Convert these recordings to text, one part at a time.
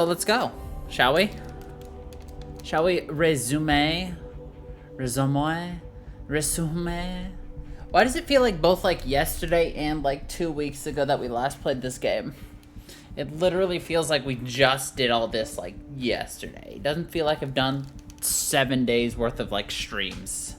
So let's go, shall we? Shall we resume? Why does it feel like both like yesterday and like 2 weeks ago that we last played this game? It literally feels like we just did all this like yesterday. It doesn't feel like I've done 7 days worth of like streams.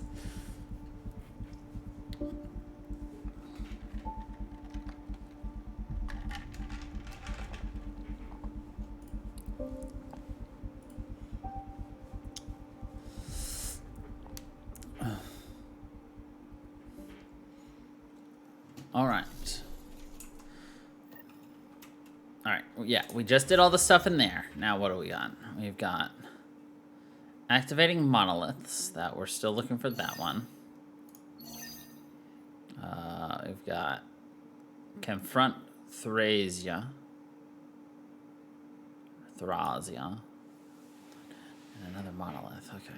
Alright. Alright, yeah, we just did all the stuff in there. Now what do we got? We've got activating monoliths. That we're still looking for that one. We've got confront Thrasia. And another monolith. Okay.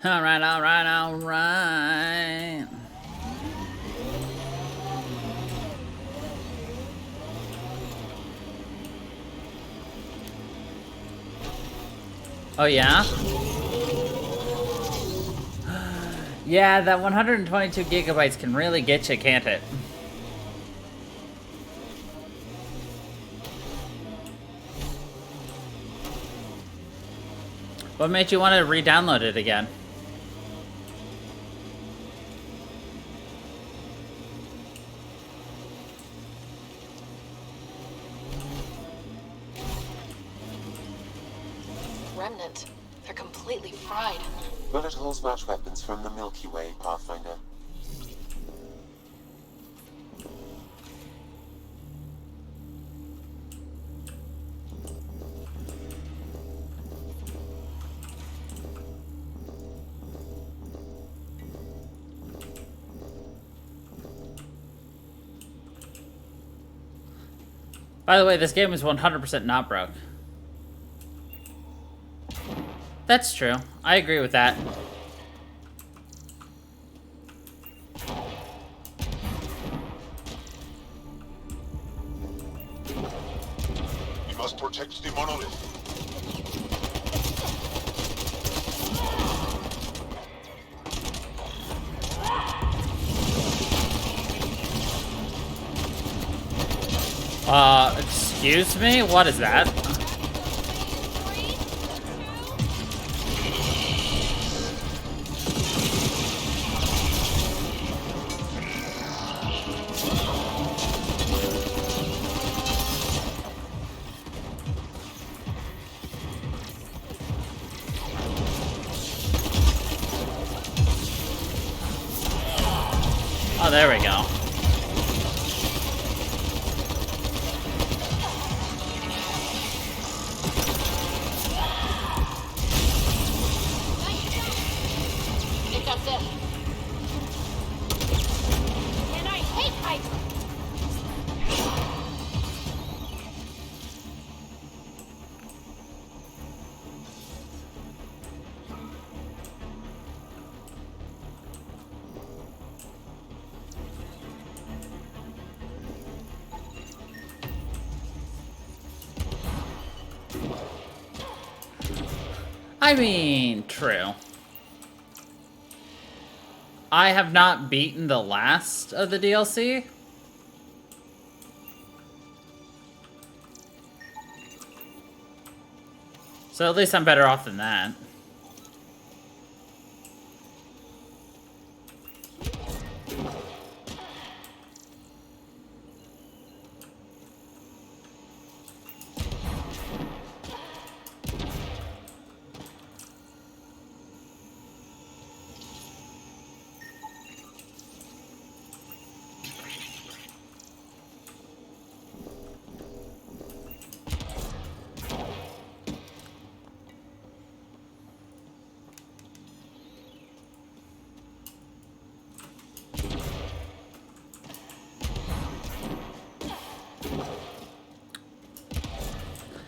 Alright. Oh, yeah? Yeah, that 122 gigabytes can really get you, can't it? What made you want to re-download it again? Remnant. They're completely fried. Bullet holes match weapons from the Milky Way, Pathfinder. By the way, this game is 100% not broke. That's true. I agree with that. We must protect the monolith. Excuse me? What is that? Oh, there we go. Think that's it. And I hate heights. I mean, true. I have not beaten the last of the DLC. So at least I'm better off than that.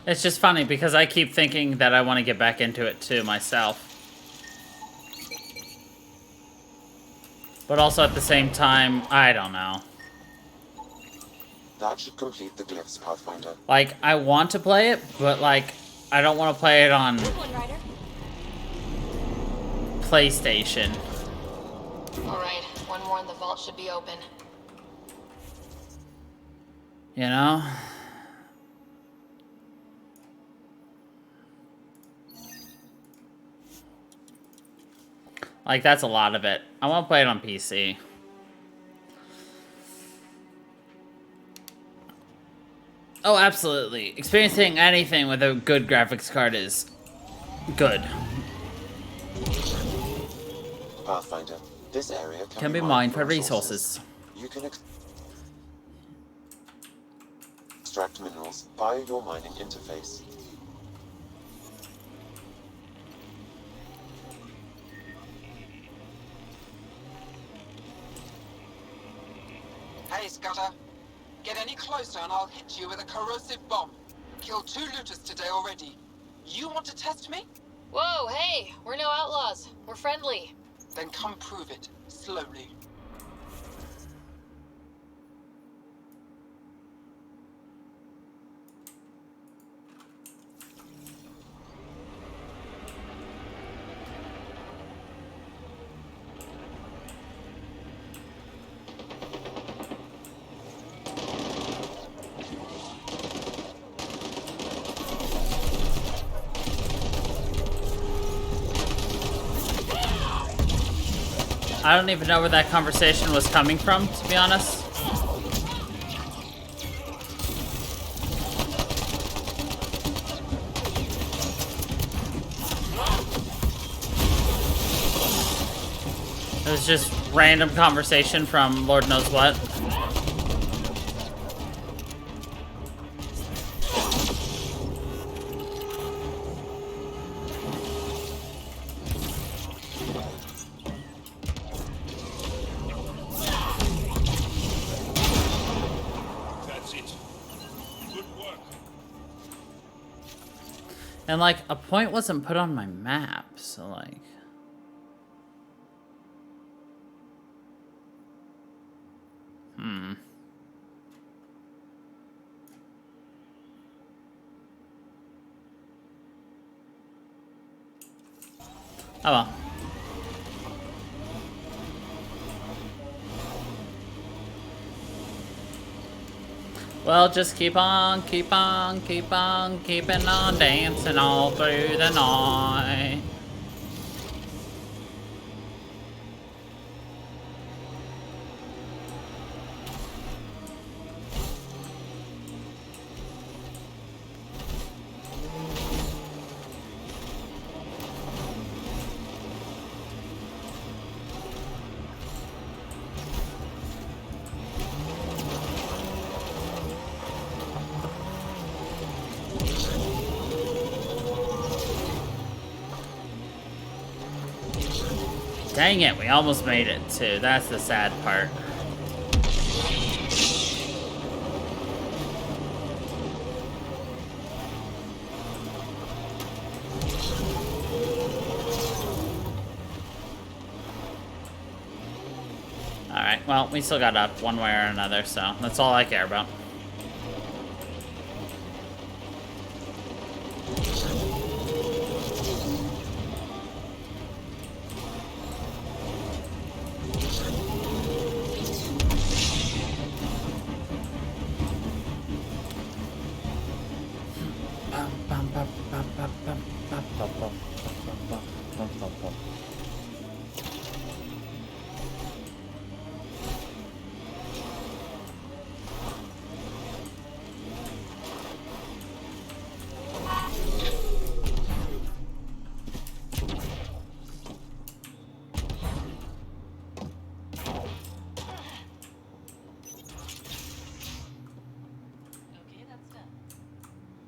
It's just funny because I keep thinking that I want to get back into it too myself. But also at the same time, I don't know. That should complete the glyphs, Pathfinder. Like, I want to play it, but, like, I don't want to play it on Good one, Ryder. PlayStation. Alright, one more and the vault should be open. You know? Like, that's a lot of it. I want to play it on PC. Oh, absolutely. Experiencing anything with a good graphics card is good. Pathfinder, this area Can be mined for resources. You can extract minerals via your mining interface. Hey, Scudder. Get any closer and I'll hit you with a corrosive bomb. Killed 2 looters today already. You want to test me? Whoa, hey, we're no outlaws. We're friendly. Then come prove it, slowly. I don't even know where that conversation was coming from, to be honest. It was just random conversation from Lord knows what. And, like, a point wasn't put on my map, so, like... Oh well. Well, just keep on, keeping on dancing all through the night. Dang it, we almost made it too. That's the sad part. Alright, well, we still got up one way or another, so that's all I care about.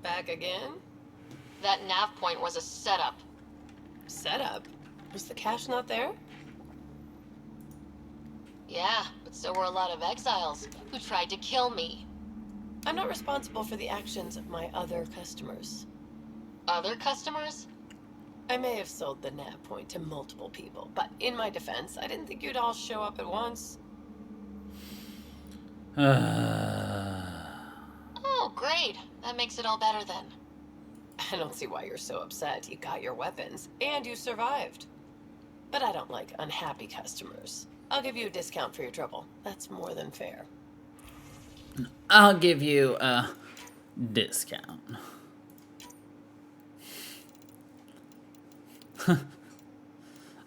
Back again? That nav point was a setup. Setup? Was the cache not there? Yeah, but so were a lot of exiles who tried to kill me. I'm not responsible for the actions of my other customers. Other customers? I may have sold the nav point to multiple people, but in my defense, I didn't think you'd all show up at once. Great. That makes it all better then. I don't see why you're so upset. You got your weapons, and you survived. But I don't like unhappy customers. I'll give you a discount for your trouble. That's more than fair. I'll give you a discount.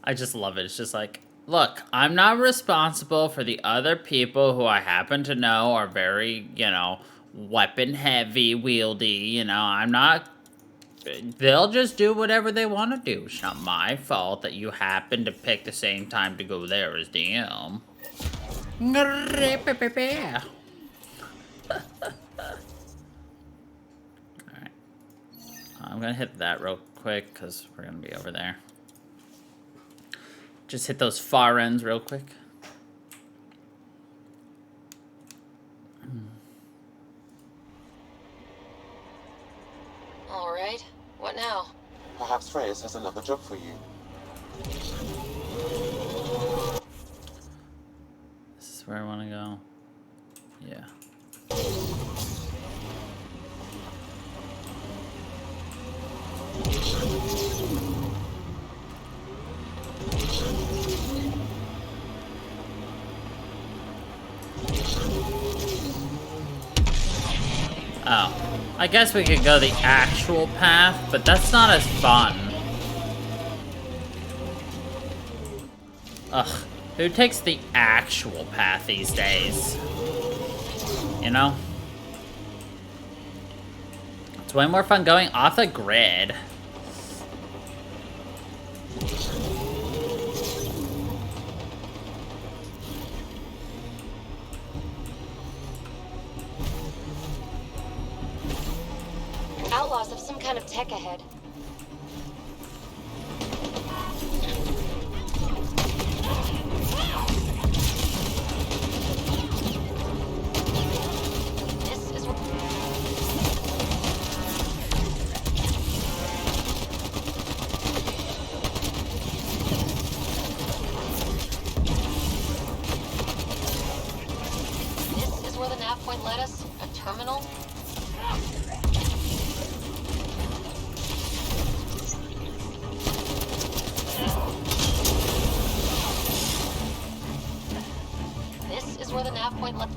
I just love it. It's just like, look, I'm not responsible for the other people who I happen to know are very, you know, weapon heavy, wieldy. You know, I'm not... They'll just do whatever they want to do. It's not my fault that you happen to pick the same time to go there as them. Alright. I'm gonna hit that real quick, because we're gonna be over there. Just hit those far ends real quick. All right. What now? Perhaps Reyes has another job for you. This is where I want to go. Yeah. Oh. I guess we could go the actual path, but that's not as fun. Ugh. Who takes the actual path these days? You know? It's way more fun going off the grid. Outlaws have some kind of tech ahead. This is where the nav point led us? A terminal? This is where the nav point led.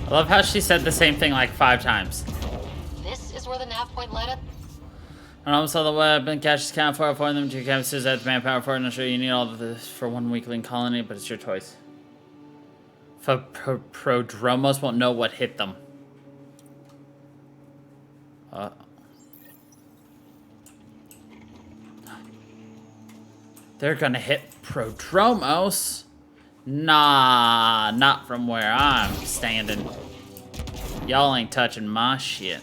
I love how she said the same thing like 5 times. This is where the nav point led us. And almost all the weapon caches count for them to your campuses at the manpower for it. I'm not sure you need all of this for one weakling colony, but it's your choice. Prodromos won't know what hit them. They're gonna hit Prodromos? Nah, not from where I'm standing. Y'all ain't touching my shit.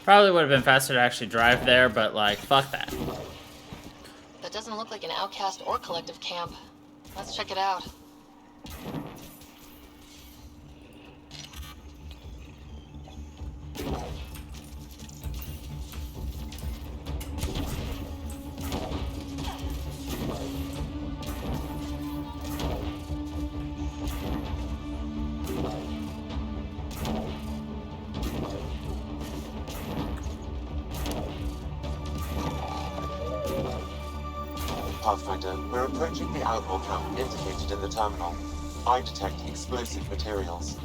Probably would have been faster to actually drive there, but like, fuck that. That doesn't look like an outcast or collective camp. Let's check it out. Pathfinder, we're approaching the outlaw camp indicated in the terminal. I detect explosive materials.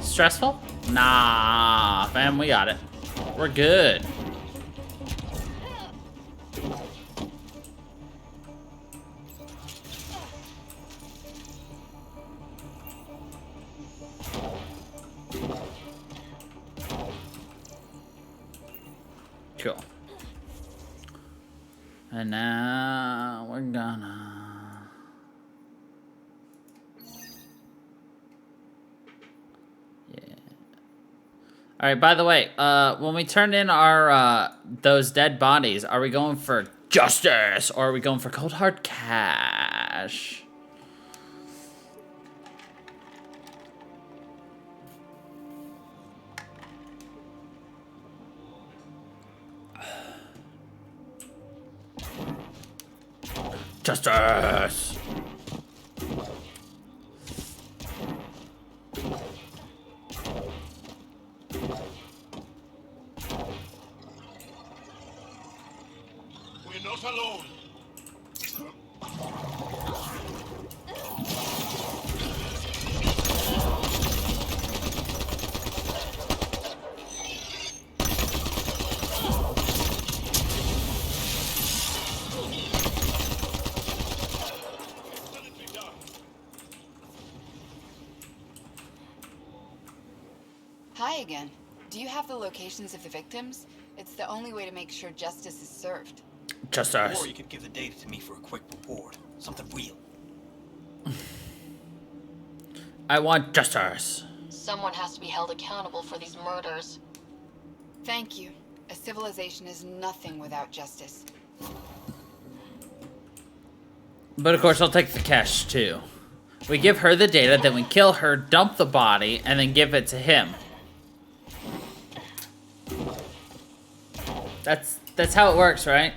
Stressful? Nah, fam, we got it. We're good. Cool. And now we're gonna... Yeah. Alright, by the way, when we turn in our, those dead bodies, are we going for justice, or are we going for cold hard cash? Justice! We're not alone. Hi again. Do you have the locations of the victims? It's the only way to make sure justice is served. Justice. Or you could give the data to me for a quick reward. Something real. I want justice. Someone has to be held accountable for these murders. Thank you. A civilization is nothing without justice. But of course, I'll take the cash too. We give her the data, then we kill her, dump the body, and then give it to him. That's how it works, right?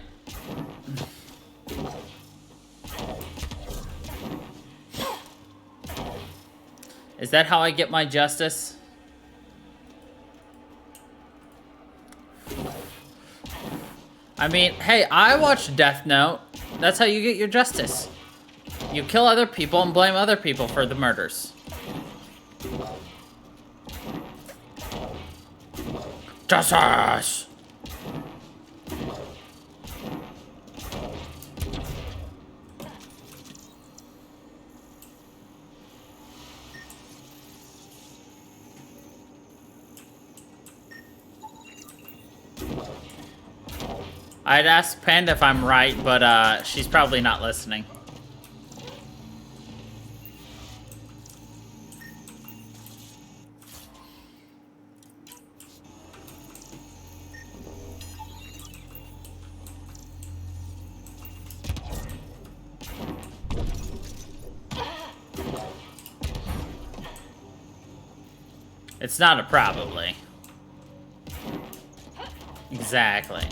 Is that how I get my justice? I mean, hey, I watched Death Note. That's how you get your justice. You kill other people and blame other people for the murders. Justice! I'd ask Panda if I'm right, but she's probably not listening. It's not a probably. Exactly.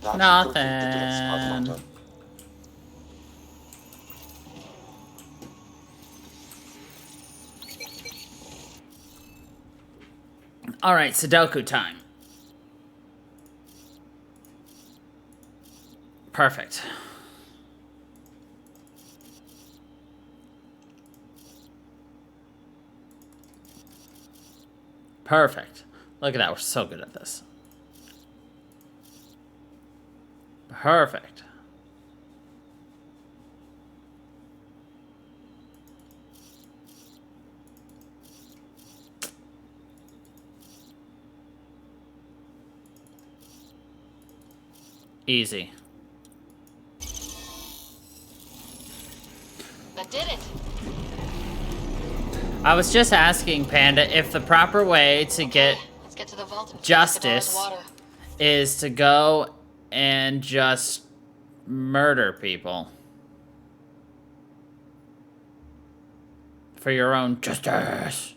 That's Nothing. All right, Sudoku time. Perfect. Perfect. Look at that, we're so good at this. Perfect. Easy. That did it. I was just asking Panda if the proper way to get Let's get to the vault and justice fill water. is to go and just murder people for your own justice.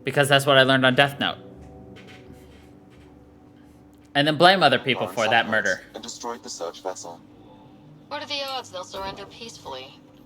Because that's what I learned on Death Note. And then blame other people for that murder. And destroyed the search vessel. What are the odds they'll surrender peacefully?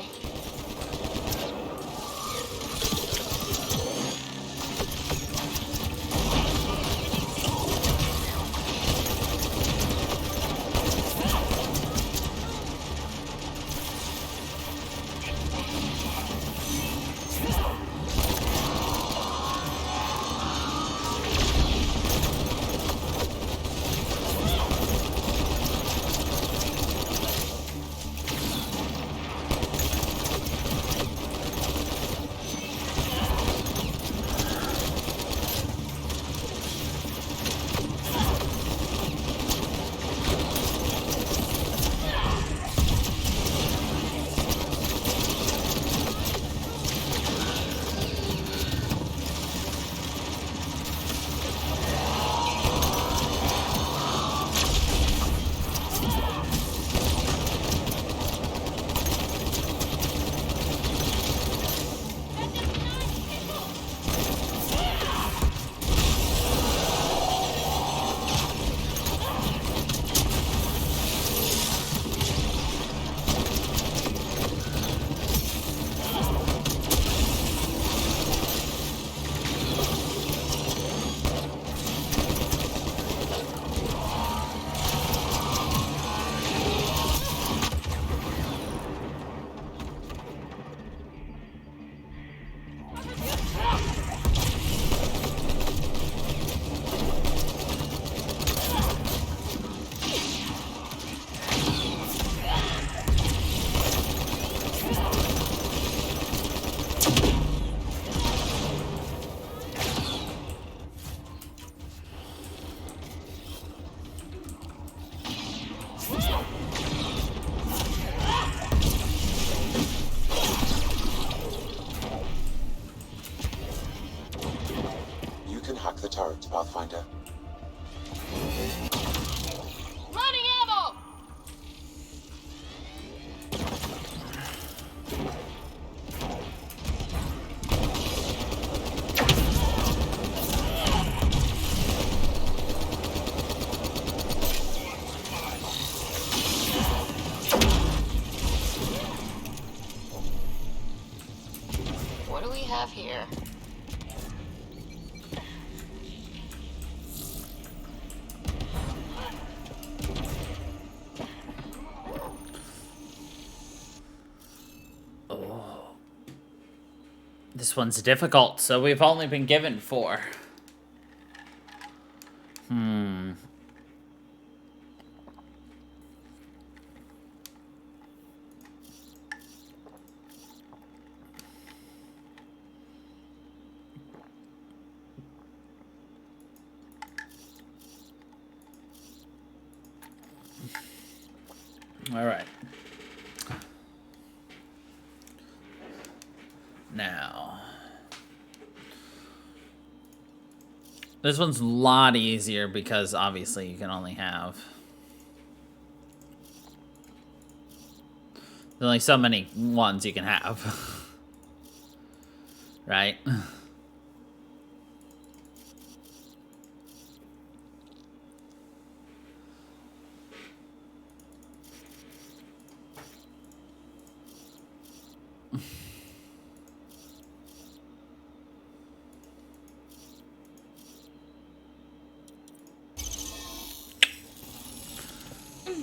eventually. Hack the turret, Pathfinder. Running ammo! What do we have here? This one's difficult, so we've only been given 4. All right. Now, this one's a lot easier because obviously you can only have... There's only so many ones you can have. Right?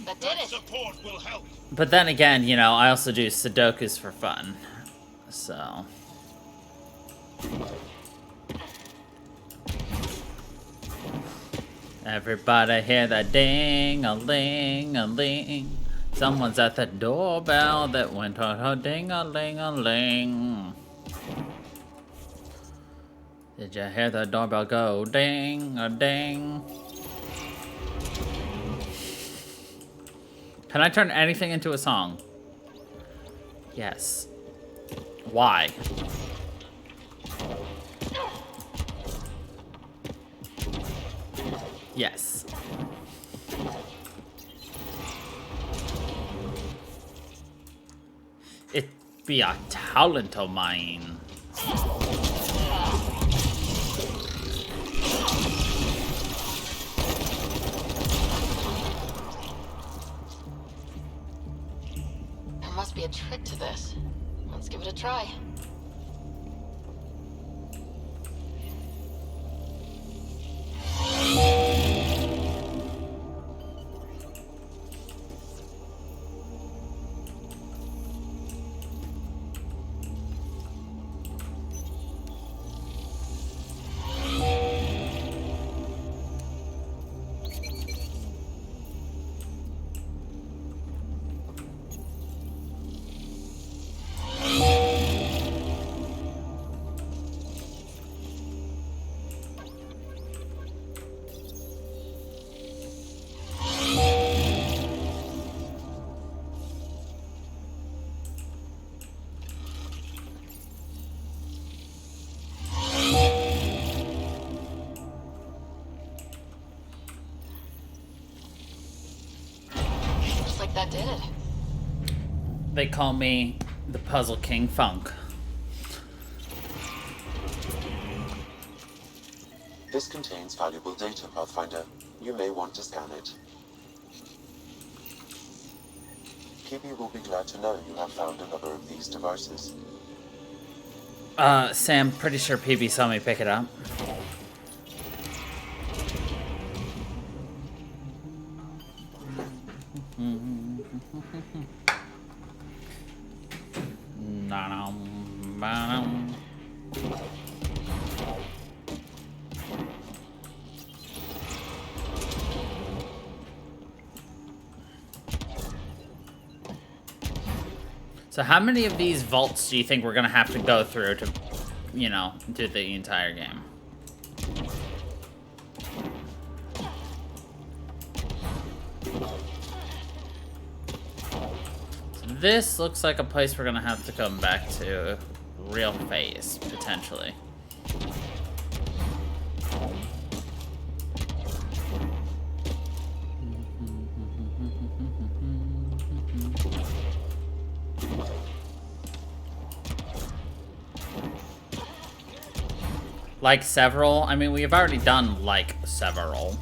That did it. Support will help. But then again, you know, I also do Sudokus for fun. So... Everybody hear that ding-a-ling-a-ling. Someone's at the doorbell that went ding-a-ling-a-ling. Did you hear the doorbell go ding-a-ding? Can I turn anything into a song? Yes. Why? Yes. It be a talent of mine. There must be a trick to this. Let's give it a try. Looks like that did it. They call me the Puzzle King Funk. This contains valuable data, Pathfinder. You may want to scan it. PB will be glad to know you have found another of these devices. Sam, pretty sure PB saw me pick it up. So how many of these vaults do you think we're gonna have to go through to, you know, do the entire game? So this looks like a place we're gonna have to come back to real face, potentially. Like several? I mean, we've already done like several.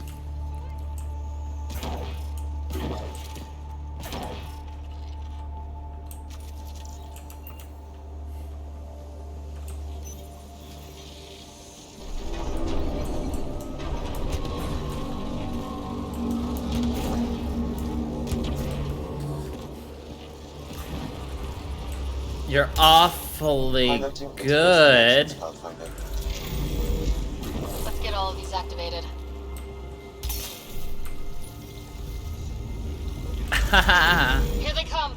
You're awfully good. Let's get all of these activated. Here they come.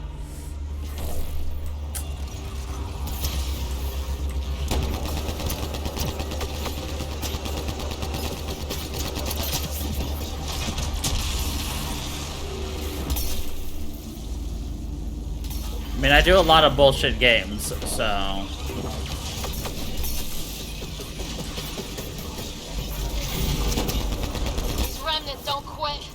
I mean, I do a lot of bullshit games, so... These remnants don't quit.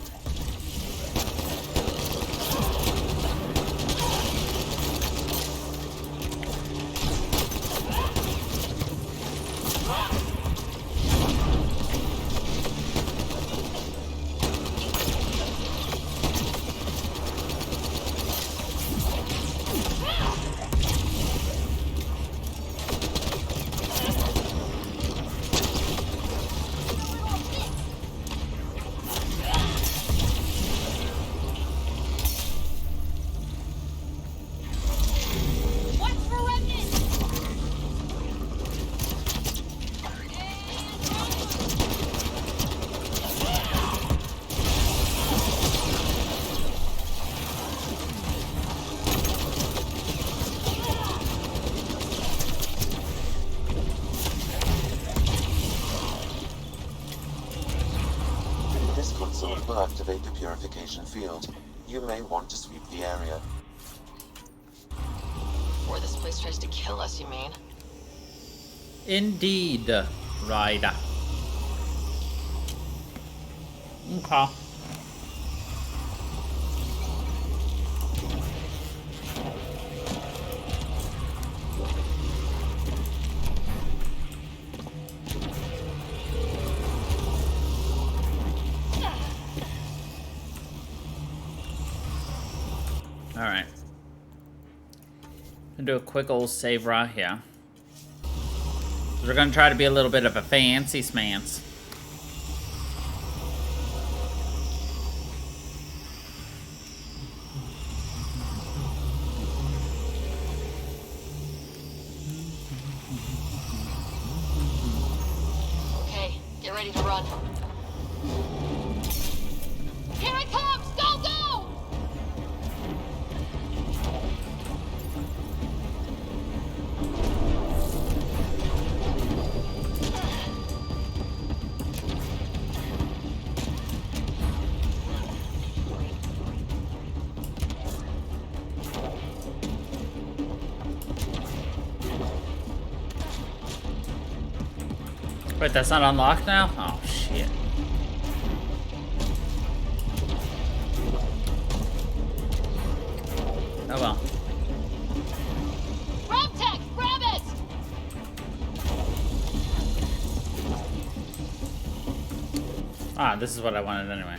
Will activate the purification field. You may want to sweep the area. Or this place tries to kill us, you mean? Indeed, Ryder. Okay. Alright. I'll do a quick old save right here. We're gonna try to be a little bit of a fancy smance. Okay, get ready to run. Here it comes! Go, go! Wait, that's not unlocked now? Oh, shit. Oh well. Grab tech! Grab it! Ah, this is what I wanted anyway.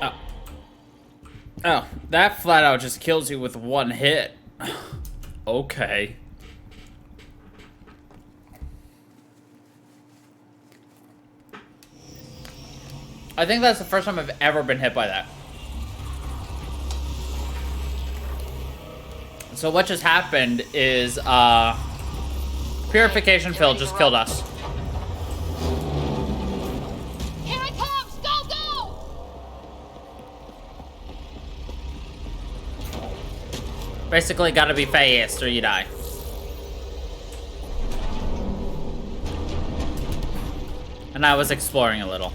Oh. Oh, that flat out just kills you with one hit. Okay. I think that's the first time I've ever been hit by that. So what just happened is, Purification Phil just killed us. Here it comes! Go, go! Basically gotta be fast or you die. And I was exploring a little.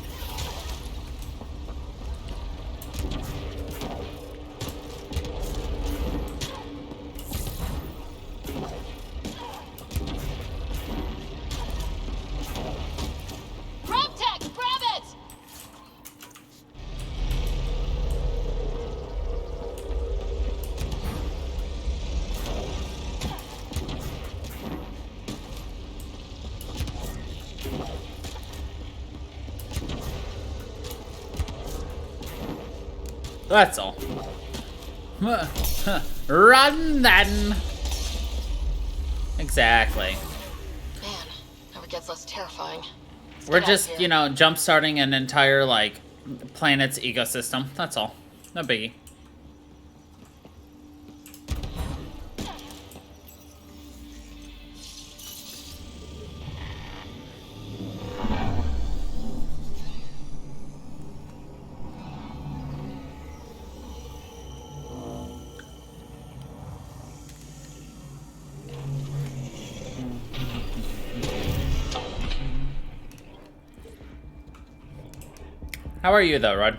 Grab tech! Grab it! That's all. Run then! Exactly. Man, never gets less terrifying. Let's We're get out of just, here. you know, jump starting an entire, like, planet's ecosystem. That's all. No biggie. How are you, though, Rod?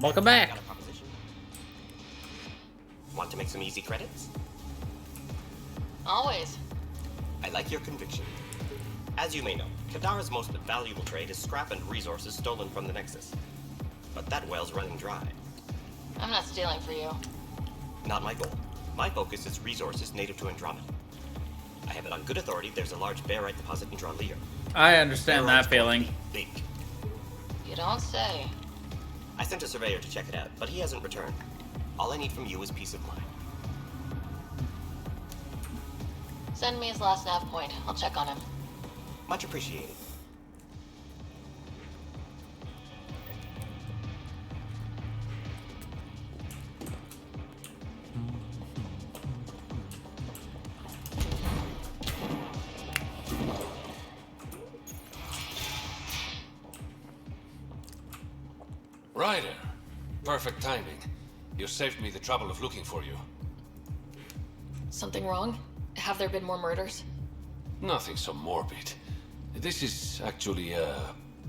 Welcome back. Got a proposition? Want to make some easy credits? Always. I like your conviction. As you may know, Kadara's most valuable trade is scrap and resources stolen from the Nexus. But that well's running dry. I'm not stealing for you. Not my goal. My focus is resources native to Andromeda. I have it on good authority there's a large barite deposit in Dralier. I understand that Barite's feeling. going to be big. You don't say. I sent a surveyor to check it out, but he hasn't returned. All I need from you is peace of mind. Send me his last nav point. I'll check on him. Much appreciated. Ryder. Perfect timing. You saved me the trouble of looking for you. Something wrong? Have there been more murders? Nothing so morbid. This is actually a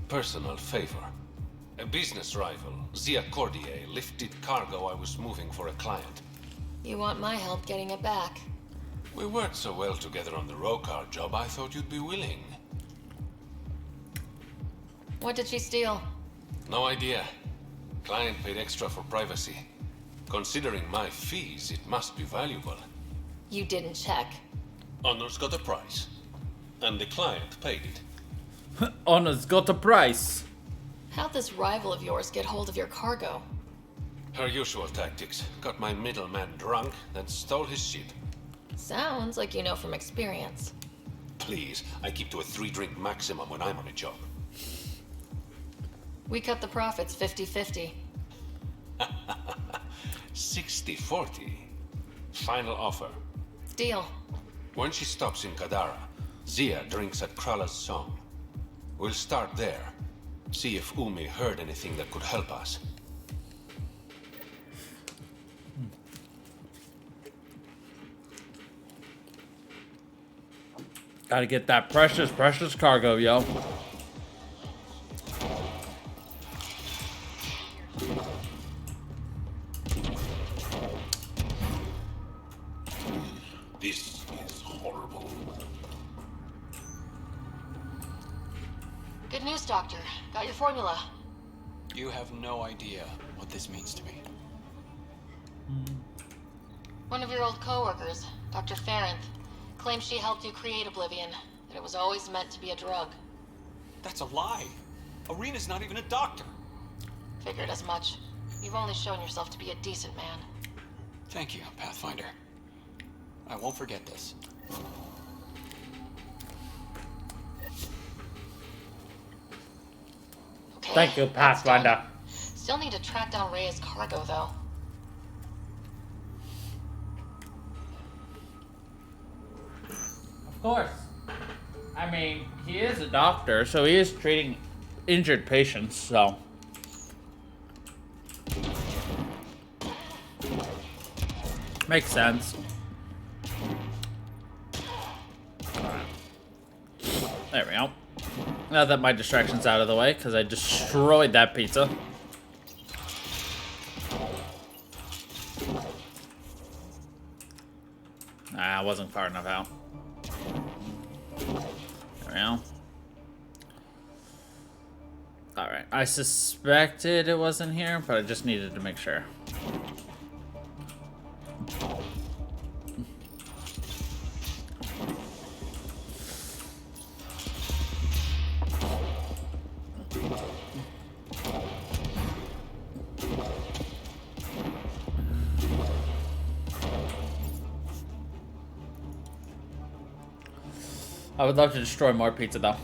personal favor. A business rival, Zia Cordier, lifted cargo I was moving for a client. You want my help getting it back? We worked so well together on the Rokar job, I thought you'd be willing. What did she steal? No idea. Client paid extra for privacy. Considering my fees, it must be valuable. You didn't check. Honor's got a price. And the client paid it. Honor's got a price. How'd this rival of yours get hold of your cargo? Her usual tactics. Got my middleman drunk, then stole his ship. Sounds like you know from experience. Please, I keep to a 3-drink maximum when I'm on a job. We cut the profits 50-50. 60-40. Final offer. Deal. When she stops in Kadara, Zia drinks at Krala's song. We'll start there. See if Umi heard anything that could help us. Gotta get that precious cargo, yo. This is horrible. Good news, Doctor. Got your formula. You have no idea what this means to me. One of your old co-workers, Dr. Farrenth, claims she helped you create Oblivion, that it was always meant to be a drug. That's a lie. Arena's not even a doctor. Figured as much. You've only shown yourself to be a decent man. Thank you, Pathfinder. I won't forget this. Okay, Thank you, that's done. Pathfinder. Still need to track down Rhea's cargo, though. Of course. I mean, he is a doctor, so he is treating injured patients, so. Makes sense. There we go. Now that my distraction's out of the way, because I destroyed that pizza. Nah, I wasn't far enough out. There we go. Alright, I suspected it wasn't here, but I just needed to make sure. I would love to destroy more pizza, though.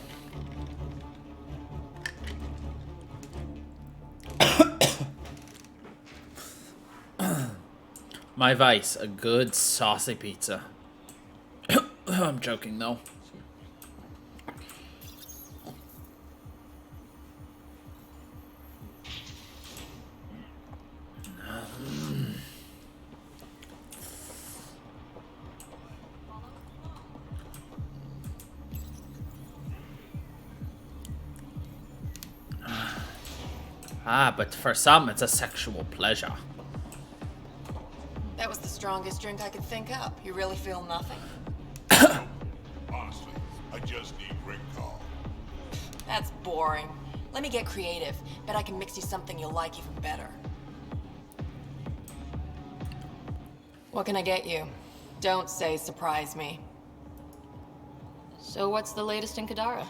My vice, a good saucy pizza. I'm joking, though. Ah, but for some, it's a sexual pleasure. That was the strongest drink I could think up. You really feel nothing? Honestly, I just need recall. That's boring. Let me get creative. Bet I can mix you something you'll like even better. What can I get you? Don't say surprise me. So what's the latest in Kadara?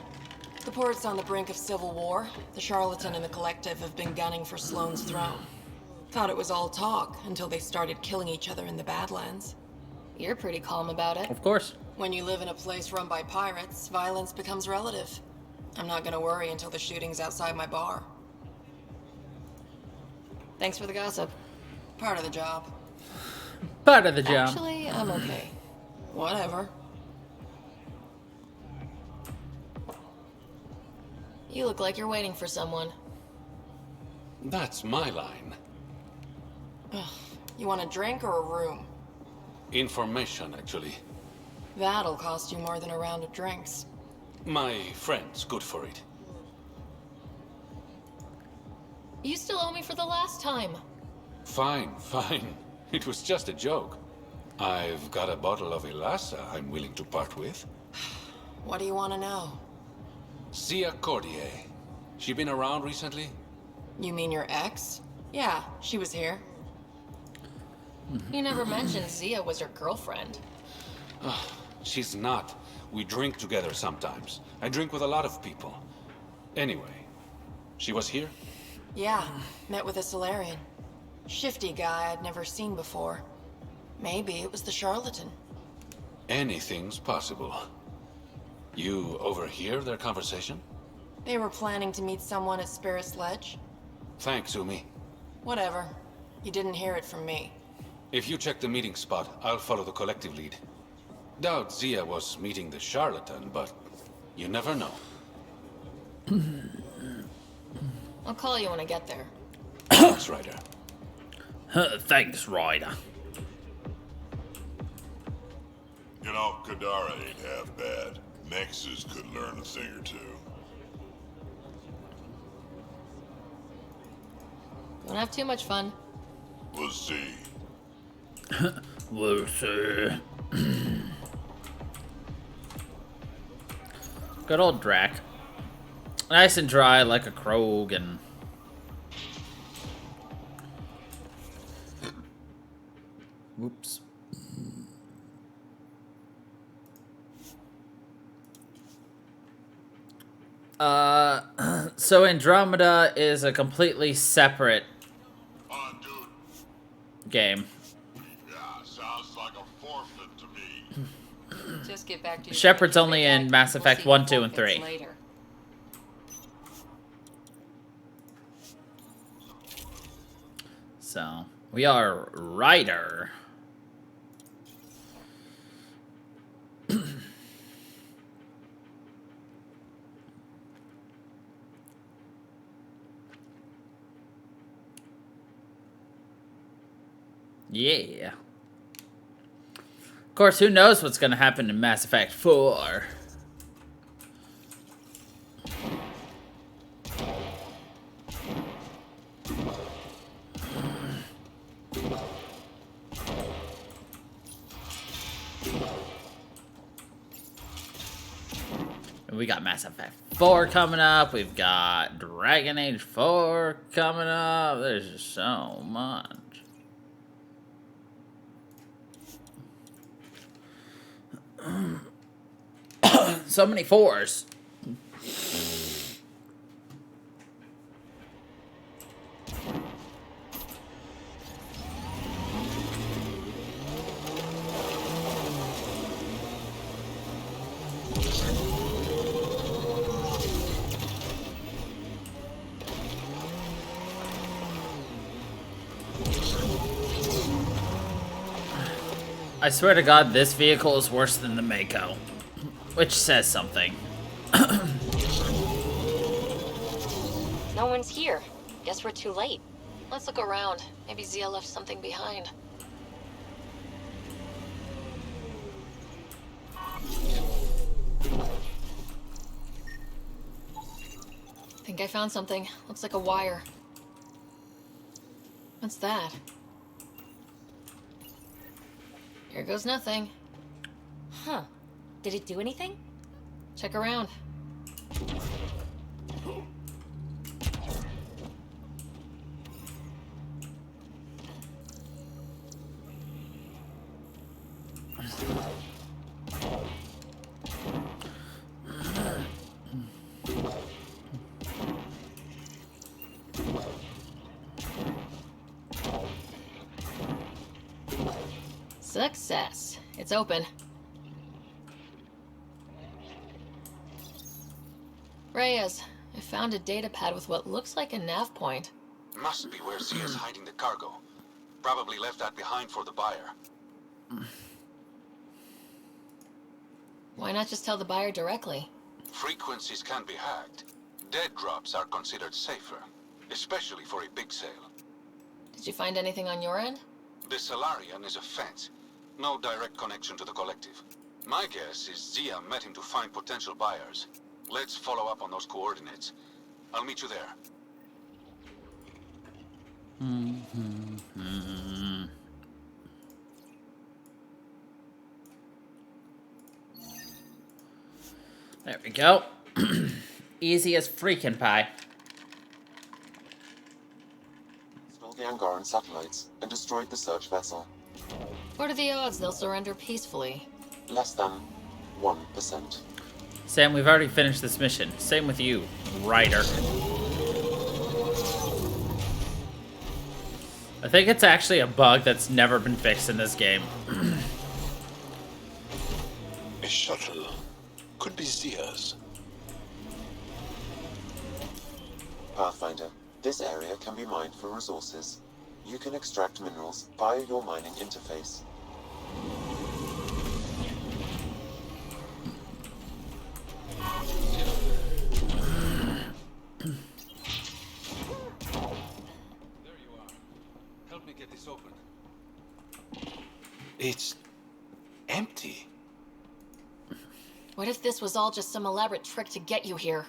The port's on the brink of civil war. The Charlatan and the Collective have been gunning for Sloane's throne. Thought it was all talk until they started killing each other in the Badlands. You're pretty calm about it. Of course. When you live in a place run by pirates, violence becomes relative. I'm not gonna worry until the shooting's outside my bar. Thanks for the gossip. Part of the job. Part of the job. Actually, I'm okay. Whatever. You look like you're waiting for someone. That's my line. Ugh. You want a drink or a room? Information, actually. That'll cost you more than a round of drinks. My friend's good for it. You still owe me for the last time. Fine, fine. It was just a joke. I've got a bottle of Ilasa I'm willing to part with. What do you want to know? Zia Cordier. She been around recently? You mean your ex? Yeah, she was here. You never mentioned Zia was your girlfriend. She's not. We drink together sometimes. I drink with a lot of people. Anyway, she was here? Yeah, met with a Solarian. Shifty guy I'd never seen before. Maybe it was the charlatan. Anything's possible. You overhear their conversation? They were planning to meet someone at Spirit's Ledge. Thanks, Umi. Whatever. You didn't hear it from me. If you check the meeting spot, I'll follow the collective lead. Doubt Zia was meeting the charlatan, but you never know. I'll call you when I get there. Thanks, Ryder. Thanks, Ryder. You know, Kadara ain't half bad. Nexus could learn a thing or two. Don't have too much fun. We'll see. We'll see. Good old Drac. Nice and dry like a Krogan. Whoops. So Andromeda is a completely separate game. Yeah, sounds like a forfeit to me. Just get back to your Shepard's only in Mass Effect 1, 2, and 3. Later. So, we are Ryder. Yeah. Of course, who knows what's going to happen in Mass Effect 4? We got Mass Effect 4 coming up. We've got Dragon Age 4 coming up. There's just so much. So many 4s. I swear to God, this vehicle is worse than the Mako. Which says something. No one's here. Guess we're too late. Let's look around. Maybe Zia left something behind. Think I found something. Looks like a wire. What's that? Here goes nothing. Huh. Did it do anything? Check around. Success. It's open. Reyes, I found a data pad with what looks like a nav point. Must be where Zia's hiding the cargo. Probably left that behind for the buyer. Why not just tell the buyer directly? Frequencies can be hacked. Dead drops are considered safer. especially for a big sale. Did you find anything on your end? The Salarian is a fence, no direct connection to the collective. My guess is Zia met him to find potential buyers. Let's follow up on those coordinates. I'll meet you there. There we go. Easy as freaking pie. Stole the Angaran satellites and destroyed the search vessel. What are the odds they'll surrender peacefully? Less than 1%. Sam, we've already finished this mission. Same with you, Ryder. I think it's actually a bug that's never been fixed in this game. A shuttle. Could be Zia's. Pathfinder, this area can be mined for resources. You can extract minerals via your mining interface. There you are. Help me get this open. It's empty. What if this was all just some elaborate trick to get you here?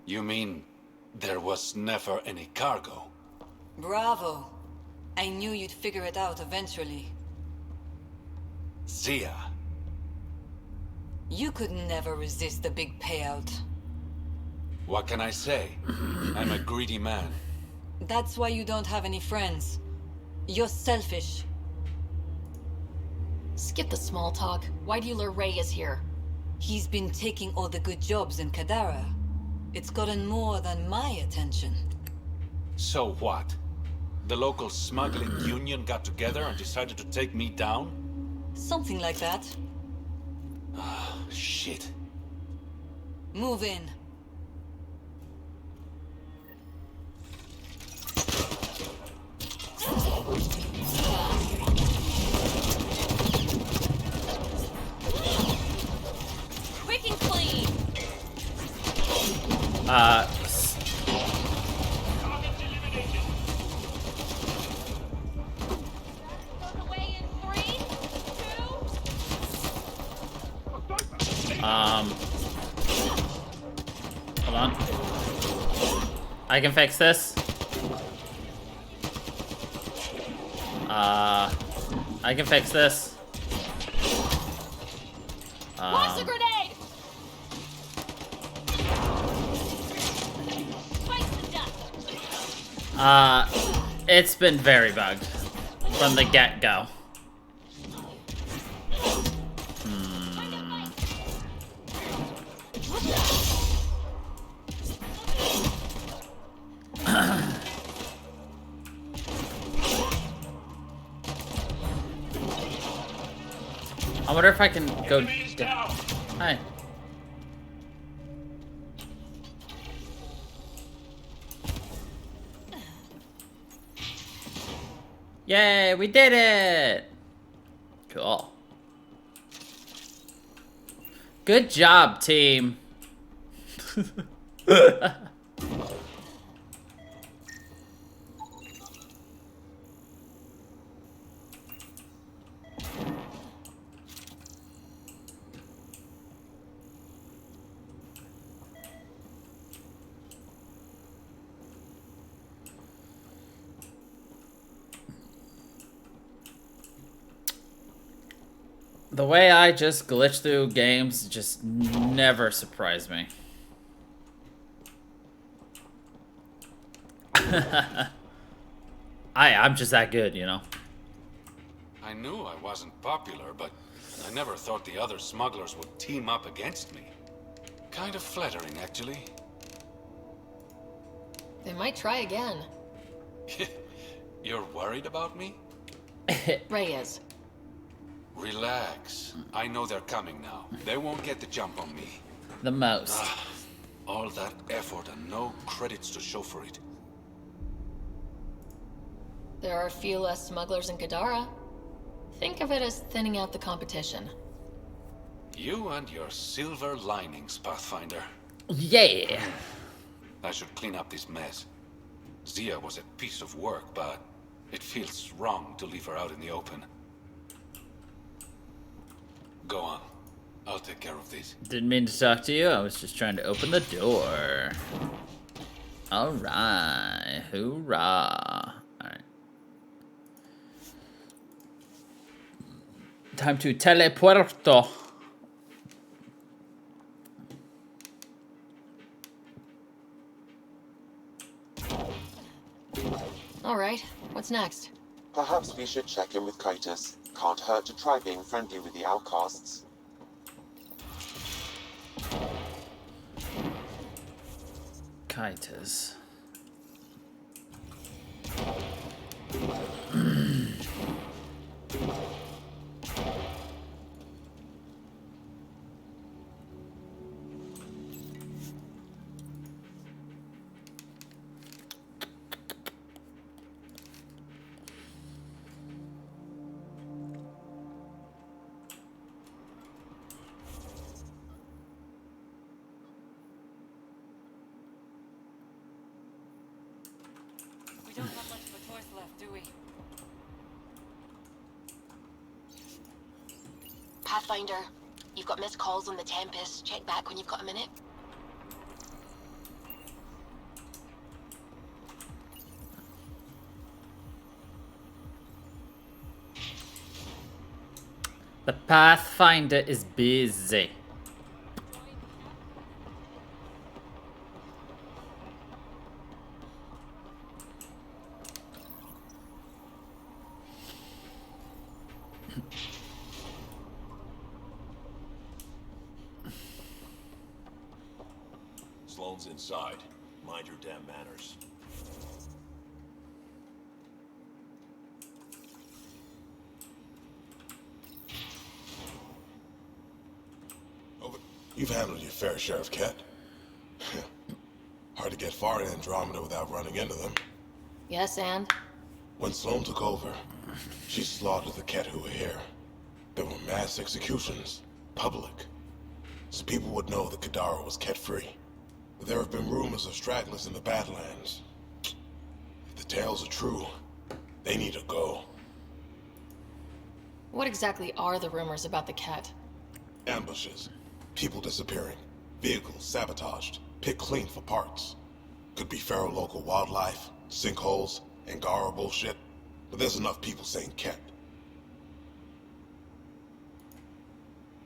You mean there was never any cargo? Bravo. I knew you'd figure it out eventually. Zia. You could never resist the big payout. What can I say? I'm a greedy man. That's why you don't have any friends. You're selfish. Skip the small talk. Why do you lure Reyes here? He's been taking all the good jobs in Kadara. It's gotten more than my attention. So what? The local smuggling union got together and decided to take me down? Something like that. Ah, shit. Move in. Quick and clean. Hold on. I can fix this. I can fix this. Launch the grenade! Twice the dust. It's been very bugged from the get-go. I wonder if I can go down. Hi. Yay, we did it! Cool. Good job, team. The way I just glitch through games just never surprised me. I'm just that good, you know? I knew I wasn't popular, but I never thought the other smugglers would team up against me. Kind of flattering, actually. They might try again. You're worried about me? Reyes. Relax. I know they're coming now. They won't get the jump on me. The most. All that effort and no credits to show for it. There are a few less smugglers in Kadara. Think of it as thinning out the competition. You and your silver linings, Pathfinder. Yeah. I should clean up this mess. Zia was a piece of work, but it feels wrong to leave her out in the open. Go on. I'll take care of this. Didn't mean to talk to you. I was just trying to open the door. Alright. Hoorah. Alright. Time to teleporto. Alright, what's next? Perhaps we should check in with Kitus. Can't hurt to try being friendly with the outcasts. Kitus. We don't have much of a choice left, do we? Pathfinder, you've got missed calls on the Tempest. Check back when you've got a minute. The Pathfinder is busy. Sloane's inside. Mind your damn manners. You've handled your fair share of Ket. Hard to get far in Andromeda without running into them. Yes, and? When Sloane took over, she slaughtered the Ket who were here. There were mass executions, public. So people would know that Kadara was Ket-free. But there have been rumors of stragglers in the Badlands. If the tales are true, they need to go. What exactly are the rumors about the Ket? Ambushes. People disappearing. Vehicles sabotaged. Picked clean for parts. Could be feral local wildlife, sinkholes, Angara bullshit. But there's enough people saying Ket.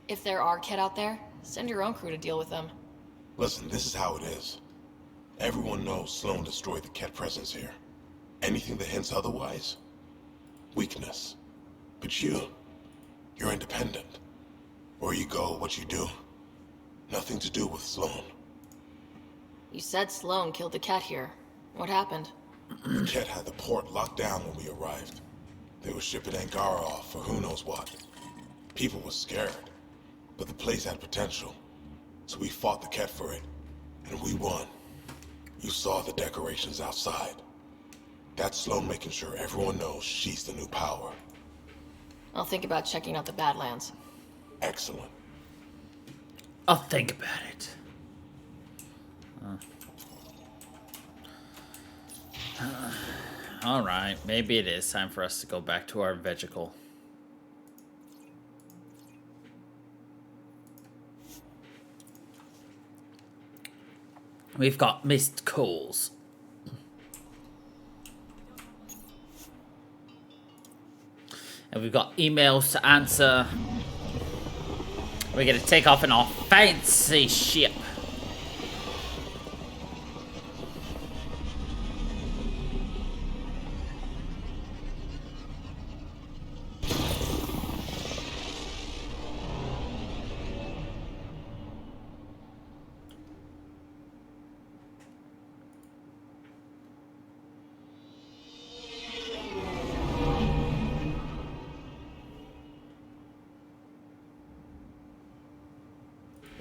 If there are Ket out there, send your own crew to deal with them. Listen, this is how it is. Everyone knows Sloane destroyed the Ket presence here. Anything that hints otherwise, weakness. But you're independent. Where you go, what you do, nothing to do with Sloane. You said Sloane killed the Ket here. What happened? The Ket had the port locked down when we arrived. They were shipping Angara off for who knows what. People were scared, but the place had potential. So we fought the Ket for it, and we won. You saw the decorations outside. That's Sloane making sure everyone knows she's the new power. I'll think about checking out the Badlands. Excellent. I'll think about it. Alright, maybe it is time for us to go back to our vehicle. We've got missed calls. And we've got emails to answer. We're gonna take off in our fancy ship.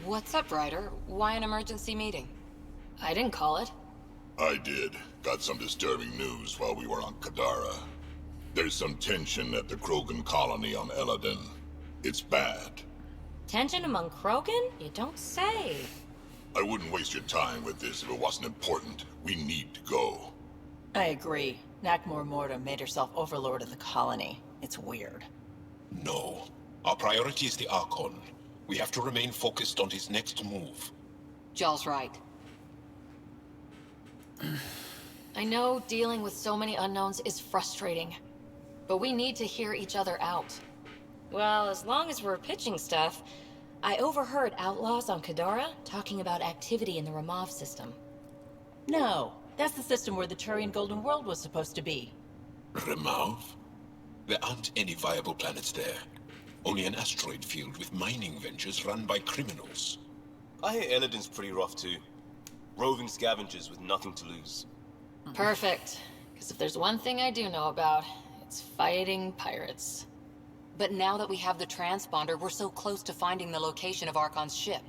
What's up, Ryder? Why an emergency meeting? I didn't call it. I did. Got some disturbing news while we were on Kadara. There's some tension at the Krogan colony on Eladin. It's bad. Tension among Krogan? You don't say. I wouldn't waste your time with this if it wasn't important. We need to go. I agree. Nakmor Morta made herself overlord of the colony. It's weird. No. Our priority is the Archon. We have to remain focused on his next move. Jall's right. I know dealing with so many unknowns is frustrating, but we need to hear each other out. Well, as long as we're pitching stuff, I overheard outlaws on Kadara talking about activity in the Ramov system. No, that's the system where the Turian Golden World was supposed to be. Remov? There aren't any viable planets there. Only an asteroid field with mining ventures run by criminals. I hear Eladin's pretty rough too. Roving scavengers with nothing to lose. Perfect. Because if there's one thing I do know about, it's fighting pirates. But now that we have the transponder, we're so close to finding the location of Archon's ship.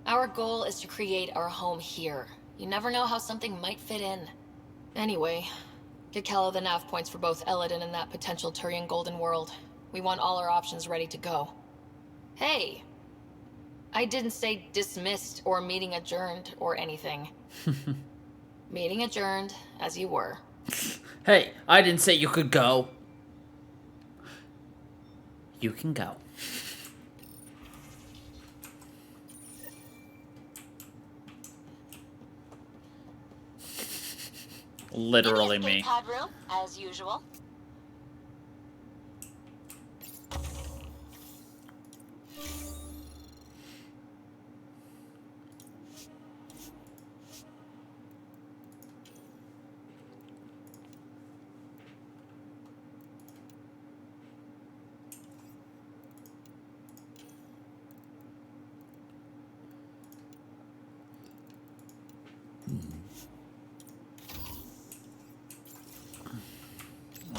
Our goal is to create our home here. You never know how something might fit in. Anyway, get Kella the nav points for both Eladin and that potential Turian Golden World. We want all our options ready to go. Hey! I didn't say dismissed or meeting adjourned or anything. Meeting adjourned, as you were. Hey, I didn't say you could go. You can go. Literally me. Pod room, as usual.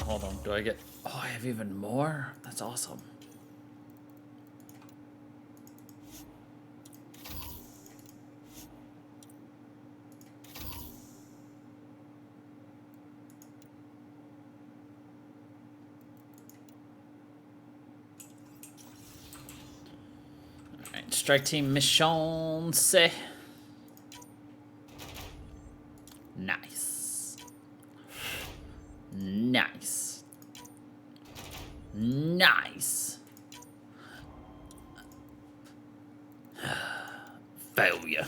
Hold on, do I get... Oh, I have even more? That's awesome. Alright, strike team missions. Nice. Nice. Nice. Failure.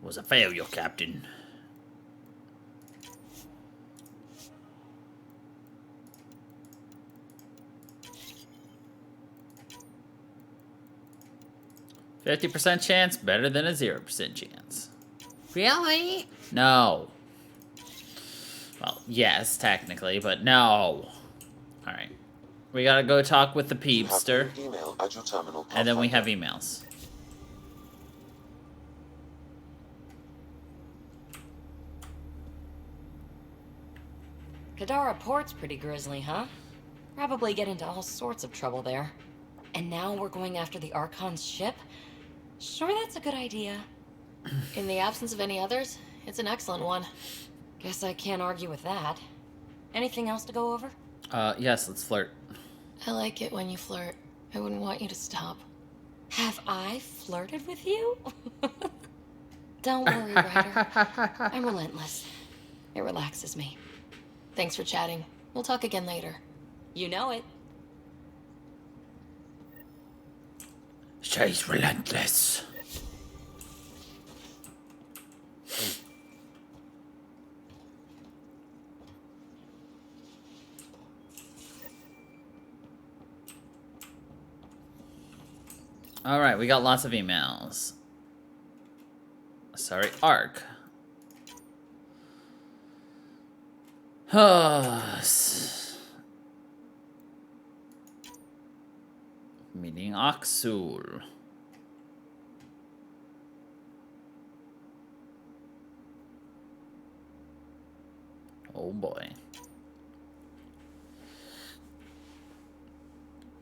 Was a failure, Captain. %50 chance, better than a 0% chance. Really? No. Well, yes, technically, but no. Alright. We gotta go talk with the peepster. Email at your terminal. And then we have emails. Kadara Port's pretty grisly, huh? Probably get into all sorts of trouble there. And now we're going after the Archon's ship? Sure, that's a good idea. In the absence of any others, it's an excellent one. Guess I can't argue with that. Anything else to go over? Yes, let's flirt. I like it when you flirt. I wouldn't want you to stop. Have I flirted with you? Don't worry, Ryder. I'm relentless. It relaxes me. Thanks for chatting. We'll talk again later. You know it. She's relentless. Alright, we got lots of emails. Sorry, Arc. Meeting Oxul. Oh boy.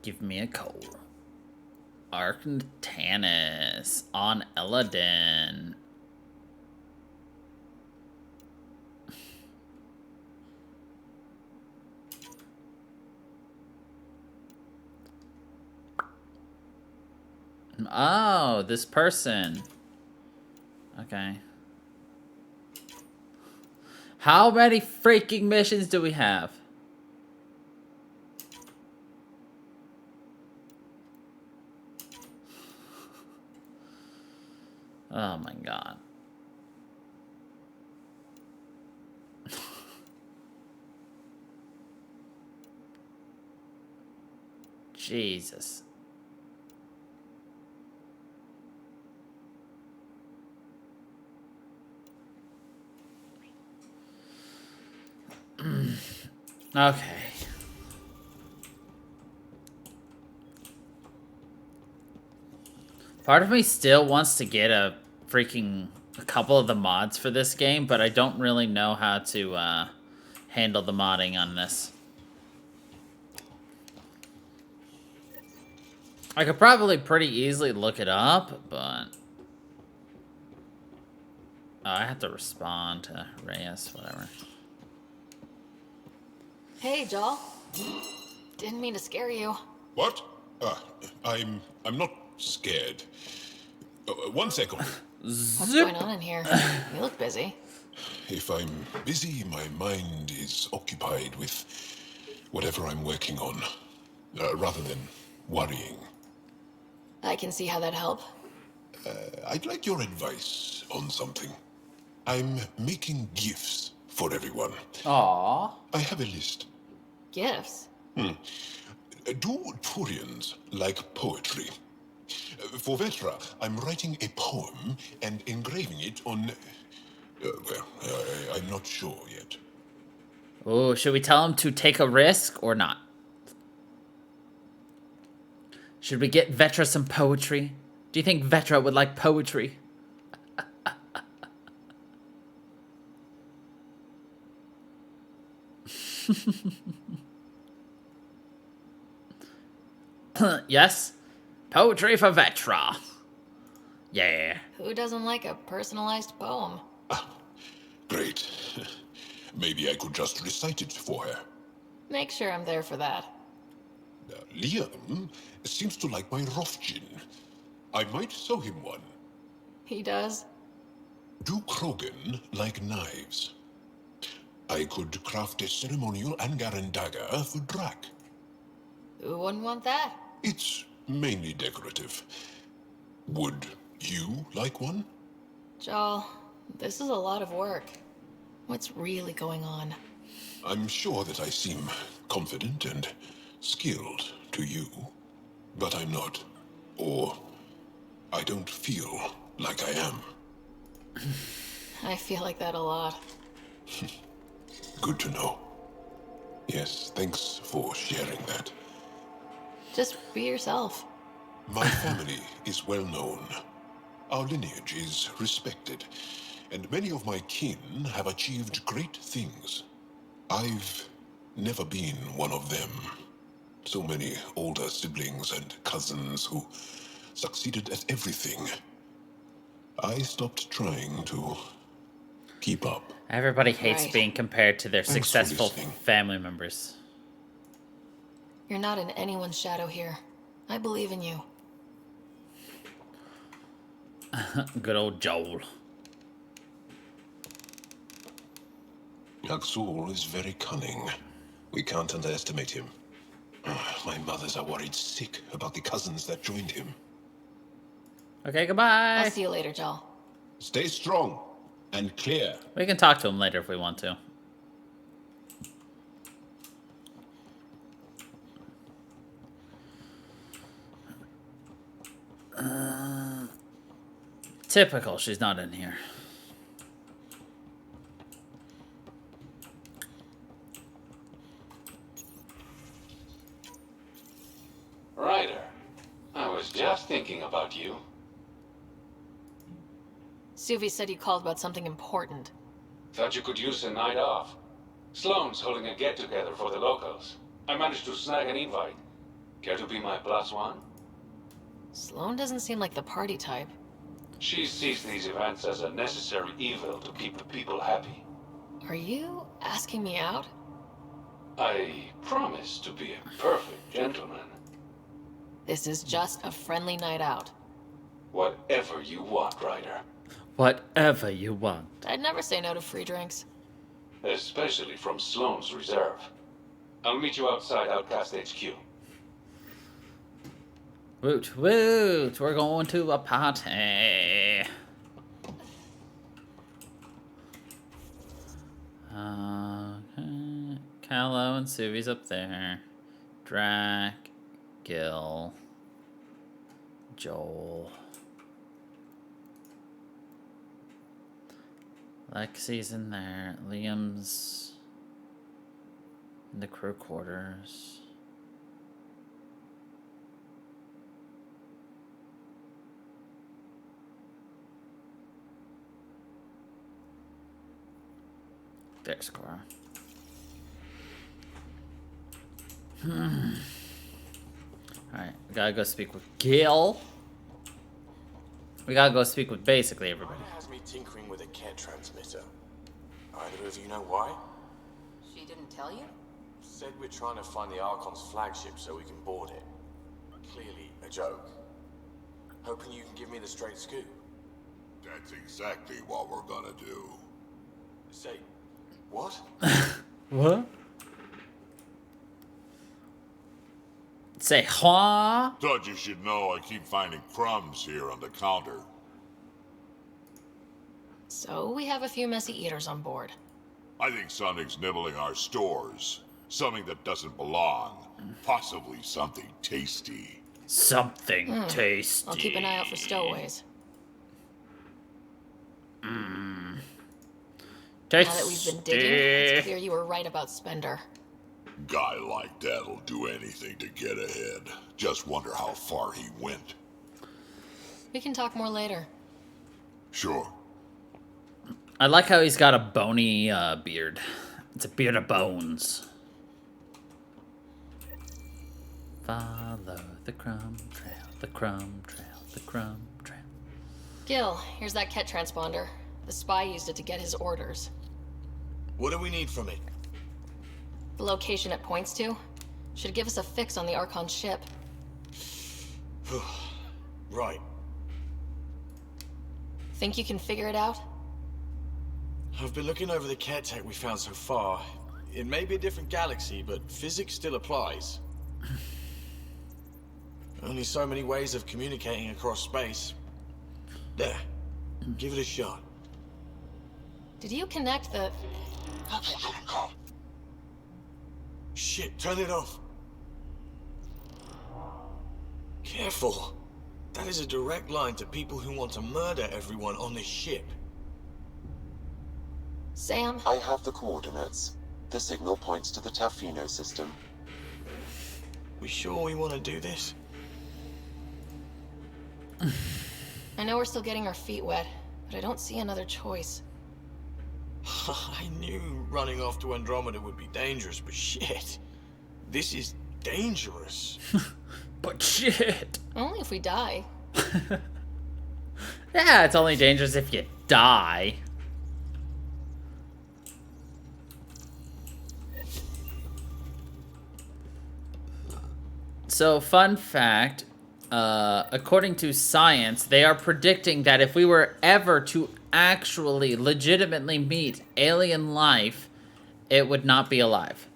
Give me a call. Arctanus on Eladin. Oh, this person. Okay. How many freaking missions do we have? Oh my god. Jesus. Okay. Part of me still wants to get a couple of the mods for this game, but I don't really know how to handle the modding on this. I could probably pretty easily look it up, but... Oh, I have to respond to Reyes, whatever. Hey, Joel. Didn't mean to scare you. What? I'm not scared. 1 second. What's going on in here? You look busy. If I'm busy, my mind is occupied with whatever I'm working on, rather than worrying. I can see how that'd help. I'd like your advice on something. I'm making gifts for everyone. Aww. I have a list. Gifts? Do Turians like poetry? For Vetra, I'm writing a poem and engraving it on... I'm not sure yet. Oh, should we tell him to take a risk or not? Should we get Vetra some poetry? Do you think Vetra would like poetry? Yes? Poetry for Vetra. Yeah. Who doesn't like a personalized poem? Great. Maybe I could just recite it for her. Make sure I'm there for that. Liam seems to like my Rofgin. I might sew him one. He does? Do Krogan like knives? I could craft a ceremonial Angaran dagger for Drac. Who wouldn't want that? It's mainly decorative. Would you like one? Joel, this is a lot of work. What's really going on? I'm sure that I seem confident and skilled to you, but I'm not. Or I don't feel like I am. I feel like that a lot. Good to know. Yes, thanks for sharing that. Just be yourself. My family is well known. Our lineage is respected, and many of my kin have achieved great things. I've never been one of them. So many older siblings and cousins who succeeded at everything. I stopped trying to keep up. Everybody hates being compared to their Thanks for successful listening. family members. You're not in anyone's shadow here. I believe in you. Good old Joel. Aksul is very cunning. We can't underestimate him. My mothers are worried sick about the cousins that joined him. Okay, goodbye. I'll see you later, Joel. Stay strong and clear. We can talk to him later if we want to. Typical, she's not in here. Ryder, I was just thinking about you. Suvi said you called about something important. Thought you could use a night off. Sloane's holding a get-together for the locals. I managed to snag an invite. Care to be my +1? Sloane doesn't seem like the party type. She sees these events as a necessary evil to keep the people happy. Are you asking me out? I promise to be a perfect gentleman. This is just a friendly night out. Whatever you want, Ryder. Whatever you want. I'd never say no to free drinks. Especially from Sloane's Reserve. I'll meet you outside Outcast HQ. Woot, woot, we're going to a party. Okay. Callow and Suvi's up there. Drac, Gil, Joel. Lexi's in there. Liam's in the crew quarters. There's Cora. Alright, we gotta go speak with Gil. We gotta go speak with basically everybody. Ryder has me tinkering with a CARE transmitter. Either of you know why? She didn't tell you? Said we're trying to find the Archon's flagship so we can board it. Clearly a joke. Hoping you can give me the straight scoop. That's exactly what we're gonna do. Say, what? What? Say, huh? Thought you should know I keep finding crumbs here on the counter. So we have a few messy eaters on board. I think something's nibbling our stores. Something that doesn't belong. Possibly something tasty. Something tasty. I'll keep an eye out for stowaways. Tasty. Now that we've been digging, it's clear you were right about Spender. Guy like that'll do anything to get ahead. Just wonder how far he went. We can talk more later. Sure. I like how he's got a bony beard. It's a beard of bones. Follow the crumb trail, the crumb trail, the crumb trail. Gil, here's that Ket transponder. The spy used it to get his orders. What do we need from it? The location it points to should give us a fix on the Archon ship. Right. Think you can figure it out? I've been looking over the care tech we found so far. It may be a different galaxy, but physics still applies. Only so many ways of communicating across space. There. Give it a shot. Did you connect the... Shit, turn it off. Careful. That is a direct line to people who want to murder everyone on this ship. Sam? I have the coordinates. The signal points to the Tafino system. We sure we want to do this? I know we're still getting our feet wet, but I don't see another choice. I knew running off to Andromeda would be dangerous, but shit. This is dangerous. But shit. Only if we die. Yeah, it's only dangerous if you die. So, fun fact, according to science, they are predicting that if we were ever to actually legitimately meet alien life, it would not be alive.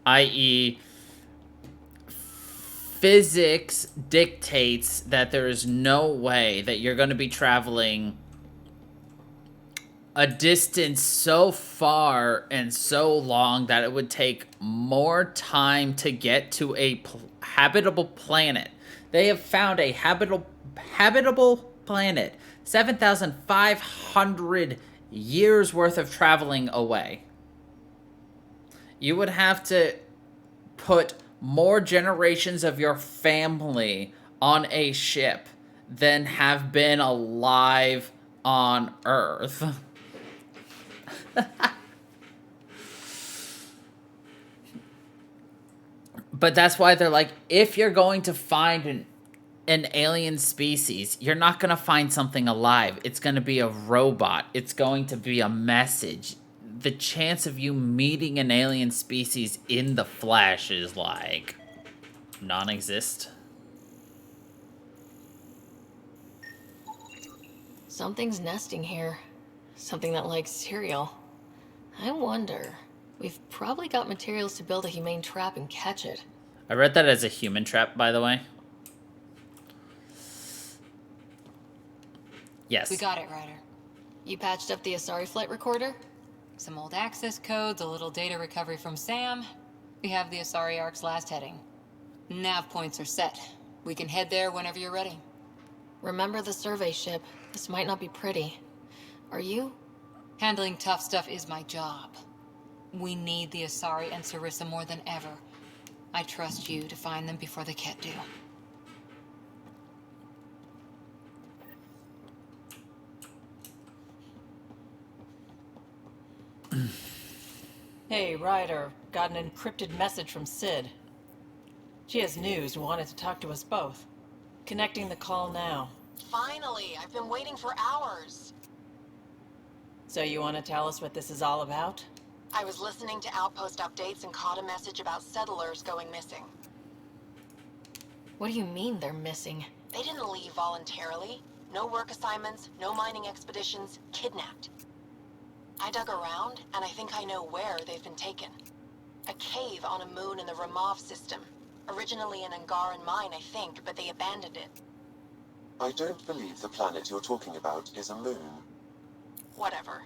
I.e., physics dictates that there is no way that you're going to be traveling a distance so far and so long that it would take more time to get to a habitable planet. They have found a habitable planet 7,500 years worth of traveling away. You would have to put more generations of your family on a ship than have been alive on Earth. But that's why they're like, if you're going to find an alien species, you're not going to find something alive. It's going to be a robot. It's going to be a message. The chance of you meeting an alien species in the flesh is like non-exist. Something's nesting here. Something that likes cereal. I wonder. We've probably got materials to build a humane trap and catch it. I read that as a human trap, by the way. Yes. We got it, Ryder. You patched up the Asari flight recorder? Some old access codes, a little data recovery from Sam. We have the Asari Ark's last heading. Nav points are set. We can head there whenever you're ready. Remember the survey ship. This might not be pretty. Are you? Handling tough stuff is my job. We need the Asari and Sarissa more than ever. I trust you to find them before the Ket do. Hey, Ryder. Got an encrypted message from Sid. She has news and wanted to talk to us both. Connecting the call now. Finally! I've been waiting for hours! So you want to tell us what this is all about? I was listening to Outpost updates and caught a message about settlers going missing. What do you mean they're missing? They didn't leave voluntarily. No work assignments, no mining expeditions, kidnapped. I dug around, and I think I know where they've been taken. A cave on a moon in the Ramov system. Originally an Angaran mine, I think, but they abandoned it. I don't believe the planet you're talking about is a moon. Whatever.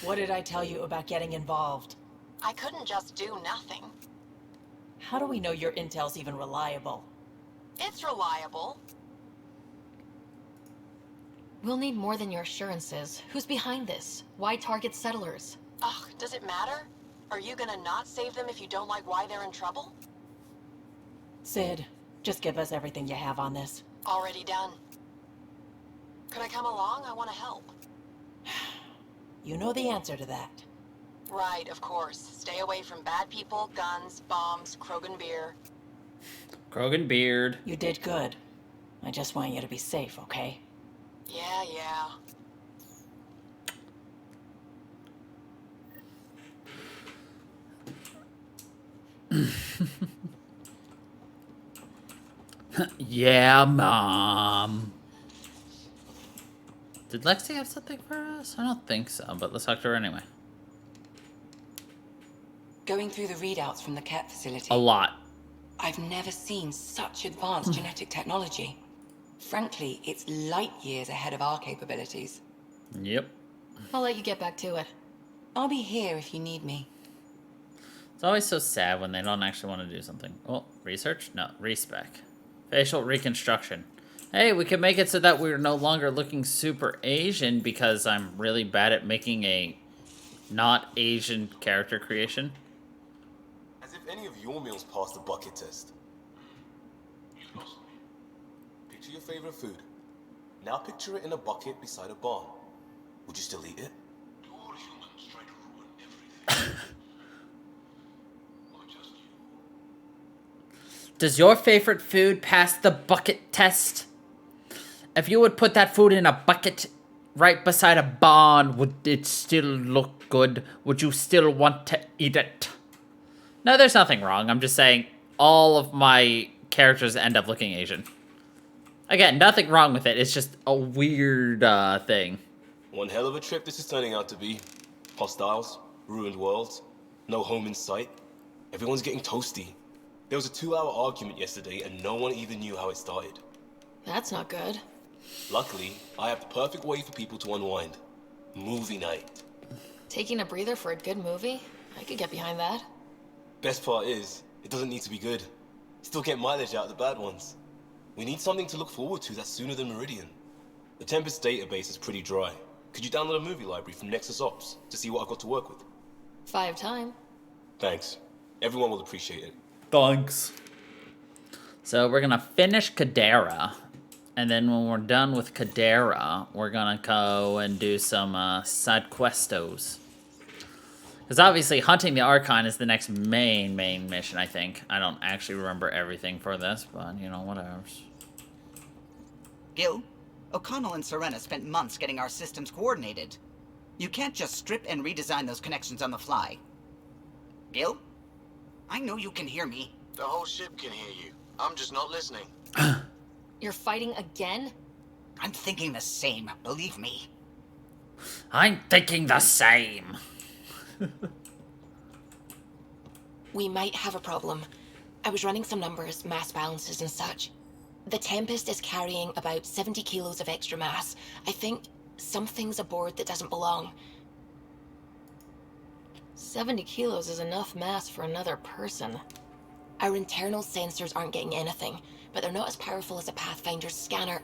What did I tell you about getting involved? I couldn't just do nothing. How do we know your intel's even reliable? It's reliable. We'll need more than your assurances. Who's behind this? Why target settlers? Ugh, does it matter? Are you gonna not save them if you don't like why they're in trouble? Sid, just give us everything you have on this. Already done. Could I come along? I want to help. You know the answer to that. Right, of course. Stay away from bad people, guns, bombs, Krogan beer. Krogan beard. You did good. I just want you to be safe, okay? Yeah, yeah. Yeah, Mom. Did Lexi have something for us? I don't think so, but let's talk to her anyway. Going through the readouts from the Ket facility. A lot. I've never seen such advanced genetic technology. Frankly, it's light years ahead of our capabilities. Yep. I'll let you get back to it. I'll be here if you need me. It's always so sad when they don't actually want to do something. Oh, research? No, respec. Facial reconstruction. Hey, we can make it so that we're no longer looking super Asian because I'm really bad at making a not Asian character creation. As if any of your meals passed the bucket test. Picture your favorite food. Now picture it in a bucket beside a barn. Would you still eat it? All humans try to ruin everything. Or just you. Does your favorite food pass the bucket test? If you would put that food in a bucket right beside a barn, would it still look good? Would you still want to eat it? No, there's nothing wrong. I'm just saying all of my characters end up looking Asian. Again, nothing wrong with it. It's just a weird thing. One hell of a trip this is turning out to be. Hostiles, ruined worlds, no home in sight. Everyone's getting toasty. There was a 2-hour argument yesterday and no one even knew how it started. That's not good. Luckily, I have the perfect way for people to unwind. Movie night. Taking a breather for a good movie? I could get behind that. Best part is, it doesn't need to be good. Still get mileage out of the bad ones. We need something to look forward to that's sooner than Meridian. The Tempest database is pretty dry. Could you download a movie library from Nexus Ops to see what I've got to work with? 5 time. Thanks. Everyone will appreciate it. Thanks. So we're gonna finish Kadara. And then when we're done with Kadara, we're gonna go and do some side questos. Because obviously hunting the Archon is the next main mission, I think. I don't actually remember everything for this, but, you know, whatever. Gil, O'Connell and Serena spent months getting our systems coordinated. You can't just strip and redesign those connections on the fly. Gil? I know you can hear me. The whole ship can hear you. I'm just not listening. You're fighting again? I'm thinking the same, believe me. I'm thinking the same. We might have a problem. I was running some numbers, mass balances and such. The Tempest is carrying about 70 kilos of extra mass. I think something's aboard that doesn't belong. 70 kilos is enough mass for another person. Our internal sensors aren't getting anything, but they're not as powerful as a Pathfinder's scanner.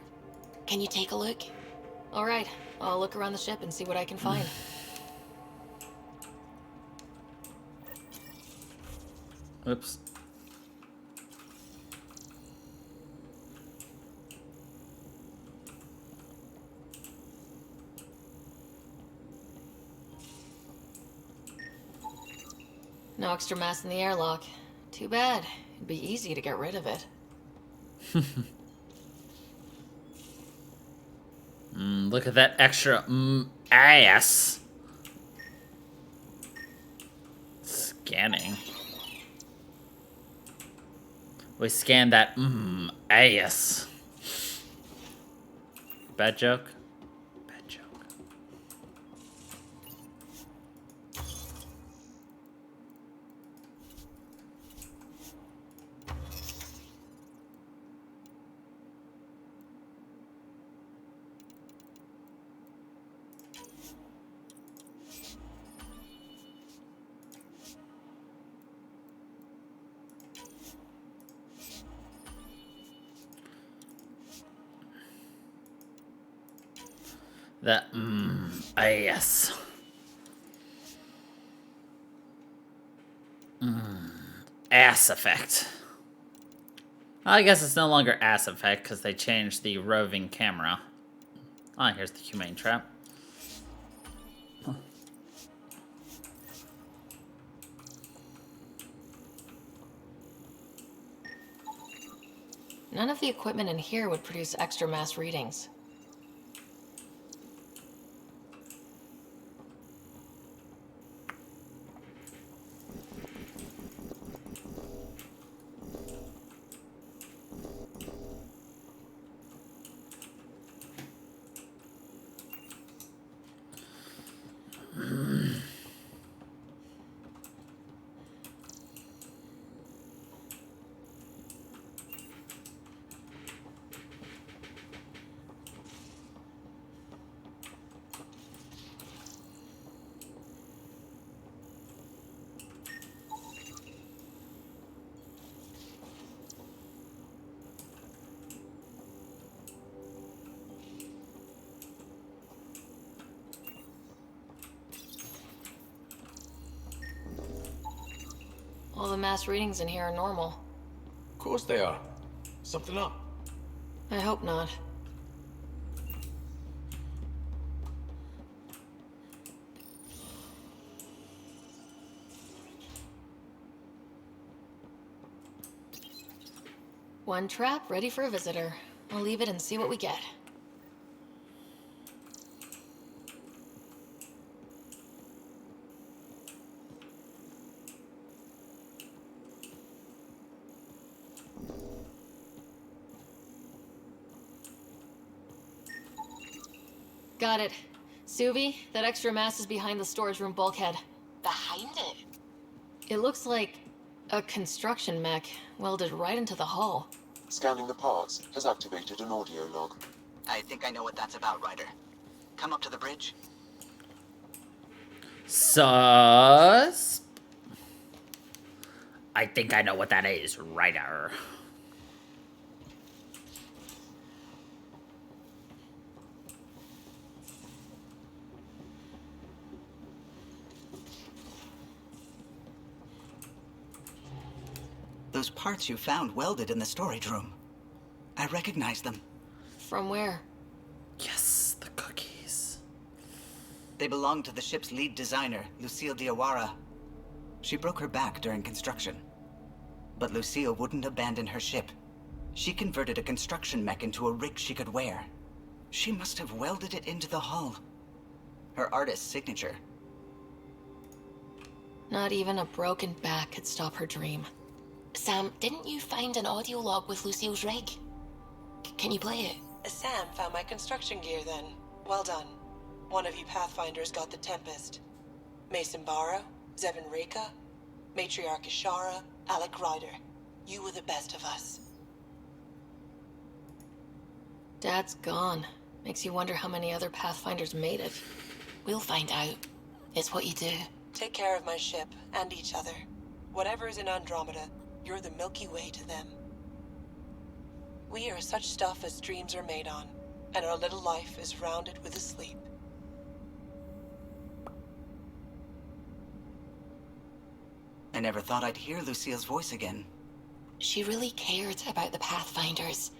Can you take a look? All right, I'll look around the ship and see what I can find. Oops. No extra mass in the airlock. Too bad. It'd be easy to get rid of it. Look at that extra ass. Scanning. We scanned that ass. Bad joke? Bad joke. That ass. Ass effect. I guess it's no longer ass effect because they changed the roving camera. Ah, here's the humane trap. None of the equipment in here would produce extra mass readings. All the mass readings in here are normal. Of course they are. Something up. I hope not. One trap ready for a visitor. I'll leave it and see what we get. Got it. Suvi, that extra mass is behind the storage room bulkhead. Behind it? It looks like a construction mech welded right into the hull. Scanning the parts has activated an audio log. I think I know what that's about, Ryder. Come up to the bridge. Sus. I think I know what that is, Ryder. Those parts you found welded in the storage room. I recognize them. From where? Yes, the cookies. They belong to the ship's lead designer, Lucille Diawara. She broke her back during construction. But Lucille wouldn't abandon her ship. She converted a construction mech into a rig she could wear. She must have welded it into the hull. Her artist's signature. Not even a broken back could stop her dream. Sam, didn't you find an audio log with Lucille's rig? Can you play it? Sam found my construction gear then. Well done. One of you Pathfinders got the Tempest. Mason Barrow, Zevin Reka, Matriarch Ishara, Alec Ryder. You were the best of us. Dad's gone. Makes you wonder how many other Pathfinders made it. We'll find out. It's what you do. Take care of my ship, and each other. Whatever is in Andromeda, you're the Milky Way to them. We are such stuff as dreams are made on, and our little life is rounded with a sleep. I never thought I'd hear Lucille's voice again. She really cared about the Pathfinders.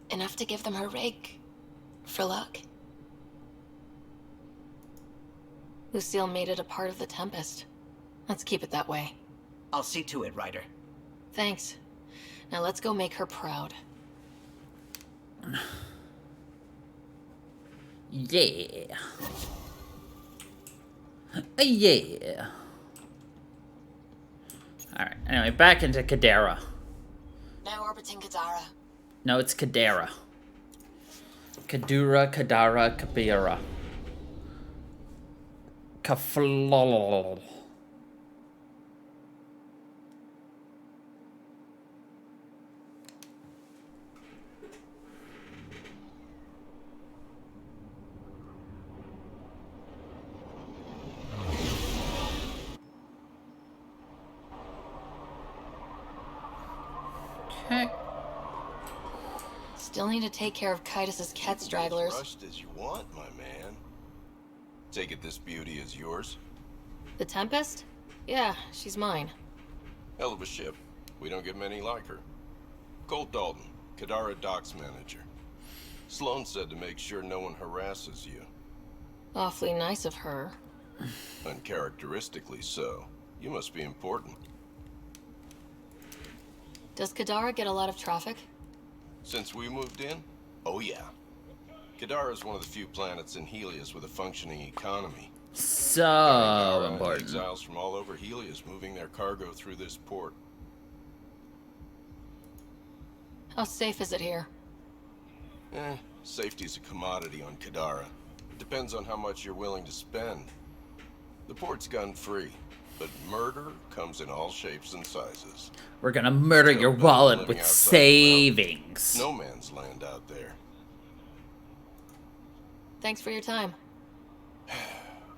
Enough to give them her rig. For luck. Lucille made it a part of the Tempest. Let's keep it that way. I'll see to it, Ryder. Thanks. Now let's go make her proud. Yeah. Yeah. Alright, anyway, back into Kadara. Now orbiting Kadara. No, it's Kadara. Kadura, Kadara, Kabira. Kaflol. Okay. Still need to take care of Kaitus's cat stragglers. Rushed as you want, my man. Take it this beauty is yours? The Tempest? Yeah, she's mine. Hell of a ship. We don't get many like her. Colt Dalton, Kadara Docks Manager. Sloan said to make sure no one harasses you. Awfully nice of her. Uncharacteristically so. You must be important. Does Kadara get a lot of traffic? Since we moved in? Oh yeah. Kadara is one of the few planets in Helios with a functioning economy. So important. Exiles from all over Helios moving their cargo through this port. How safe is it here? Safety's a commodity on Kadara. It depends on how much you're willing to spend. The port's gun-free, but murder comes in all shapes and sizes. We're gonna murder your wallet with savings. No man's land out there. Thanks for your time.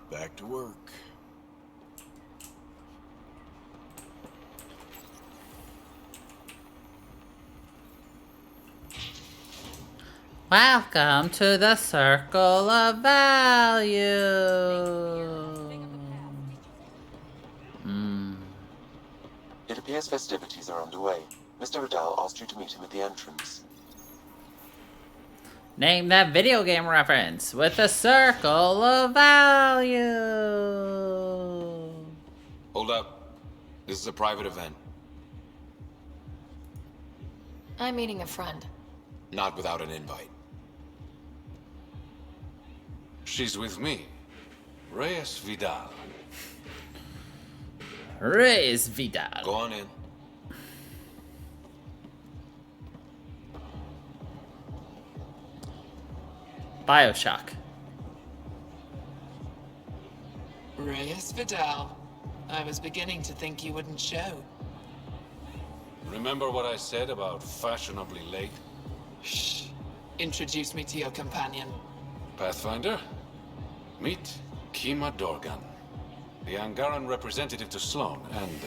Back to work. Welcome to the circle of value. It appears festivities are underway. Mr. Adal asked you to meet him at the entrance. Name that video game reference with the circle of value. Hold up. This is a private event. I'm meeting a friend. Not without an invite. She's with me. Reyes Vidal. Reyes Vidal. Go on in. Bioshock. Reyes Vidal. I was beginning to think you wouldn't show. Remember what I said about fashionably late? Shh. Introduce me to your companion. Pathfinder, meet Kima Dorgan, the Angaran representative to Sloan, and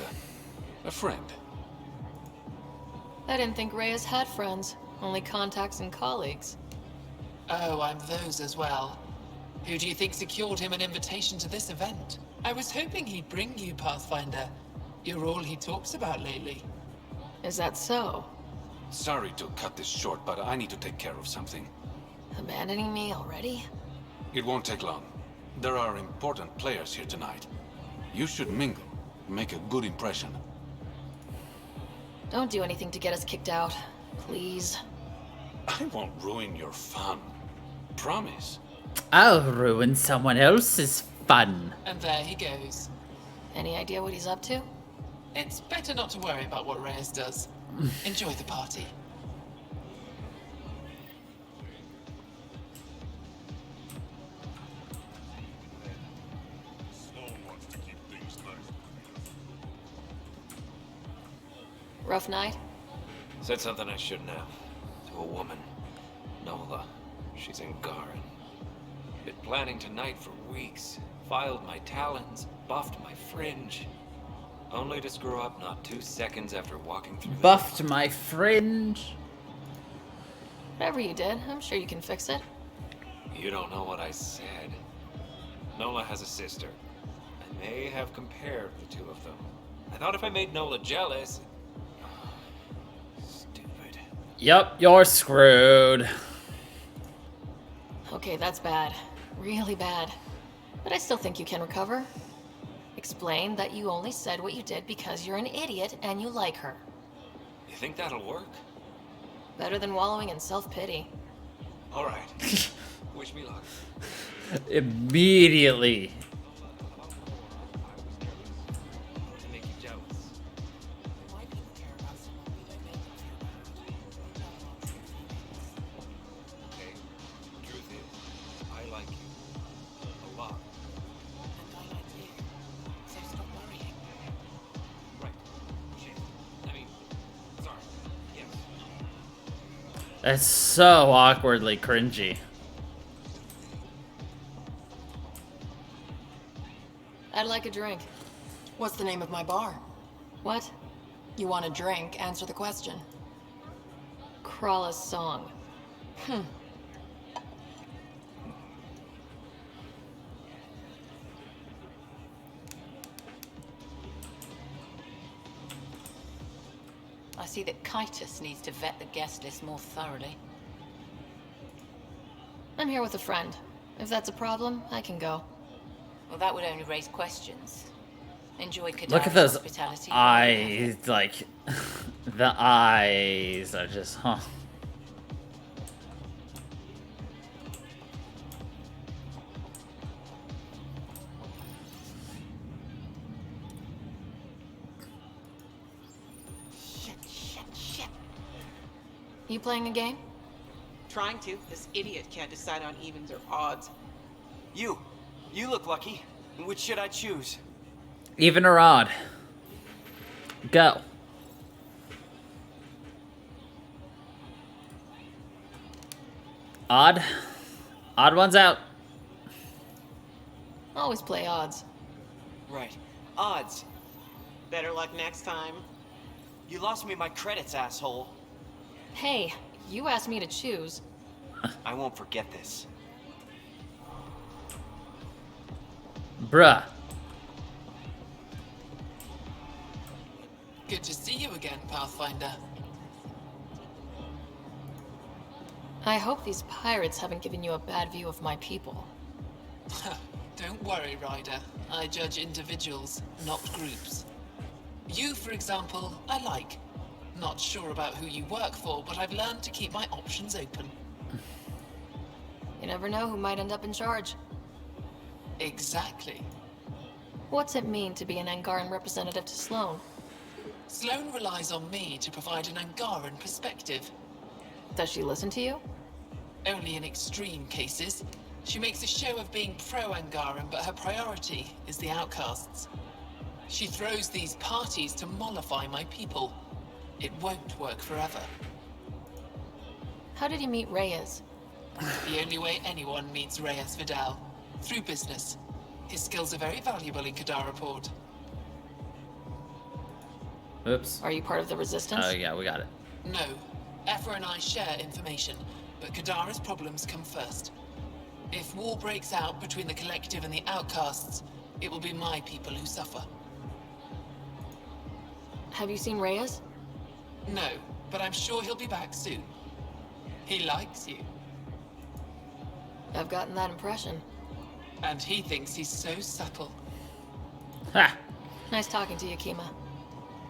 a friend. I didn't think Reyes had friends. Only contacts and colleagues. Oh, I'm those as well. Who do you think secured him an invitation to this event? I was hoping he'd bring you, Pathfinder. You're all he talks about lately. Is that so? Sorry to cut this short, but I need to take care of something. Abandoning me already? It won't take long. There are important players here tonight. You should mingle, make a good impression. Don't do anything to get us kicked out. Please. I won't ruin your fun. Promise. I'll ruin someone else's fun. And there he goes. Any idea what he's up to? It's better not to worry about what Reyes does. Enjoy the party. Rough night? Said something I shouldn't have. To a woman. Nola. She's in Garen. Been planning tonight for weeks. Filed my talons, buffed my fringe. Only to screw up not 2 seconds after walking through the Buffed my fringe. Whatever you did, I'm sure you can fix it. You don't know what I said. Nola has a sister. I may have compared the two of them. I thought if I made Nola jealous... Stupid. Yup, you're screwed. Okay, that's bad. Really bad. But I still think you can recover. Explain that you only said what you did because you're an idiot and you like her. You think that'll work? Better than wallowing in self-pity. Alright. Wish me luck. Immediately. Make you jealous. Okay. Truth is, I like you. A lot. And I like you. So stop worrying. Right. Shit. I mean, sorry. Yes. That's so awkwardly cringy. I'd like a drink. What's the name of my bar? What? You want a drink? Answer the question. Krala's song. I see that Kitus needs to vet the guest list more thoroughly. I'm here with a friend. If that's a problem, I can go. Well, that would only raise questions. Enjoy Kadara's Look at those hospitality. eyes, like, the eyes are just, huh. Shit. You playing a game? Trying to. This idiot can't decide on evens or odds. You look lucky. Which should I choose? Even or odd? Go. Odd? Odd one's out. Always play odds. Right. Odds. Better luck next time. You lost me my credits, asshole. Hey, you asked me to choose. I won't forget this. Bruh. Good to see you again, Pathfinder. I hope these pirates haven't given you a bad view of my people. Don't worry, Ryder. I judge individuals, not groups. You, for example, I like. Not sure about who you work for, but I've learned to keep my options open. You never know who might end up in charge. Exactly. What's it mean to be an Angaran representative to Sloane? Sloane relies on me to provide an Angaran perspective. Does she listen to you? Only in extreme cases. She makes a show of being pro-Angaran, but her priority is the outcasts. She throws these parties to mollify my people. It won't work forever. How did you meet Reyes? The only way anyone meets Reyes Vidal. Through business. His skills are very valuable in Kadara Port. Oops. Are you part of the Resistance? Oh, yeah, we got it. No. Effa and I share information, but Kadara's problems come first. If war breaks out between the Collective and the Outcasts, it will be my people who suffer. Have you seen Reyes? No, but I'm sure he'll be back soon. He likes you. I've gotten that impression. And he thinks he's so subtle. Ha! Nice talking to you, Kima.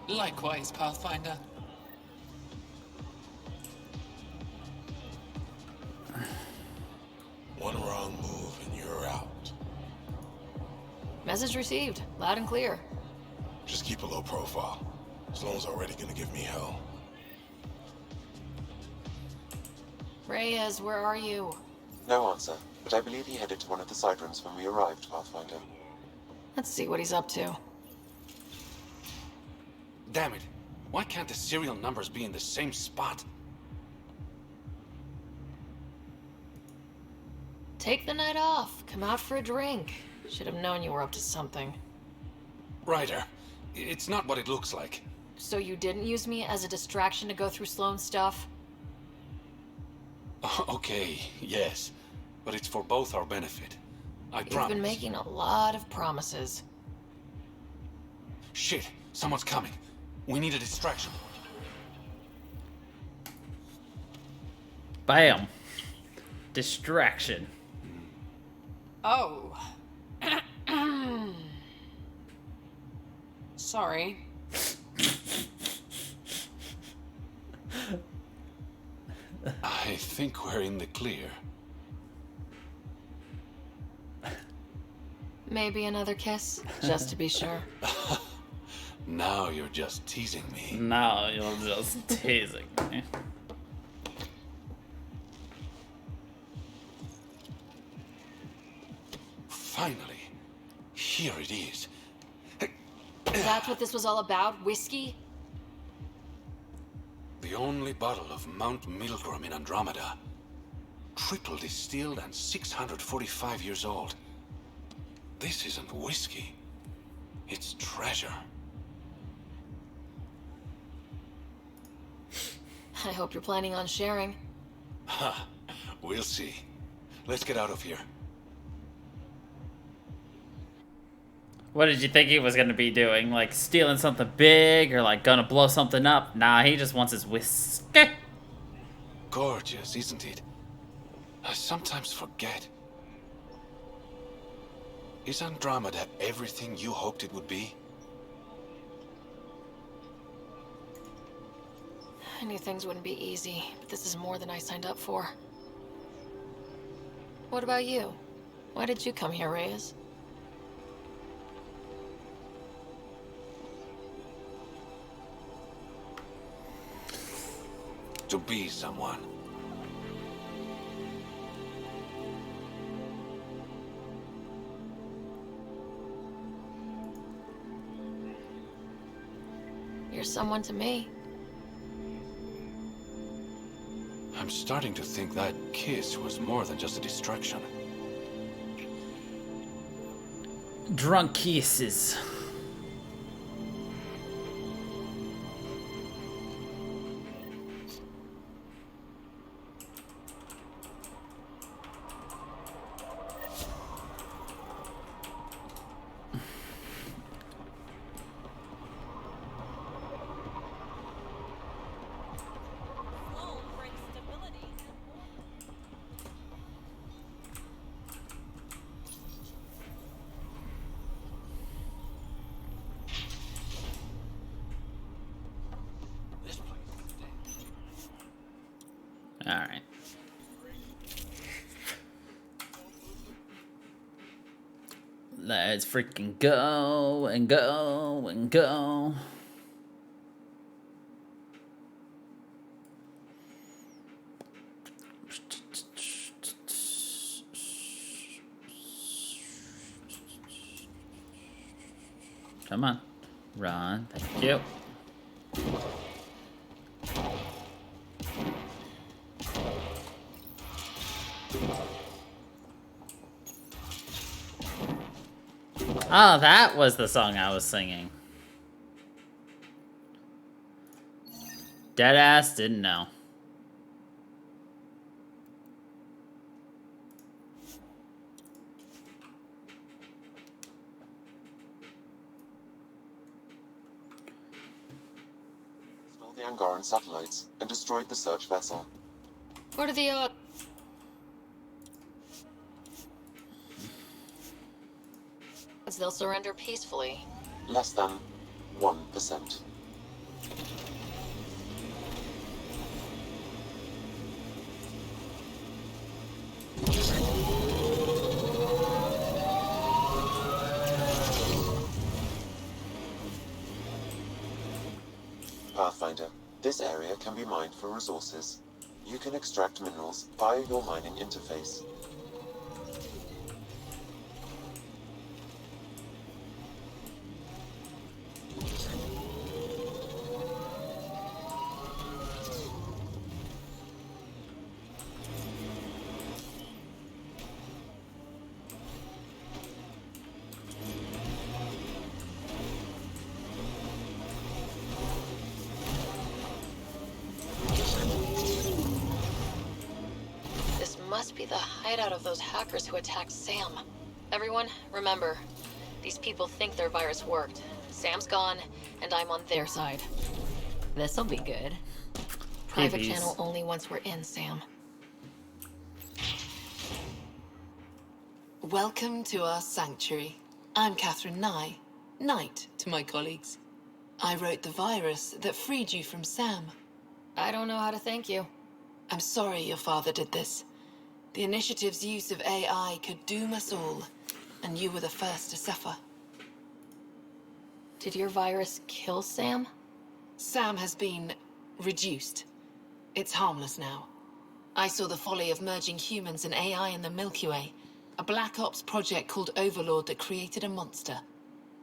Likewise, Pathfinder. One wrong move and you're out. Message received. Loud and clear. Just keep a low profile. Sloane's already gonna give me hell. Reyes, where are you? No answer, but I believe he headed to one of the side rooms when we arrived, Pathfinder. Let's see what he's up to. Damn it. Why can't the serial numbers be in the same spot? Take the night off. Come out for a drink. Should have known you were up to something. Ryder, it's not what it looks like. So you didn't use me as a distraction to go through Sloane's stuff? Okay, yes. But it's for both our benefit. I promise. You've been making a lot of promises. Shit, someone's coming. We need a distraction. Bam. Distraction. Oh. Sorry. I think we're in the clear. Maybe another kiss, just to be sure. Now you're just teasing me. Now you're just teasing me. Finally, here it is. That's what this was all about? Whiskey? The only bottle of Mount Milgram in Andromeda. Triple distilled and 645 years old. This isn't whiskey. It's treasure. I hope you're planning on sharing. Ha, we'll see. Let's get out of here. What did you think he was gonna be doing? Like stealing something big or like gonna blow something up? Nah, he just wants his whiskey. Gorgeous, isn't it? I sometimes forget. Is Andromeda everything you hoped it would be? I knew things wouldn't be easy, but this is more than I signed up for. What about you? Why did you come here, Reyes? To be someone. You're someone to me. I'm starting to think that kiss was more than just a distraction. Drunk kisses. Alright. Let's freaking go and go and go. Come on. Run. Thank you. Oh, that was the song I was singing. Deadass didn't know. Stole the Angaran satellites and destroyed the search vessel. What are the odds? They'll surrender peacefully. Less than 1%. Pathfinder, this area can be mined for resources. You can extract minerals via your mining interface. hideout of those hackers who attacked Sam. Everyone, remember, these people think their virus worked. Sam's gone, and I'm on their side. This'll be good. Private Hippies. channel only once we're in, Sam. Welcome to our sanctuary. I'm Catherine Nye, Knight to my colleagues. I wrote the virus that freed you from Sam. I don't know how to thank you. I'm sorry your father did this. The Initiative's use of AI could doom us all, and you were the first to suffer. Did your virus kill Sam? Sam has been reduced. It's harmless now. I saw the folly of merging humans and AI in the Milky Way, a Black Ops project called Overlord that created a monster.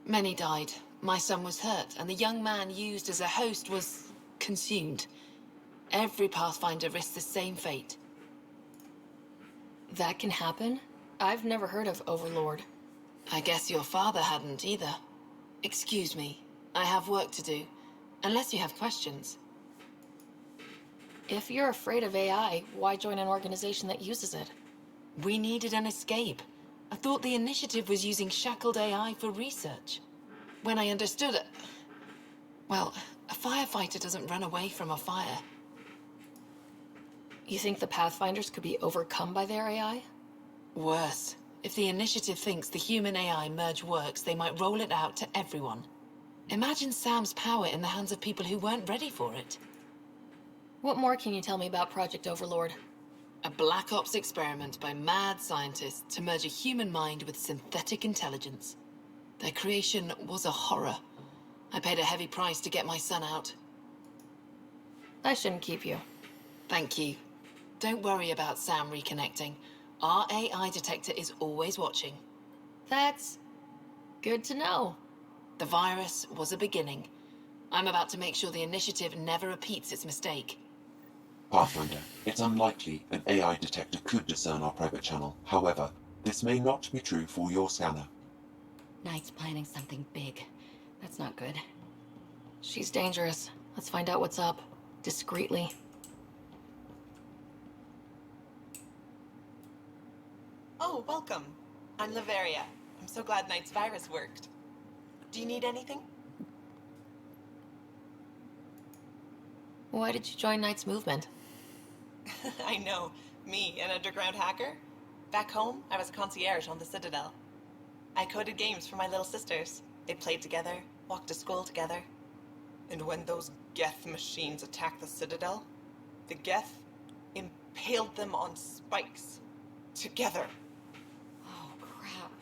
Many died. My son was hurt, and the young man used as a host was consumed. Every Pathfinder risks the same fate. That can happen? I've never heard of Overlord. I guess your father hadn't either. Excuse me, I have work to do. Unless you have questions. If you're afraid of AI, why join an organization that uses it? We needed an escape. I thought the Initiative was using shackled AI for research. When I understood it... Well, a firefighter doesn't run away from a fire. You think the Pathfinders could be overcome by their AI? Worse. If the Initiative thinks the human-AI merge works, they might roll it out to everyone. Imagine Sam's power in the hands of people who weren't ready for it. What more can you tell me about Project Overlord? A Black Ops experiment by mad scientists to merge a human mind with synthetic intelligence. Their creation was a horror. I paid a heavy price to get my son out. I shouldn't keep you. Thank you. Don't worry about Sam reconnecting. Our AI detector is always watching. That's good to know. The virus was a beginning. I'm about to make sure the Initiative never repeats its mistake. Pathfinder, it's unlikely an AI detector could discern our private channel. However, this may not be true for your scanner. Knight's planning something big. That's not good. She's dangerous. Let's find out what's up. Discreetly. Oh, welcome. I'm Laveria. I'm so glad Knight's virus worked. Do you need anything? Why did you join Knight's movement? I know. Me, an underground hacker? Back home, I was a concierge on the Citadel. I coded games for my little sisters. They played together, walked to school together. And when those Geth machines attacked the Citadel, the Geth impaled them on spikes. Together. Oh, crap.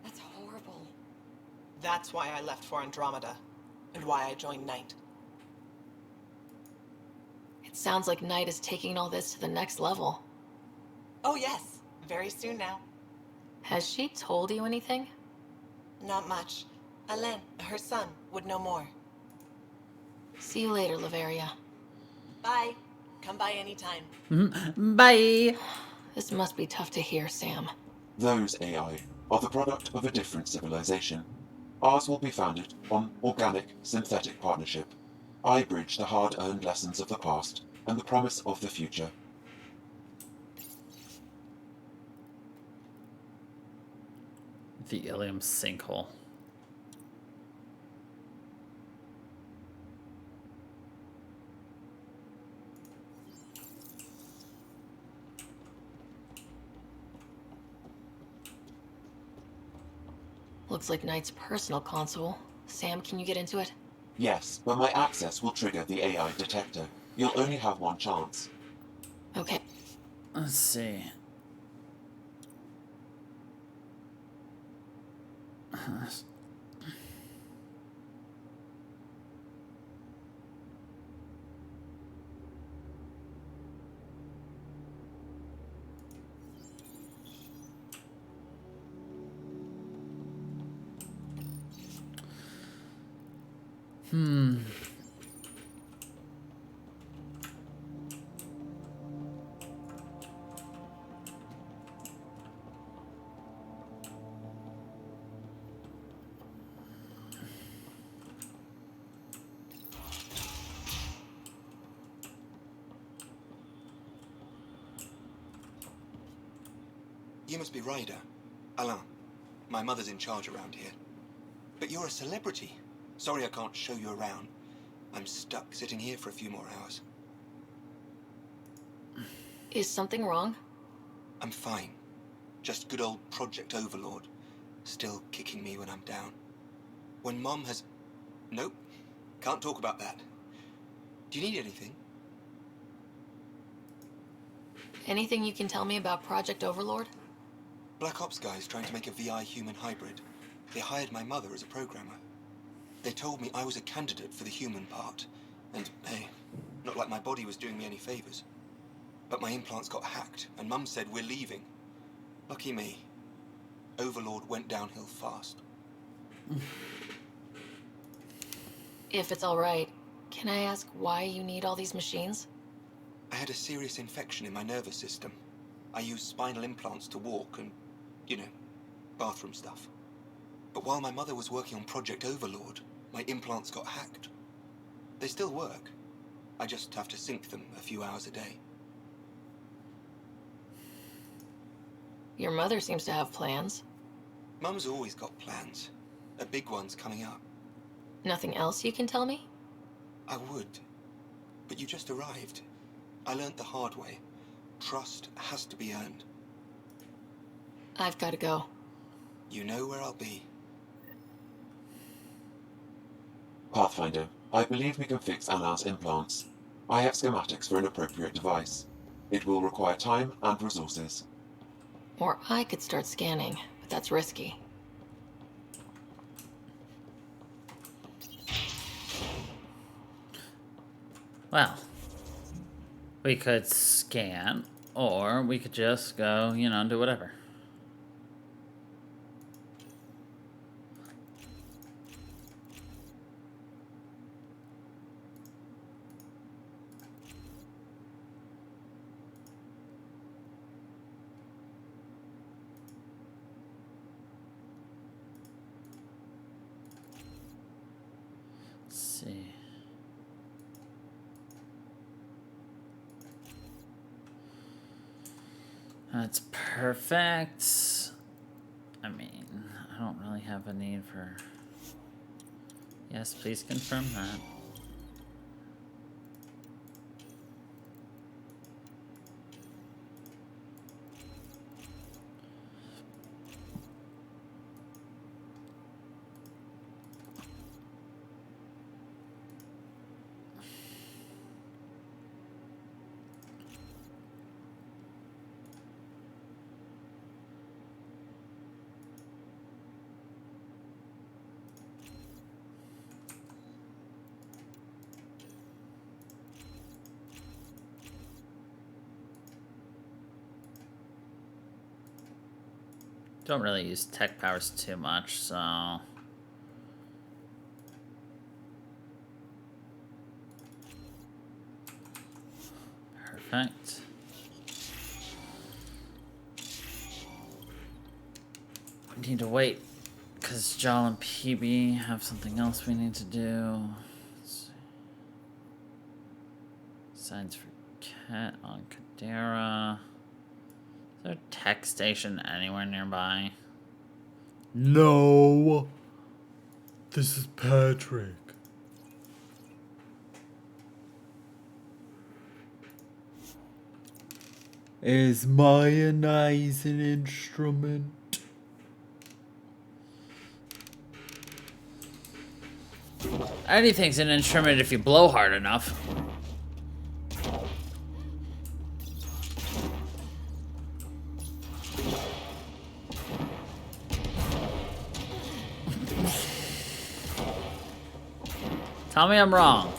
That's horrible. That's why I left for Andromeda, and why I joined Knight. It sounds like Knight is taking all this to the next level. Oh yes, very soon now. Has she told you anything? Not much. Alain, her son, would know more. See you later, Laveria. Bye. Come by anytime. Bye. This must be tough to hear, Sam. Those AI are the product of a different civilization. Ours will be founded on organic, synthetic partnership. I bridge the hard-earned lessons of the past and the promise of the future. The Ilium sinkhole. Looks like Knight's personal console. Sam, can you get into it? Yes, but my access will trigger the AI detector. You'll only have one chance. Okay. Let's see. You must be Ryder. Alain. My mother's in charge around here. But you're a celebrity. Sorry I can't show you around. I'm stuck sitting here for a few more hours. Is something wrong? I'm fine. Just good old Project Overlord. Still kicking me when I'm down. When Mom has... Nope. Can't talk about that. Do you need anything? Anything you can tell me about Project Overlord? Black Ops guys trying to make a VI human hybrid. They hired my mother as a programmer. They told me I was a candidate for the human part. And, hey, not like my body was doing me any favors. But my implants got hacked, and Mum said we're leaving. Lucky me. Overlord went downhill fast. If it's all right, can I ask why you need all these machines? I had a serious infection in my nervous system. I used spinal implants to walk and, you know, bathroom stuff. But while my mother was working on Project Overlord, my implants got hacked. They still work. I just have to sync them a few hours a day. Your mother seems to have plans. Mum's always got plans. A big one's coming up. Nothing else you can tell me? I would. But you just arrived. I learned the hard way. Trust has to be earned. I've got to go. You know where I'll be. Pathfinder, I believe we can fix Alain's implants. I have schematics for an appropriate device. It will require time and resources. Or I could start scanning, but that's risky. Well, we could scan, or we could just go, you know, do whatever. Let's see. That's perfect. I mean, I don't really have a need for... Yes, please confirm that. Don't really use tech powers too much, so... Perfect. We need to wait, because Jal and PB have something else we need to do. Let's see. Signs for Cat on Kadera. Is there a tech station anywhere nearby? No. This is Patrick. Is mayonnaise an instrument? Anything's an instrument if you blow hard enough. Tell me I'm wrong.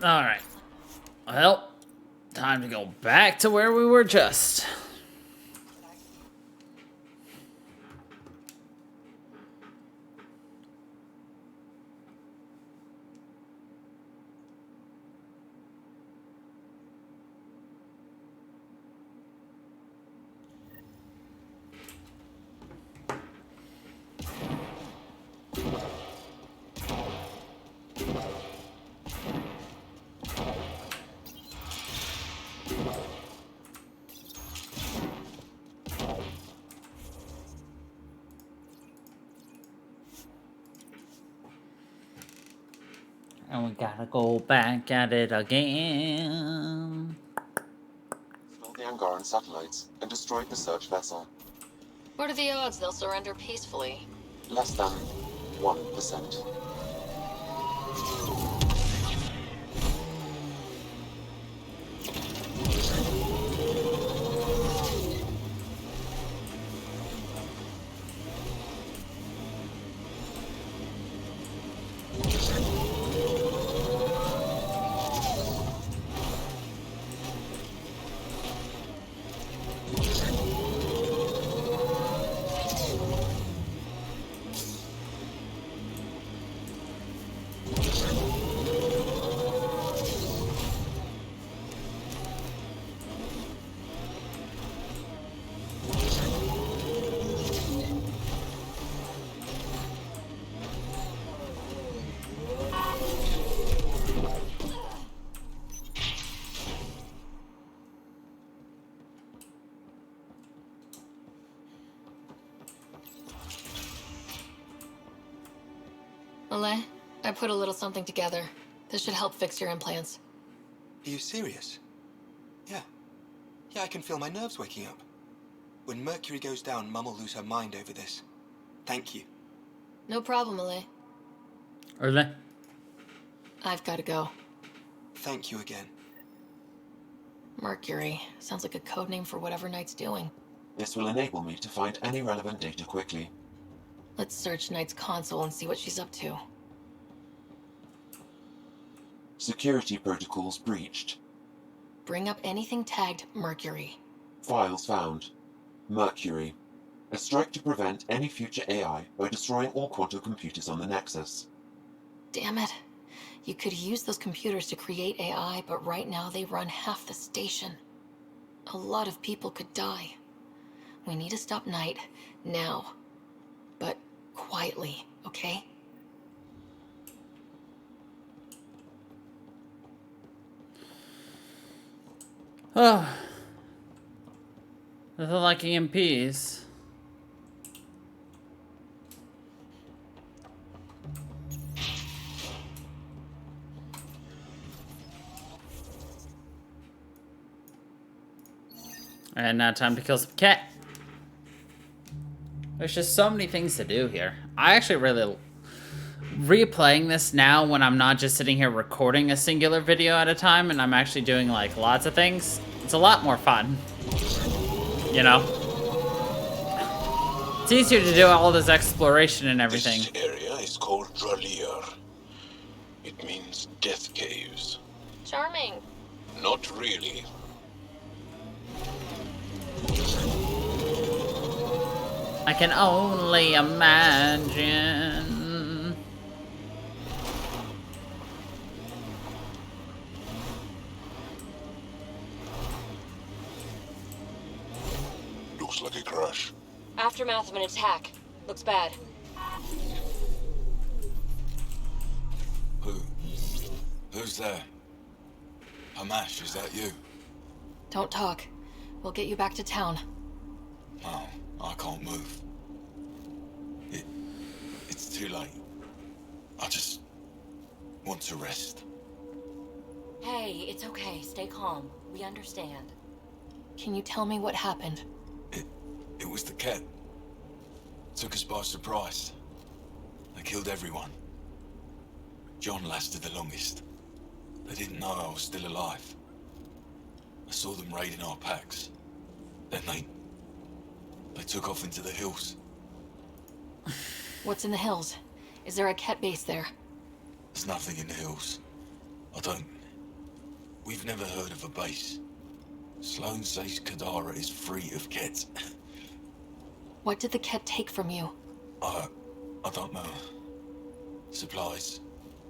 Alright. Well, time to go back to where we were just. And we gotta go back at it again. Stole the Angaran satellites and destroyed the search vessel. What are the odds they'll surrender peacefully? Less than 1%. Malay, I put a little something together. This should help fix your implants. Are you serious? Yeah. Yeah, I can feel my nerves waking up. When Mercury goes down, Mum will lose her mind over this. Thank you. No problem, Malay. Really? I've got to go. Thank you again. Mercury. Sounds like a code name for whatever Knight's doing. This will enable me to find any relevant data quickly. Let's search Knight's console and see what she's up to. Security protocols breached. Bring up anything tagged Mercury. Files found. Mercury. A strike to prevent any future AI by destroying all quantum computers on the Nexus. Damn it. You could use those computers to create AI, but right now they run half the station. A lot of people could die. We need to stop Knight, now. But quietly, okay? Oh. Nothing like EMPs. And now time to kill some cat. There's just so many things to do here. I actually really... Replaying this now when I'm not just sitting here recording a singular video at a time and I'm actually doing like lots of things, it's a lot more fun. You know? It's easier to do all this exploration and everything. This area is called Dralir. It means death caves. Charming. Not really. I can only imagine. Looks like a crash. Aftermath of an attack. Looks bad. Who's there? Hamash, is that you? Don't talk. We'll get you back to town. No, I can't move. It's too late. I just want to rest. Hey, it's okay. Stay calm. We understand. Can you tell me what happened? It was the Ket. Took us by surprise. They killed everyone. John lasted the longest. They didn't know I was still alive. I saw them raiding our packs. Then they took off into the hills. What's in the hills? Is there a Ket base there? There's nothing in the hills. I don't We've never heard of a base. Sloane says Kadara is free of Kett. What did the Ket take from you? I don't know. Supplies,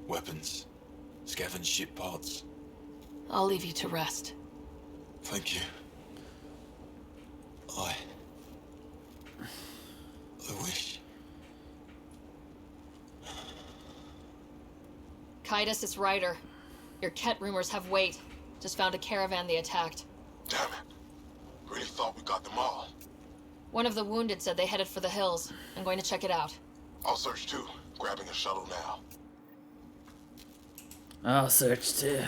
weapons, scavenged ship parts. I'll leave you to rest. Thank you. I wish. Kaitis, it's Ryder. Your Ket rumors have weight. Just found a caravan they attacked. Damn it. Really thought we got them all. One of the wounded said they headed for the hills. I'm going to check it out. I'll search too. Grabbing a shuttle now. I'll search too.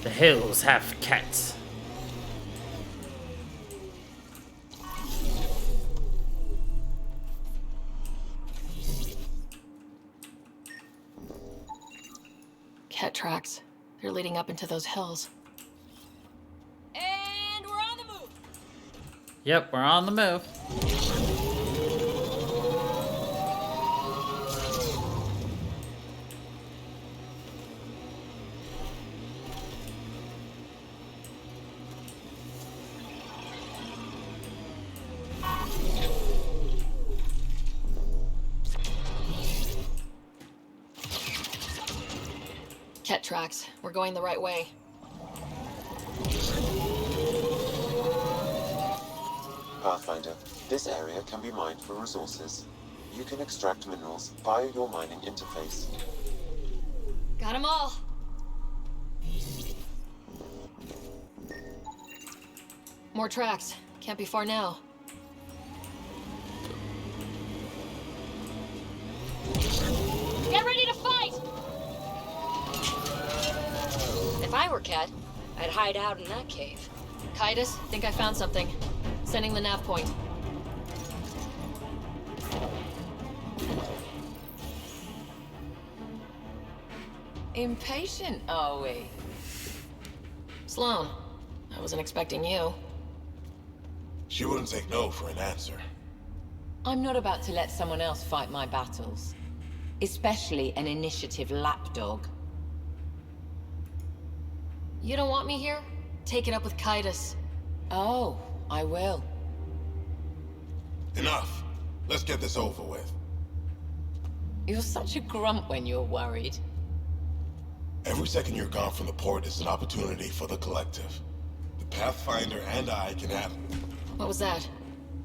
The hills have cats. Ket tracks. They're leading up into those hills. And we're on the move. Yep, we're on the move. Ket tracks. We're going the right way. Pathfinder, this area can be mined for resources. You can extract minerals via your mining interface. Got 'em all. More tracks. Can't be far now. Get ready to fight! If I were Ket, I'd hide out in that cave. Kaitis, think I found something. Sending the nav point. Impatient, are we? Sloane, I wasn't expecting you. She wouldn't take no for an answer. I'm not about to let someone else fight my battles. Especially an initiative lapdog. You don't want me here? Take it up with Kaitis. Oh, I will. Enough. Let's get this over with. You're such a grump when you're worried. Every second you're gone from the port is an opportunity for the collective. The Pathfinder and I can have... What was that?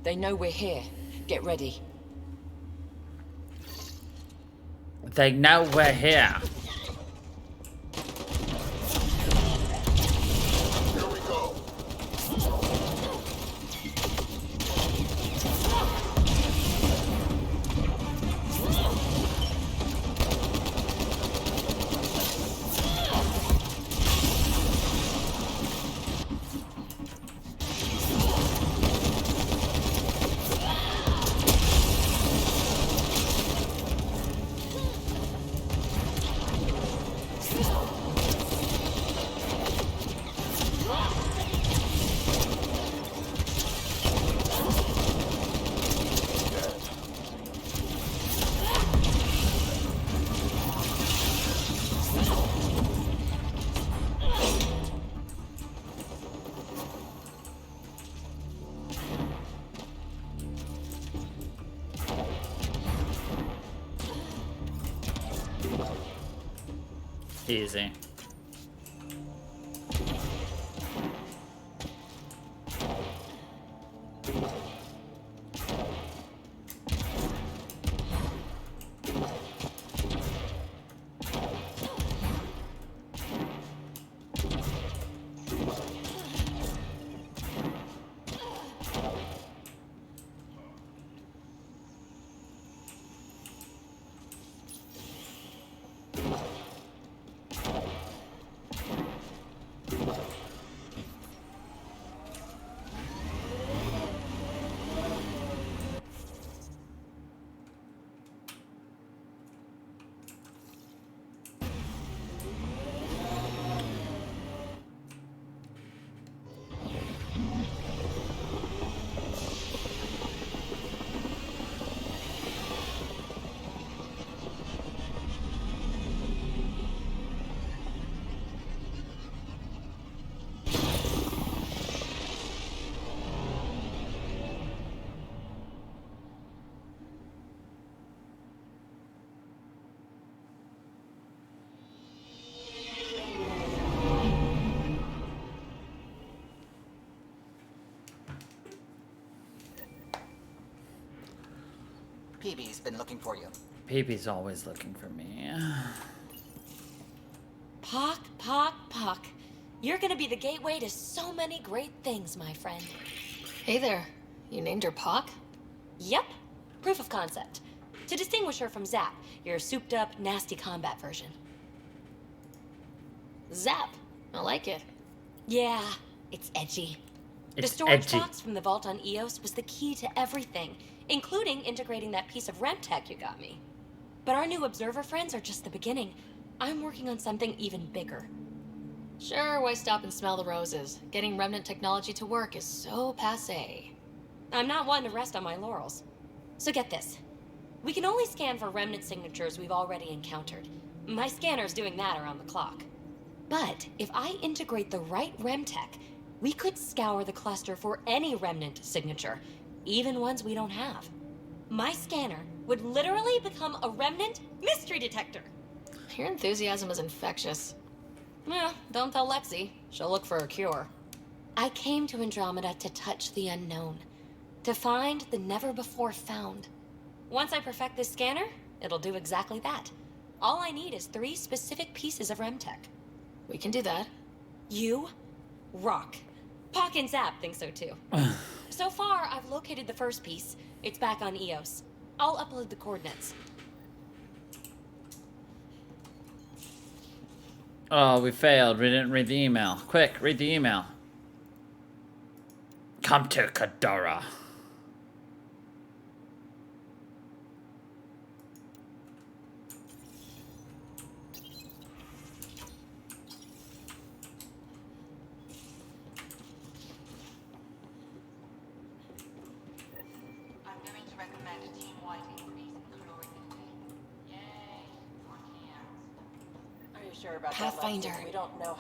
They know we're here. Get ready. They know we're here. Here we go. Easy. PB's been looking for you. Peepee's always looking for me. Pock, Pock, Pock. You're gonna be the gateway to so many great things, my friend. Hey there. You named her Pock? Yep. Proof of concept. To distinguish her from Zap, your souped-up, nasty combat version. Zap. I like it. Yeah, it's edgy. It's the storage edgy. box from the vault on Eos was the key to everything, including integrating that piece of REM tech you got me. But our new observer friends are just the beginning. I'm working on something even bigger. Sure, why stop and smell the roses? Getting remnant technology to work is so passé. I'm not one to rest on my laurels. So get this. We can only scan for remnant signatures we've already encountered. My scanner's doing that around the clock. But if I integrate the right REM tech, we could scour the cluster for any remnant signature, even ones we don't have. My scanner would literally become a remnant mystery detector. Your enthusiasm is infectious. Yeah, don't tell Lexi. She'll look for a cure. I came to Andromeda to touch the unknown, to find the never-before-found. Once I perfect this scanner, it'll do exactly that. All I need is 3 specific pieces of REM tech. We can do that. You rock. Pock and Zap think so too. So far, I've located the first piece. It's back on Eos. I'll upload the coordinates. Oh, we failed. We didn't read the email. Quick, read the email. Come to Kadara. Pathfinder,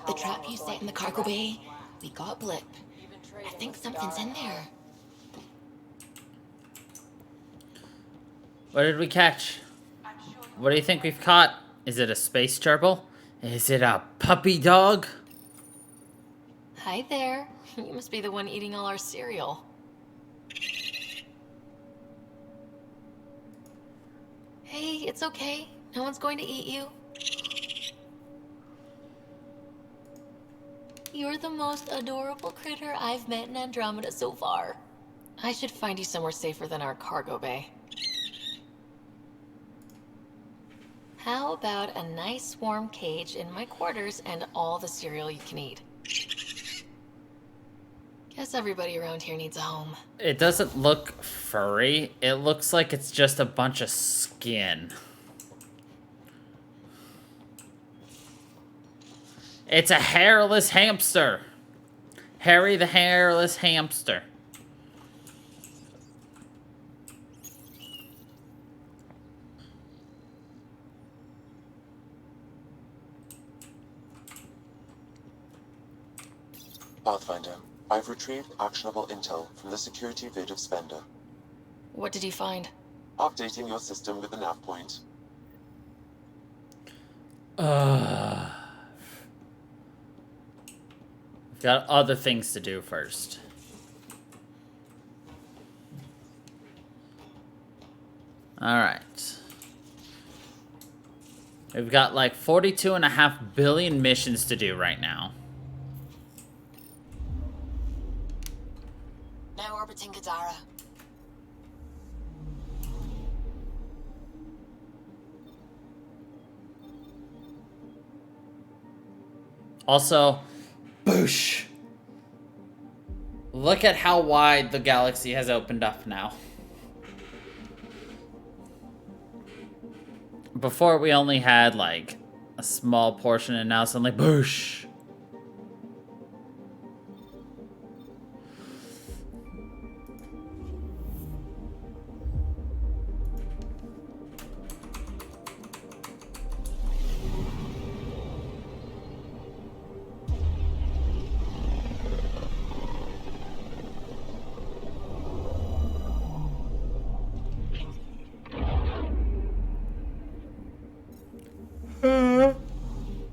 the trap you set in the cargo bay, we got blip. I think something's in there. What did we catch? What do you think we've caught? Is it a space gerbil? Is it a puppy dog? Hi there. You must be the one eating all our cereal. Hey, it's okay. No one's going to eat you. You're the most adorable critter I've met in Andromeda so far. I should find you somewhere safer than our cargo bay. How about a nice warm cage in my quarters and all the cereal you can eat? Guess everybody around here needs a home. It doesn't look furry. It looks like it's just a bunch of skin. It's a hairless hamster. Harry the hairless hamster. Pathfinder, I've retrieved actionable intel from the security vid of Spender. What did you find? Updating your system with the nav point. We've got other things to do first. Alright. We've got like 42.5 billion missions to do right now. Now orbiting Kadara. Also, boosh! Look at how wide the galaxy has opened up now. Before we only had like a small portion and now suddenly boosh!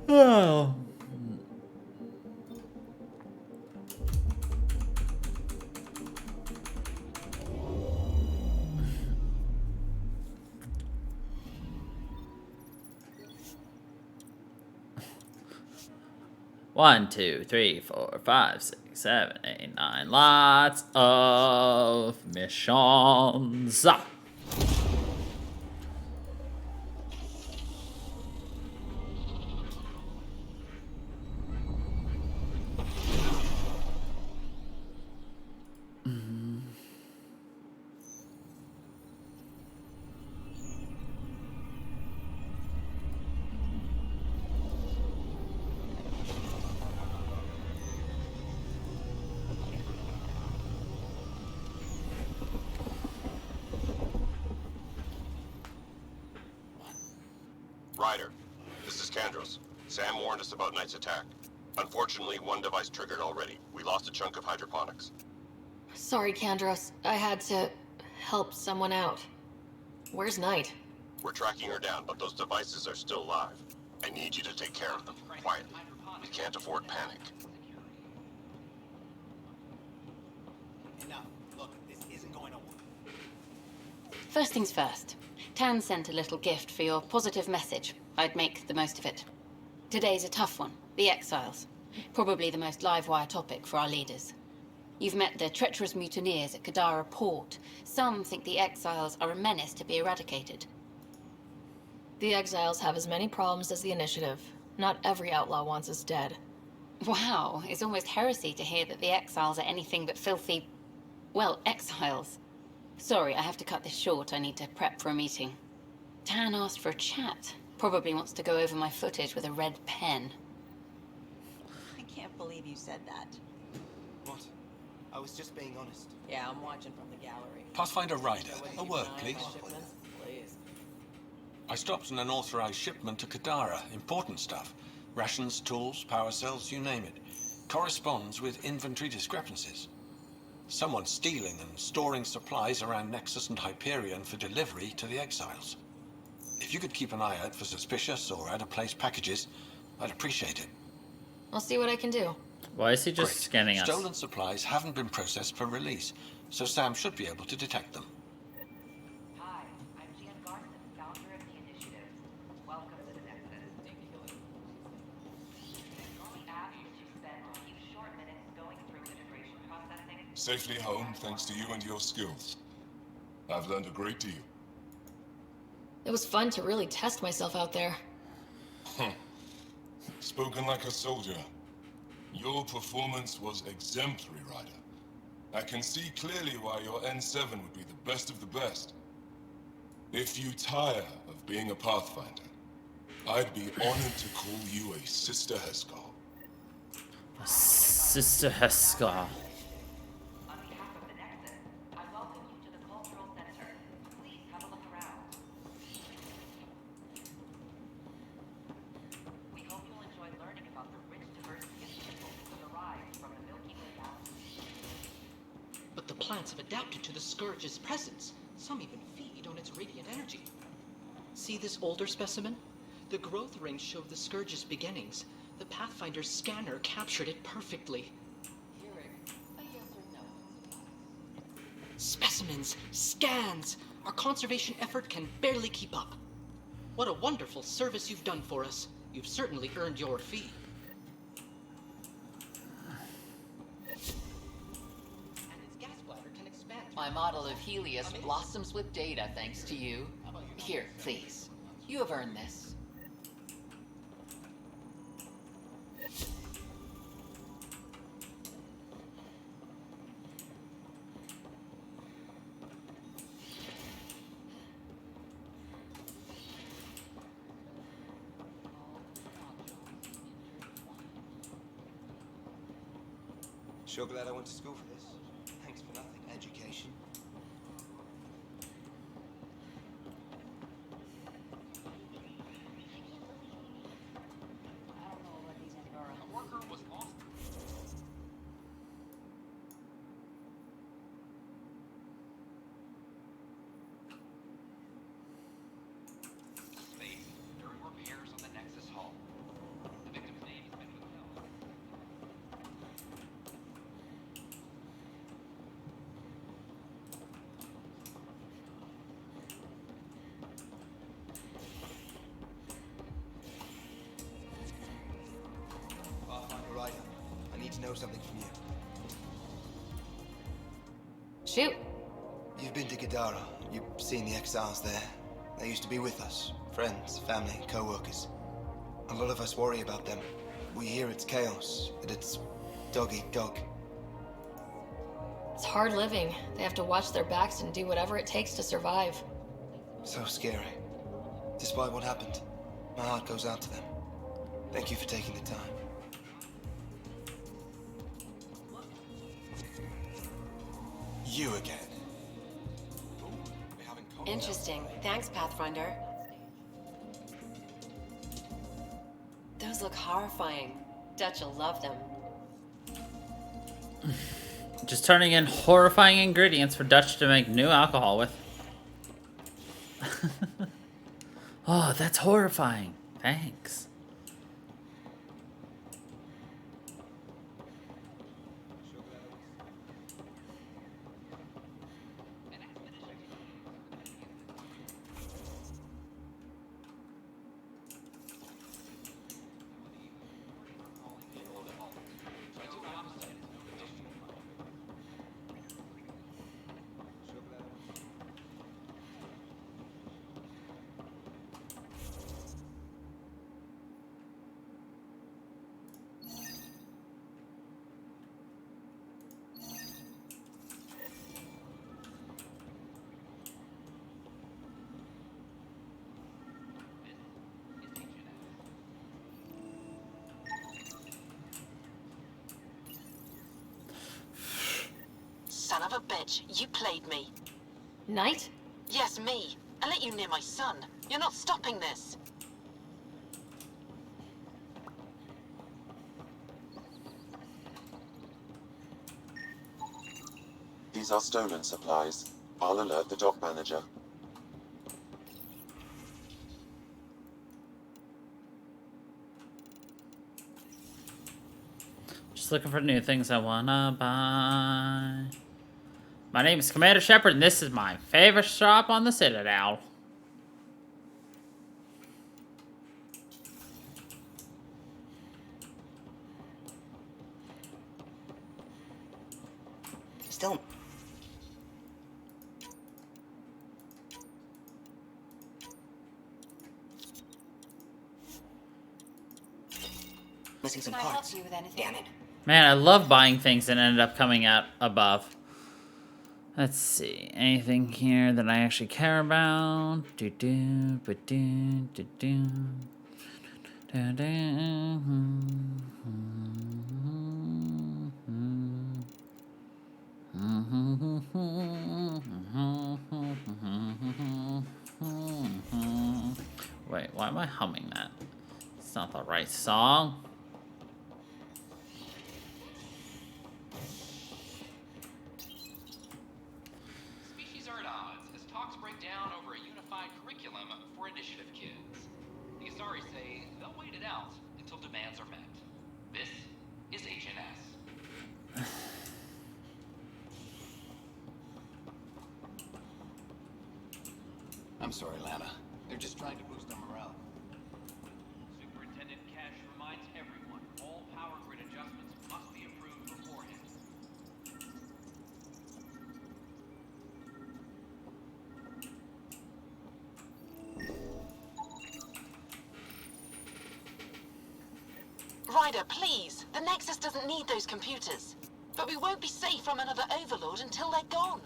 Oh. 1, 2, 3, 4, 5, 6, 7, 8, 9. Lots of missions. Ryder, this is Kandros. Sam warned us about Knight's attack. Unfortunately, one device triggered already. We lost a chunk of hydroponics. Sorry, Kandros. I had to help someone out. Where's Knight? We're tracking her down, but those devices are still live. I need you to take care of them, quietly. We can't afford panic. Enough. Look, this isn't going to work. First things first. Tan sent a little gift for your positive message. I'd make the most of it. Today's a tough one. The Exiles. Probably the most live-wire topic for our leaders. You've met the treacherous mutineers at Kadara Port. Some think the Exiles are a menace to be eradicated. The Exiles have as many problems as the Initiative. Not every outlaw wants us dead. Wow, it's almost heresy to hear that the Exiles are anything but filthy... well, exiles. Sorry, I have to cut this short. I need to prep for a meeting. Tan asked for a chat. Probably wants to go over my footage with a red pen. I can't believe you said that. What? I was just being honest. Yeah, I'm watching from the gallery. Pathfinder Ryder, a word, please. Please. I stopped an unauthorized shipment to Kadara. Important stuff. Rations, tools, power cells, you name it. Corresponds with inventory discrepancies. Someone's stealing and storing supplies around Nexus and Hyperion for delivery to the Exiles. If you could keep an eye out for suspicious or out-of-place packages, I'd appreciate it. I'll see what I can do. Why is he just Great. scanning us? Stolen supplies haven't been processed for release, so Sam should be able to detect them. Hi, I'm Jan Garson, founder of the Initiative. Welcome to the Nexus. We ask that you spend a few short minutes going through integration processing. Safely home thanks to you and your skills. I've learned a great deal. It was fun to really test myself out there. Spoken like a soldier. Your performance was exemplary, Ryder. I can see clearly why your N7 would be the best of the best. If you tire of being a Pathfinder, I'd be honored to call you a Sister Heskar. Sister Heskar. On behalf of the Nexus, I welcome you to the Cultural Center. Please have a look around. We hope you'll enjoy learning about the rich diversity of people who derived from the Milky Way galaxy. But the plants have adapted to the Scourge's presence. Some even feed on its radiant energy. See this older specimen? The growth rings show the Scourge's beginnings. The Pathfinder's scanner captured it perfectly. Specimens, scans! Our conservation effort can barely keep up. What a wonderful service you've done for us. You've certainly earned your fee. My model of Helios blossoms with data thanks to you. Here, please. You have earned this. Sure glad I went to school for this. Thanks for nothing. Education. During repairs on the Nexus hull. The victim's name has been withheld. borrow something from you? Shoot. You've been to Gadara. You've seen the exiles there. They used to be with us. Friends, family, co-workers. A lot of us worry about them. We hear it's chaos, that it's dog-eat-dog. It's hard living. They have to watch their backs and do whatever it takes to survive. So scary. Despite what happened, my heart goes out to them. Thank you for taking the time. You again. Interesting. Thanks, Pathfinder. Those look horrifying. Dutch will love them. Just turning in horrifying ingredients for Dutch to make new alcohol with. Oh, that's horrifying. Thanks. Son of a bitch, you played me. Knight? Yes, me. I let you near my son. You're not stopping this. These are stolen supplies. I'll alert the dock manager. Just looking for new things I wanna buy. My name is Commander Shepard, and this is my favorite shop on the Citadel. Still. Missing some Can I help parts. you with anything? Damn it. Man, I love buying things that ended up coming out above. Let's see. Anything here that I actually care about? Do-do, ba-do, do-do. Wait, why am I humming that? It's not the right song. Species are at odds as talks break down over a unified curriculum for initiative kids. The Asari say they'll wait it out until demands are met. This is HNS. I'm sorry, Lana. They're just trying to boost their morale. Superintendent Cash reminds everyone all power grid adjustments must be approved beforehand. Ryder, please. The Nexus doesn't need those computers. But we won't be safe from another Overlord until they're gone.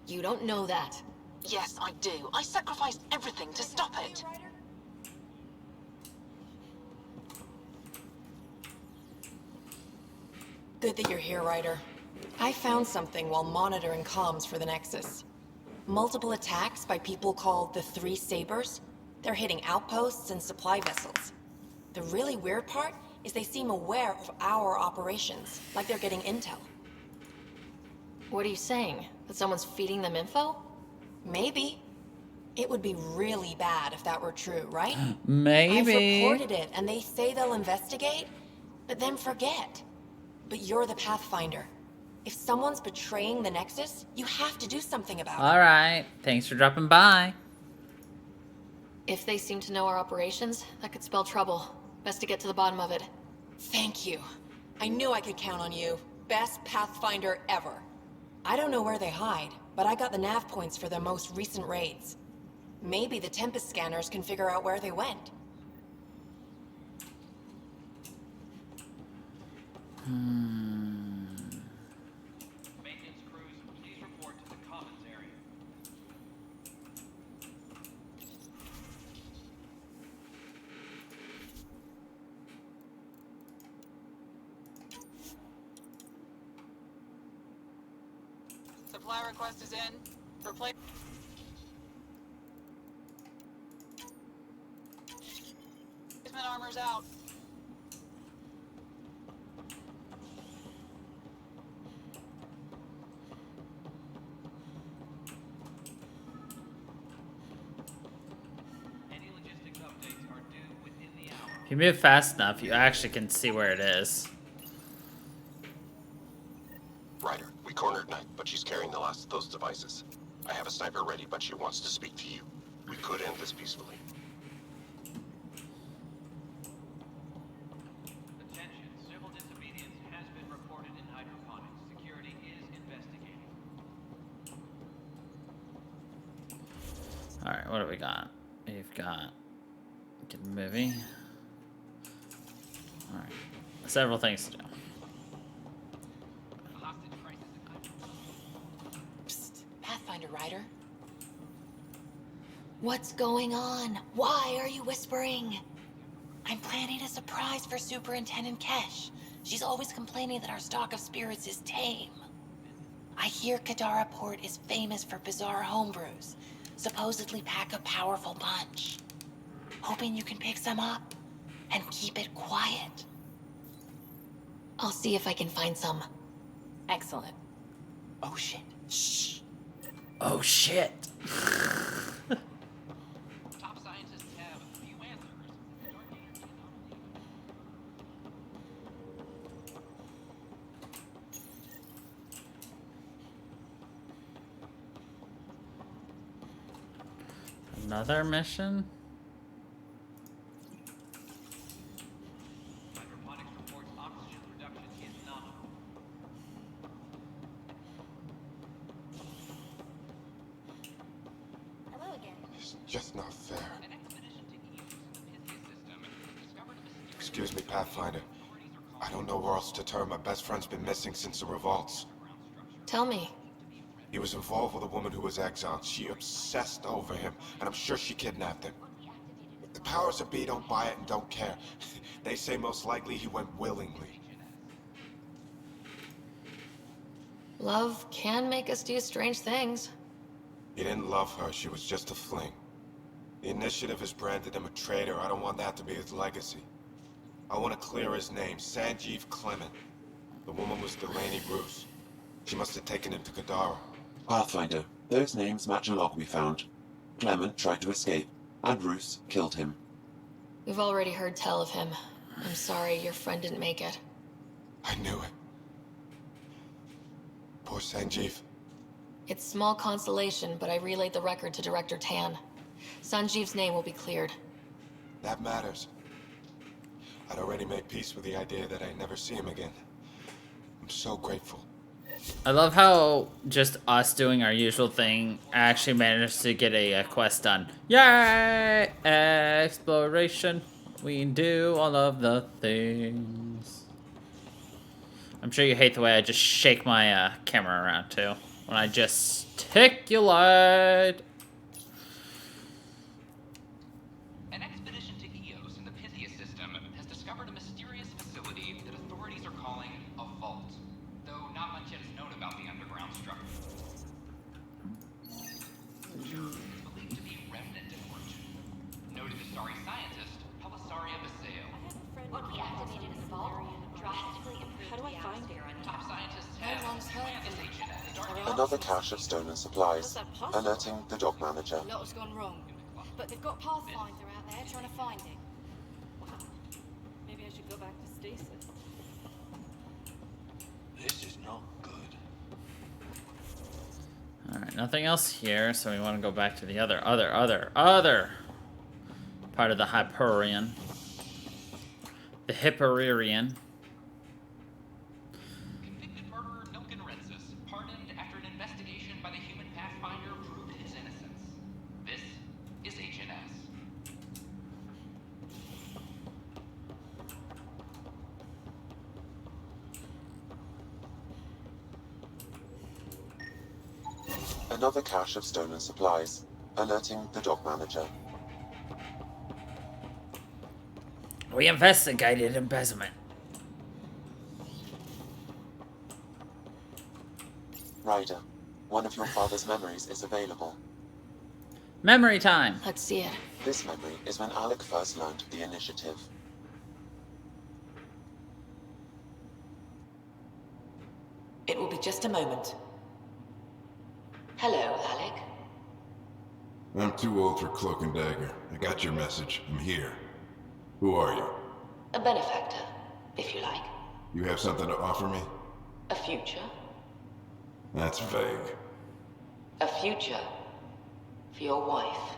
You don't know that. Yes, I do. I sacrificed everything to stop it. Good that you're here, Ryder. I found something while monitoring comms for the Nexus. Multiple attacks by people called the Three Sabers. They're hitting outposts and supply vessels. The really weird part is they seem aware of our operations, like they're getting intel. What are you saying? That someone's feeding them info? Maybe. It would be really bad if that were true, right? Maybe. I've reported it, and they say they'll investigate, but then forget. But you're the Pathfinder. If someone's betraying the Nexus, you have to do something about it. Alright, thanks for dropping by. If they seem to know our operations, that could spell trouble. Best to get to the bottom of it. Thank you. I knew I could count on you. Best Pathfinder ever. I don't know where they hide, but I got the nav points for their most recent raids. Maybe the Tempest scanners can figure out where they went. Maintenance crews, please report to the commons area. Supply request is in. Replace. Replacement armor's out. Any logistics updates are due within the hour. If you move fast enough, you actually can see where it is. Ryder, we cornered Knight, but she's carrying the last of those devices. I have a sniper ready, but she wants to speak to you. We could end this peacefully. Attention, civil disobedience has been reported in hydroponics. Security is investigating. Alright, what do we got? We've got... Get the movie. Alright. Several things to do. Pathfinder Ryder? What's going on? Why are you whispering? I'm planning a surprise for Superintendent Kesh. She's always complaining that our stock of spirits is tame. I hear Kadara Port is famous for bizarre homebrews. Supposedly pack a powerful punch. Hoping you can pick some up and keep it quiet. I'll see if I can find some. Excellent. Oh shit. Shh. Oh shit. Top scientists have a few answers. Another mission? Hydroponics reports oxygen production is nominal. Hello again. It's just not fair. An expedition to Eos in the Pythia system has discovered a mysterious... Excuse me, Pathfinder. I don't know where else to turn. My best friend's been missing since the revolts. Tell me. He was involved with a woman who was exiled. She obsessed over him, and I'm sure she kidnapped him. The powers that be don't buy it and don't care. They say most likely he went willingly. Love can make us do strange things. He didn't love her. She was just a fling. The Initiative has branded him a traitor. I don't want that to be his legacy. I want to clear his name. Sanjeev Clement. The woman was Delaney Bruce. She must have taken him to Kadara. Pathfinder, those names match a log we found. Clement tried to escape, and Roos killed him. We've already heard tell of him. I'm sorry your friend didn't make it. I knew it. Poor Sanjeev. It's small consolation, but I relayed the record to Director Tan. Sanjeev's name will be cleared. That matters. I'd already made peace with the idea that I'd never see him again. I'm so grateful. I love how just us doing our usual thing actually managed to get a quest done. Yay! Exploration. We do all of the things. I'm sure you hate the way I just shake my camera around too. When I gesticulate. An expedition to Eos in the Pythia system has discovered a mysterious facility that authorities are calling a vault. Though not much yet is known about the underground structure. It's believed to be remnant of origin. Noted Asari scientist, Pelisaria Basale. What we activated is drastically improved. How do I find it? Top scientists have plantation at the dark Another cache of stolen supplies, alerting the dock manager. A lot has gone wrong, but they've got Pathfinder out there trying to find it. Maybe I should go back to stasis. This is not good. Alright, nothing else here, so we want to go back to the other part of the Hyperion. The Hyperion. Another cache of stolen supplies, alerting the dock manager. We investigated embezzlement. Ryder, one of your father's memories is available. Memory time. Let's see it. This memory is when Alec first learned the initiative. It will be just a moment. Hello, Alec. I'm too old for cloak and dagger. I got your message. I'm here. Who are you? A benefactor, if you like. You have something to offer me? A future. That's vague. A future for your wife.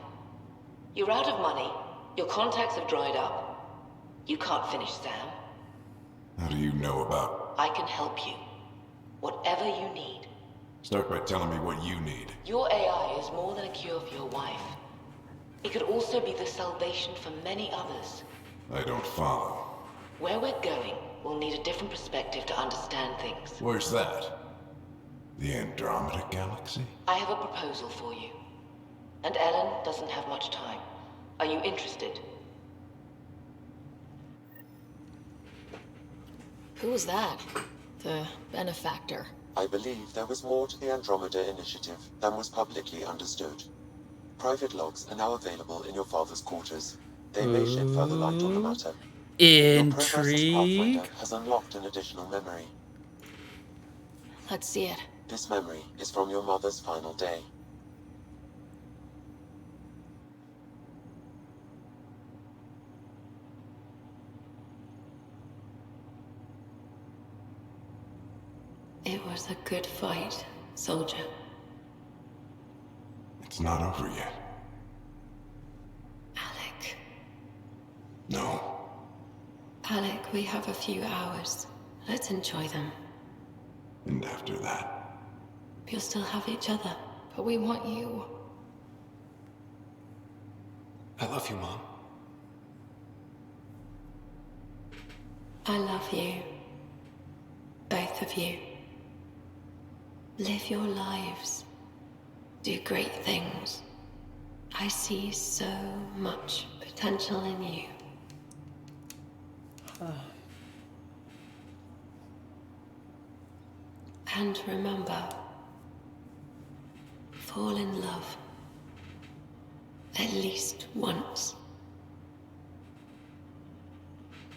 You're out of money. Your contacts have dried up. You can't finish Sam. How do you know about? I can help you. Whatever you need. Start by telling me what you need. Your AI is more than a cure for your wife. It could also be the salvation for many others. I don't follow. Where we're going, we'll need a different perspective to understand things. Where's that? The Andromeda Galaxy? I have a proposal for you. And Ellen doesn't have much time. Are you interested? Who was that? The benefactor. I believe there was more to the Andromeda initiative than was publicly understood. Private logs are now available in your father's quarters. They may shed further light on the matter. Your progress as Intrigue. Pathfinder has unlocked an additional memory. Let's see it. This memory is from your mother's final day. It was a good fight, soldier. It's not over yet. Alec. No. Alec, we have a few hours. Let's enjoy them. And after that? You'll still have each other. But we want you. I love you, Mom. I love you. Both of you. Live your lives. Do great things. I see so much potential in you. And remember, fall in love. At least once.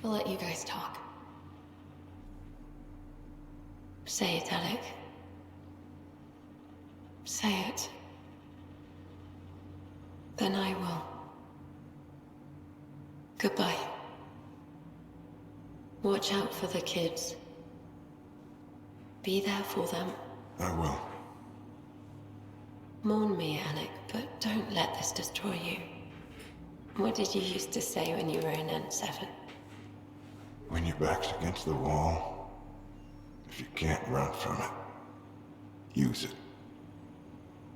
We'll let you guys talk. Say it, Alec. Say it. Then I will. Goodbye. Watch out for the kids. Be there for them. I will. Mourn me, Alec, but don't let this destroy you. What did you used to say when you were in N7? When your back's against the wall, if you can't run from it, use it.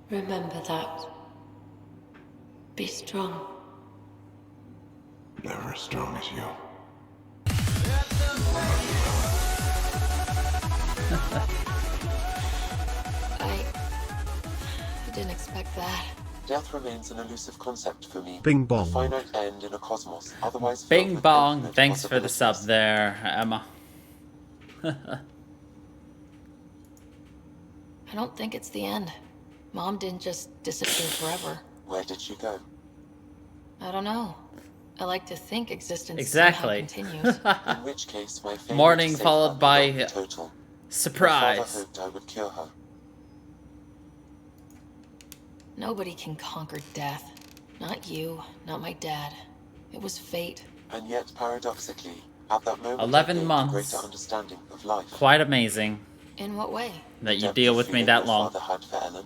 Remember that. Be strong. Never as strong as you. I didn't expect that. Death remains an elusive concept for me. Bing bong. A finite end in a cosmos, otherwise filled Bing with bong. infinite Thanks for the sub possibilities. there, Emma. I don't think it's the end. Mom didn't just disappear forever. Where did she go? I don't know. I like to think existence Exactly. somehow continues. In which case, my fate Morning to save followed her by would not be total. My surprise. father hoped I would cure her. Nobody can conquer death. Not you, not my dad. It was fate. And yet, paradoxically, at that moment, 11 I gained months. a greater understanding of life. Quite amazing In what way? that you Depth deal of with me feeling that your long. father had for Ellen,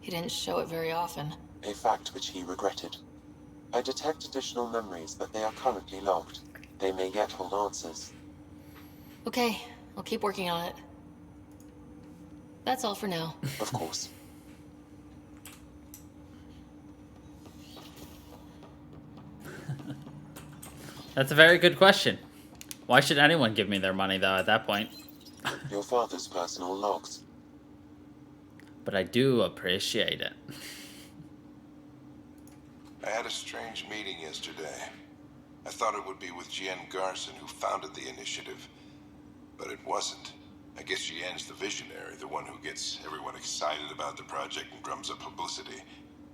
He didn't show it very often. a fact which he regretted. I detect additional memories, but they are currently logged. They may yet hold answers. Okay, I'll keep working on it. That's all for now. Of course. That's a very good question. Why should anyone give me their money, though, at that point? Your father's personal logs. but I do appreciate it. I had a strange meeting yesterday. I thought it would be with Jien Garson, who founded the initiative, but it wasn't. I guess Jien's the visionary, the one who gets everyone excited about the project and drums up publicity.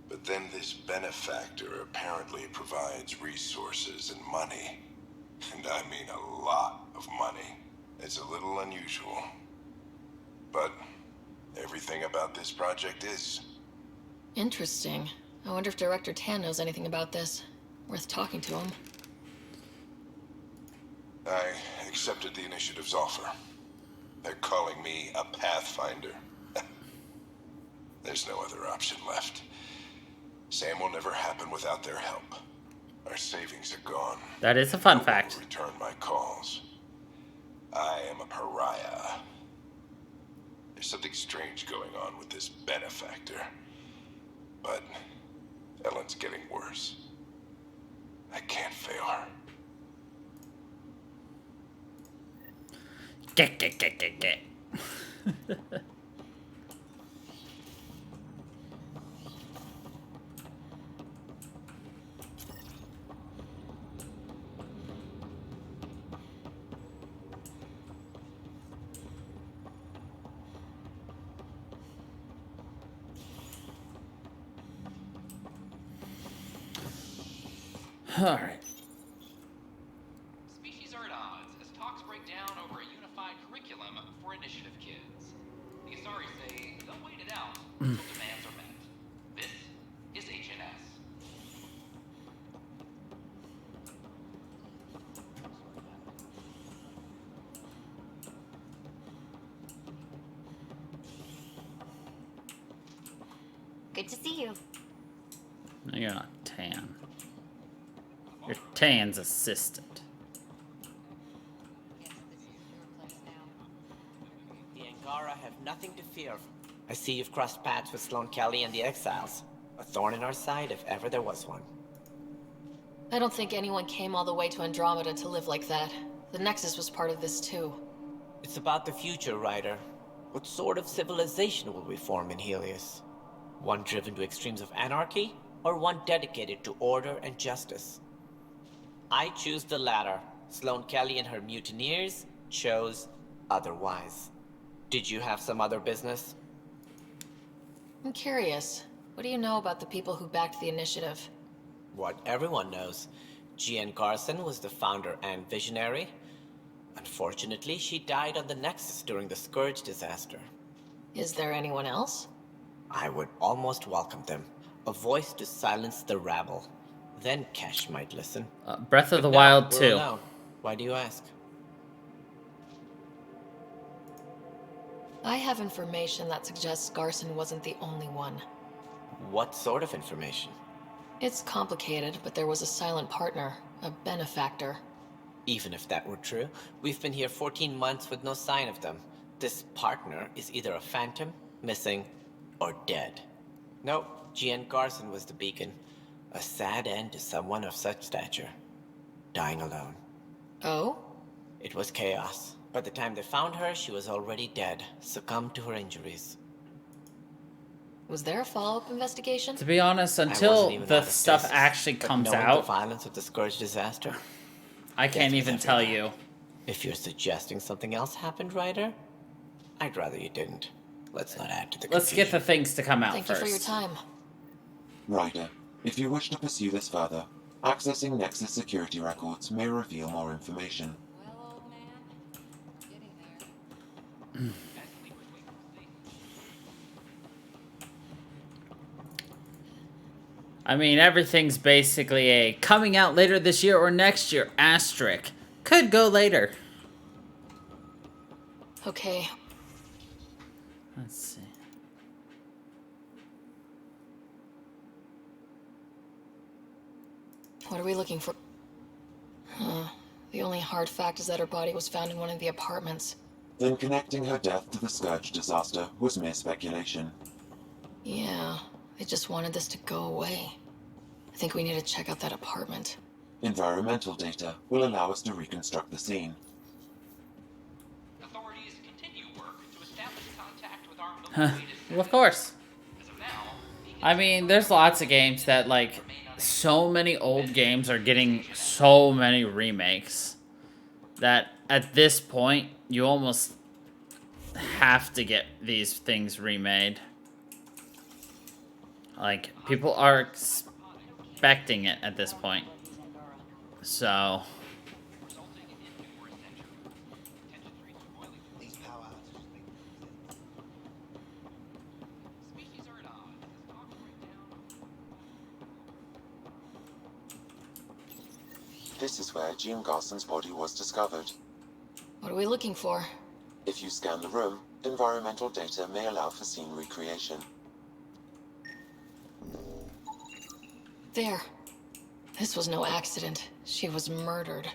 But then this benefactor apparently provides resources and money. And I mean a lot of money. It's a little unusual. But everything about this project is. Interesting. I wonder if Director Tan knows anything about this. Worth talking to him. I accepted the initiative's offer. They're calling me a Pathfinder. There's no other option left. Sam will never happen without their help. Our savings are gone. That is a fun fact. Return my calls. I am a pariah. There's something strange going on with this benefactor. But Ellen's getting worse. I can't fail her. Get. Alright. Species are at odds as talks break down over a unified curriculum for initiative kids. The Asari say they'll wait it out until demands are met. This is HNS. Good to see you. No, you're not Tan. You're Tan's assistant. The Angara have nothing to fear. I see you've crossed paths with Sloane Kelly and the Exiles. A thorn in our side if ever there was one. I don't think anyone came all the way to Andromeda to live like that. The Nexus was part of this too. It's about the future, Ryder. What sort of civilization will we form in Helios? One driven to extremes of anarchy, or one dedicated to order and justice? I choose the latter. Sloane Kelly and her mutineers chose otherwise. Did you have some other business? I'm curious. What do you know about the people who backed the initiative? What everyone knows. Jien Garson was the founder and visionary. Unfortunately, she died on the Nexus during the Scourge disaster. Is there anyone else? I would almost welcome them. A voice to silence the rabble. Then Kesh might listen. Breath of the But Wild now, 2. we're alone. Why do you ask? I have information that suggests Garson wasn't the only one. What sort of information? It's complicated, but there was a silent partner, a benefactor. Even if that were true, we've been here 14 months with no sign of them. This partner is either a phantom, missing, or dead. Nope, Jien Garson was the beacon. A sad end to someone of such stature. Dying alone. Oh? It was chaos. By the time they found her, she was already dead, succumbed to her injuries. Was there a follow-up investigation? To be honest, until the stuff actually comes out, the violence of the Scourge disaster, I can't even tell you. If you're suggesting something else happened, Ryder, I'd rather you didn't. Let's not add to the Let's get the things to come out Thank first. you for your time. Ryder, if you wish to pursue this further, accessing Nexus security records may reveal more information. I mean, everything's basically a coming out later this year or next year asterisk. Could go later. Okay. Let's see. What are we looking for? Huh. The only hard fact is that her body was found in one of the apartments. Then connecting her death to the Scourge disaster was mere speculation. Yeah, they just wanted this to go away. I think we need to check out that apartment. Environmental data will allow us to reconstruct the scene. Authorities continue work to establish contact with our military Well, of course. I mean, there's lots of games that, like, so many old games are getting so many remakes that at this point, you almost have to get these things remade. Like, people are expecting it at this point. So... This is where Jean Garson's body was discovered. What are we looking for? If you scan the room, environmental data may allow for scene recreation. There. This was no accident. She was murdered.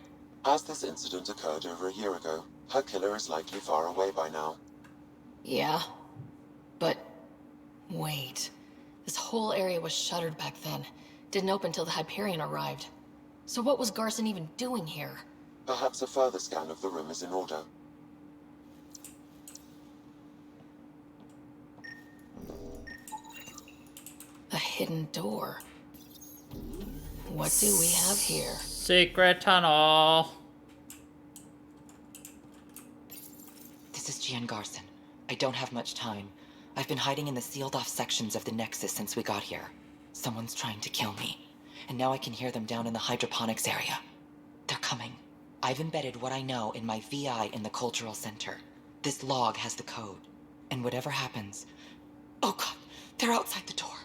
As this incident occurred over a year ago, her killer is likely far away by now. Yeah. But... wait. This whole area was shuttered back then. Didn't open till the Hyperion arrived. So what was Garson even doing here? Perhaps a further scan of the room is in order. A hidden door. What do we have here? Secret tunnel. This is Gian Garson. I don't have much time. I've been hiding in the sealed-off sections of the Nexus since we got here. Someone's trying to kill me. And now I can hear them down in the hydroponics area. They're coming. I've embedded what I know in my VI in the Cultural Center. This log has the code. And whatever happens... Oh god, they're outside the door.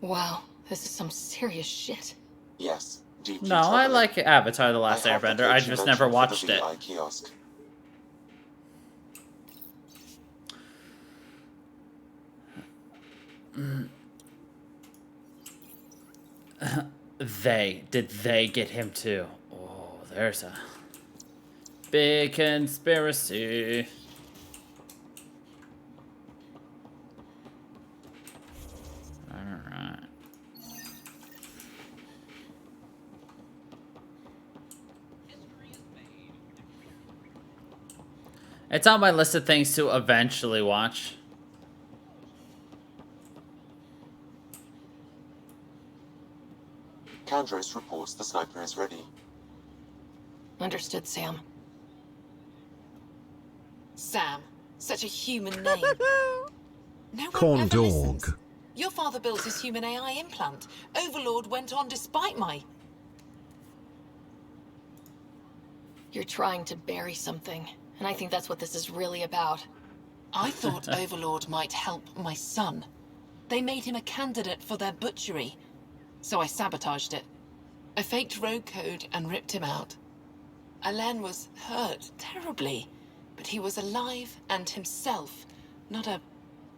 Wow, this is some serious shit. Yes, deeply No, I troubling. like Avatar: The Last I have the Airbender. I code you just never mentioned for watched the it. VI kiosk. Did they get him too? Oh, there's a big conspiracy. Alright. It's on my list of things to eventually watch. Kandros reports the sniper is ready. Understood, Sam. Sam, such a human name. No one Corn ever dog. listens. Your father built his human AI implant. Overlord went on despite my... You're trying to bury something, and I think that's what this is really about. I thought Overlord might help my son. They made him a candidate for their butchery, so I sabotaged it. I faked rogue code and ripped him out. Alain was hurt terribly, but he was alive and himself, not a...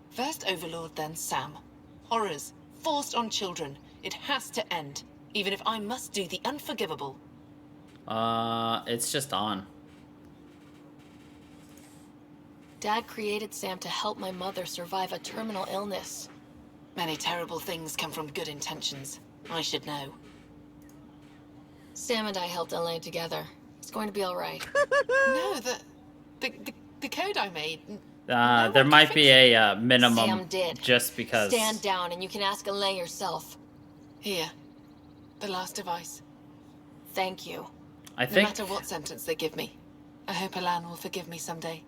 First Overlord, then Sam. Horrors, forced on children. It has to end, even if I must do the unforgivable. It's just on. Dad created Sam to help my mother survive a terminal illness. Many terrible things come from good intentions. I should know. Sam and I helped Elaine together. It's going to be all right. No, the code I made. There might be a minimum Sam did. just because. Stand down and you can ask Elaine yourself. Here. The last device. Thank you. I No think matter what sentence they give me, I hope Alain will forgive me someday.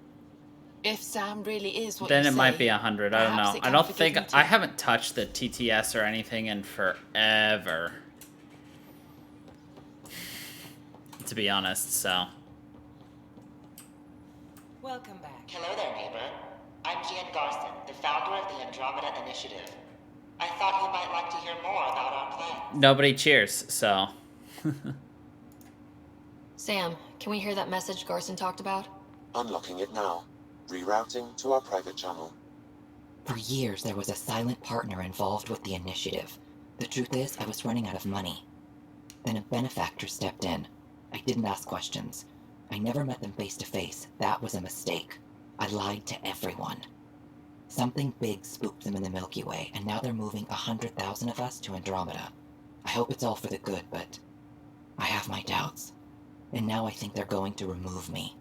If Sam really is what then you it say, might be 100. I don't perhaps know. it I can don't forgive think me too. I haven't touched the TTS or anything in forever. To be honest, so. Welcome back. Hello there, neighbor. I'm Gian Garson, the founder of the Andromeda Initiative. I thought you might like to hear more about our plan. Nobody cheers, so. Sam, can we hear that message Garson talked about? Unlocking it now. Rerouting to our private channel. For years, there was a silent partner involved with the initiative. The truth is, I was running out of money. Then a benefactor stepped in. I didn't ask questions. I never met them face to face. That was a mistake. I lied to everyone. Something big spooked them in the Milky Way, and now they're moving 100,000 of us to Andromeda. I hope it's all for the good, but I have my doubts. And now I think they're going to remove me.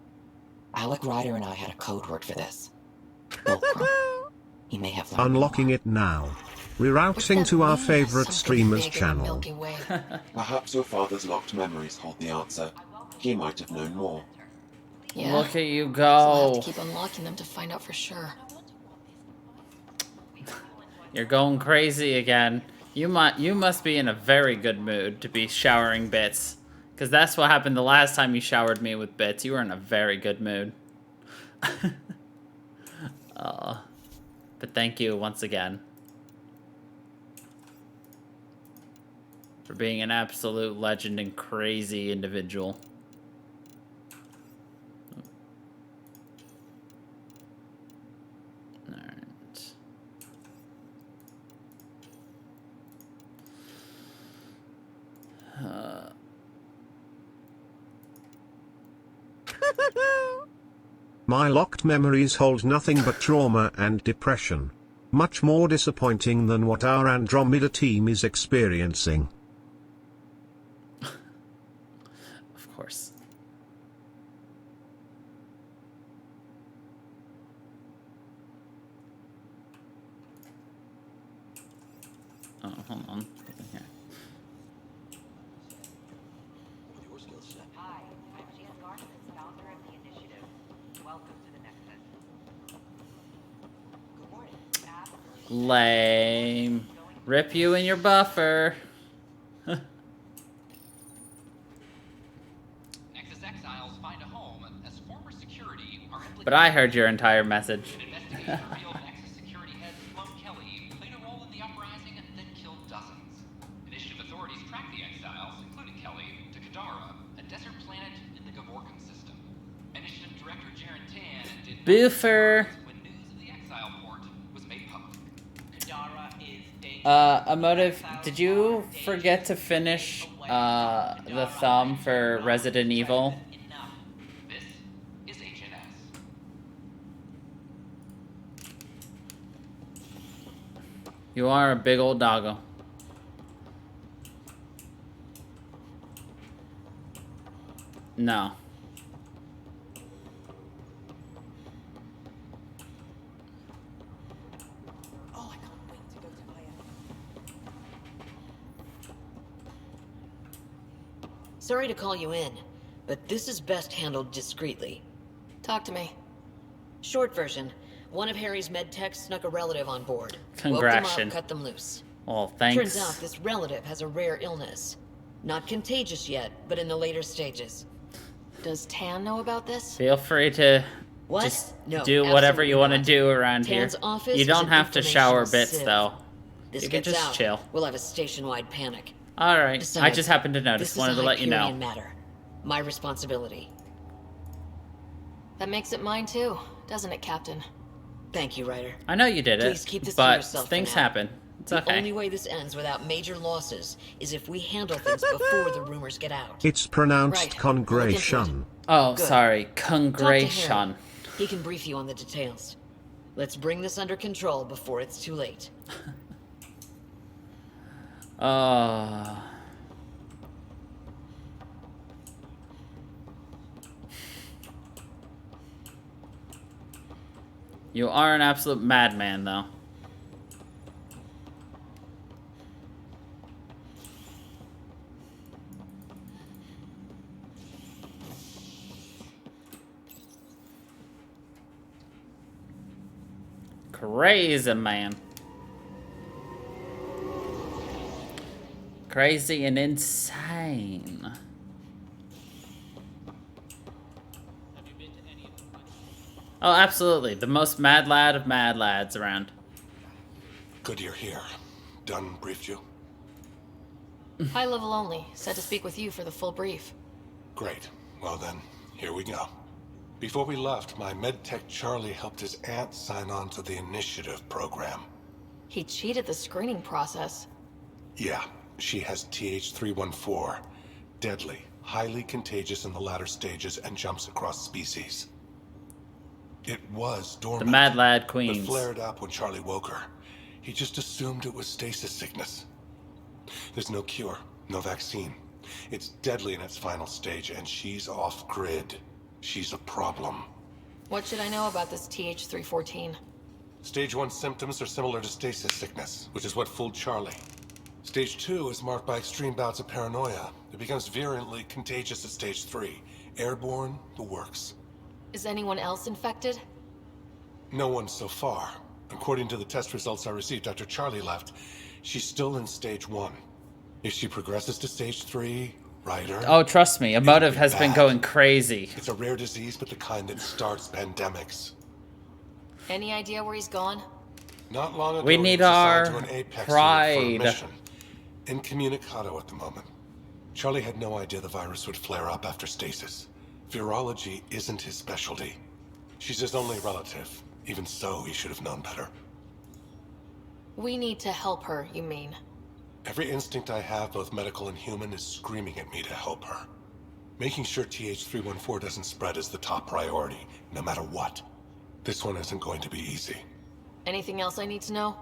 Alec Ryder and I had a code word for this. Fulcrum. He may have learned Unlocking it now. Rerouting to our favorite streamer's channel. Perhaps your father's locked memories hold the answer. He might have known more. Yeah. Look at you So I'll go. have to keep unlocking them to find out for sure. You're going crazy again. You must be in a very good mood to be showering bits. Because that's what happened the last time you showered me with bits. You were in a very good mood. But thank you once again. For being an absolute legend and crazy individual. Alright. My locked memories hold nothing but trauma and depression. Much more disappointing than what our Andromeda team is experiencing. Of course. Oh, hold on. Open here. Hi, I'm Jan Garson, founder of the initiative. Welcome to the Nexus. Good morning. Lame. Rip you in your buffer. Nexus exiles find a home as former security are implicated. But I heard your entire message. An investigation revealed Nexus security head Sloan Kelly played a role in the uprising that killed dozens. Initiative authorities tracked the exiles, including Kelly, to Kadara, a desert planet in the Gavorkan system. Initiative director Jaren Tan did Buffer. when news of the exile port was made public. Kadara is Emotive, did you forget to finish the thumb for Resident Evil? This is HNS. You are a big old doggo. No. Sorry to call you in, but this is best handled discreetly. Talk to me. Short version. One of Harry's med techs snuck a relative on board. Woke them Congratulations. up, cut them loose. Well, thanks. Turns out this relative has a rare illness. Not contagious yet, but in the later stages. Does Tan know about this? Feel free to What? just No, do whatever you absolutely want to not. do around Tan's here. office You is don't an have to shower informational bits, sieve. though. This You can gets just out, chill. we'll have a station-wide panic. Alright, I Besides, just happened to notice. This Wanted is to a let you know. Hyperion matter. My responsibility. That makes it mine too, doesn't it, Captain? Thank you, Ryder. I know you did it, Please keep this to but yourself for things now. happen. It's The okay. only way this ends without major losses is if we handle things before the rumors get out. It's pronounced Right. congration. Oh, Good. sorry. Talk to Congration. Harry. He can brief you on the details. Let's bring this under control before it's too late. You are an absolute madman, though. Crazy man. Crazy and insane. Oh, absolutely. The most mad lad of mad lads around. Good you're here. Dunn briefed you? High level only. Said to speak with you for the full brief. Great. Well then, here we go. Before we left, my medtech Charlie helped his aunt sign on to the initiative program. He cheated the screening process. Yeah, she has TH314. Deadly, highly contagious in the latter stages and jumps across species. It was dormant. The Mad Lad But Queens. flared up when Charlie woke her. He just assumed it was stasis sickness. There's no cure, no vaccine. It's deadly in its final stage, and she's off-grid. She's a problem. What should I know about this TH314? Stage 1 symptoms are similar to stasis sickness, which is what fooled Charlie. Stage 2 is marked by extreme bouts of paranoia. It becomes virulently contagious at Stage 3. Airborne, the works. Is anyone else infected? No one so far. According to the test results I received after Charlie left, she's still in Stage 1. If she progresses to Stage 3, Ryder... Oh, trust me, Emotive has been going crazy. It's a rare disease, but the kind that starts pandemics. Any idea where he's gone? Not long ago, We need he was assigned our to an Apex pride. unit for a mission. Incommunicado at the moment. Charlie had no idea the virus would flare up after stasis. Virology isn't his specialty. She's his only relative. Even so, he should have known better. We need to help her, you mean? Every instinct I have, both medical and human, is screaming at me to help her. Making sure TH314 doesn't spread is the top priority, no matter what. This one isn't going to be easy. Anything else I need to know?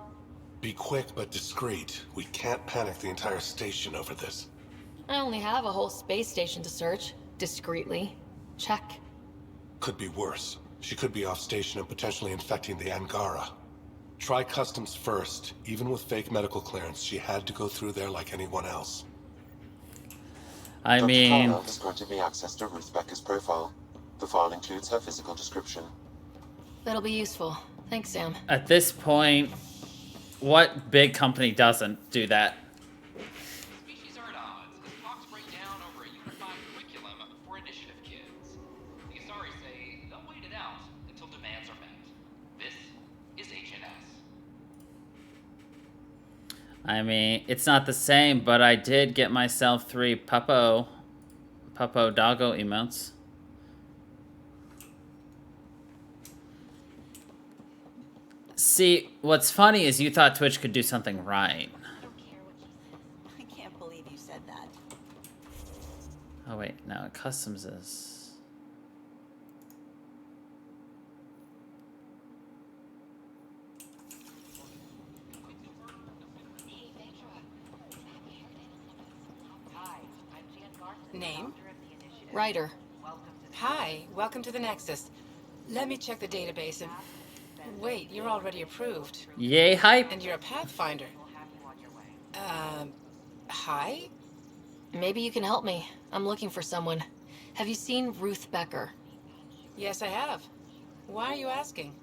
Be quick but discreet. We can't panic the entire station over this. I only have a whole space station to search. Discreetly. Check. Could be worse. She could be off station and potentially infecting the Angara. Try customs first. Even with fake medical clearance, she had to go through there like anyone else. I mean... Dr. has granted me access to Ruth Becker's profile. The file includes her physical description. That'll be useful. Thanks, Sam. At this point, what big company doesn't do that? Species are at odds as talks break down over a unified curriculum for initiative kids. The Asari say they'll wait it out until demands are met. This is HNS. I mean, it's not the same, but I did get myself 3 Puppo Doggo emotes. See, what's funny is you thought Twitch could do something right. I can't believe you said that. Oh wait, no, customs is... Name? Ryder. Hi, welcome to the Nexus. Let me check the database and... Wait, you're already approved. Yay, hype! And you're a Pathfinder. Hi? Maybe you can help me. I'm looking for someone. Have you seen Ruth Becker? Yes, I have. Why are you asking?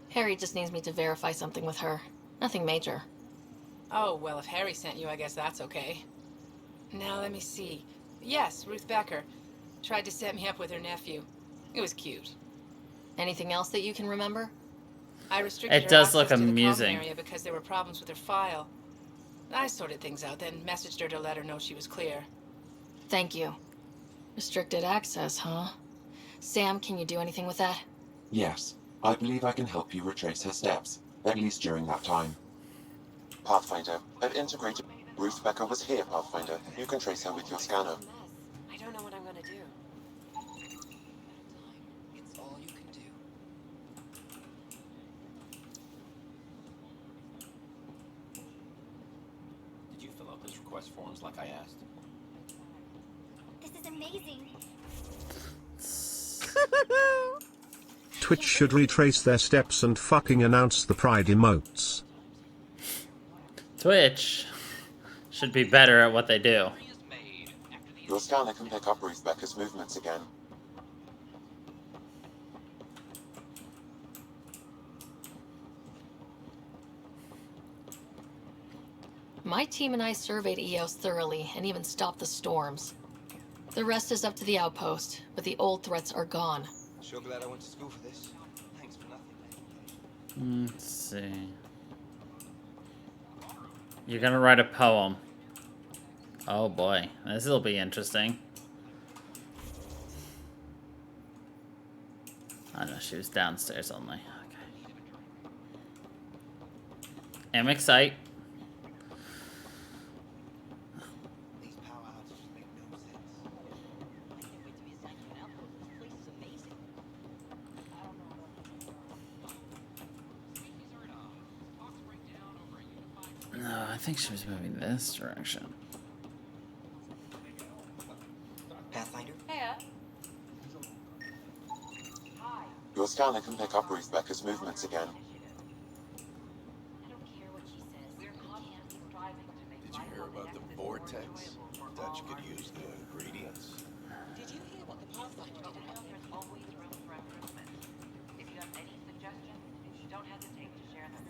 Harry just needs me to verify something with her. Nothing major. Oh, well, if Harry sent you, I guess that's okay. Now, let me see. Yes, Ruth Becker. Tried to set me up with her nephew. It was cute. Anything else that you can remember? I restricted It does her look access to the amusing. common area because there were problems with her file. I sorted things out, then messaged her to let her know she was clear. Thank you. Restricted access, huh? Sam, can you do anything with that? Yes, I believe I can help you retrace her steps, at least during that time. Pathfinder, I've integrated... Ruth Becker was here, Pathfinder. You can trace her with your scanner. I don't know what I'm gonna do. It's all you can do. Did you fill out those request forms like I asked? This is amazing. Twitch should retrace their steps and fucking announce the pride emotes. Twitch should be better at what they do. Your scanner can pick up Ruth Becker's movements again. My team and I surveyed EOS thoroughly and even stopped the storms. The rest is up to the outpost, but the old threats are gone. Sure glad I went to school for this. Thanks for nothing. Let's see. You're gonna write a poem. Oh boy, this will be interesting. Oh no, she was downstairs only. Okay. I'm excited. These power outages make no sense. No, I think she was moving this direction. Pathfinder? Hiya. Your Your scanner can pick up Ruth Becker's movements again. Did you hear about the vortex? Dutch could use the ingredients. Did you hear what the Pathfinder did? There's always room for improvement. If you have any suggestions, don't hesitate to share them.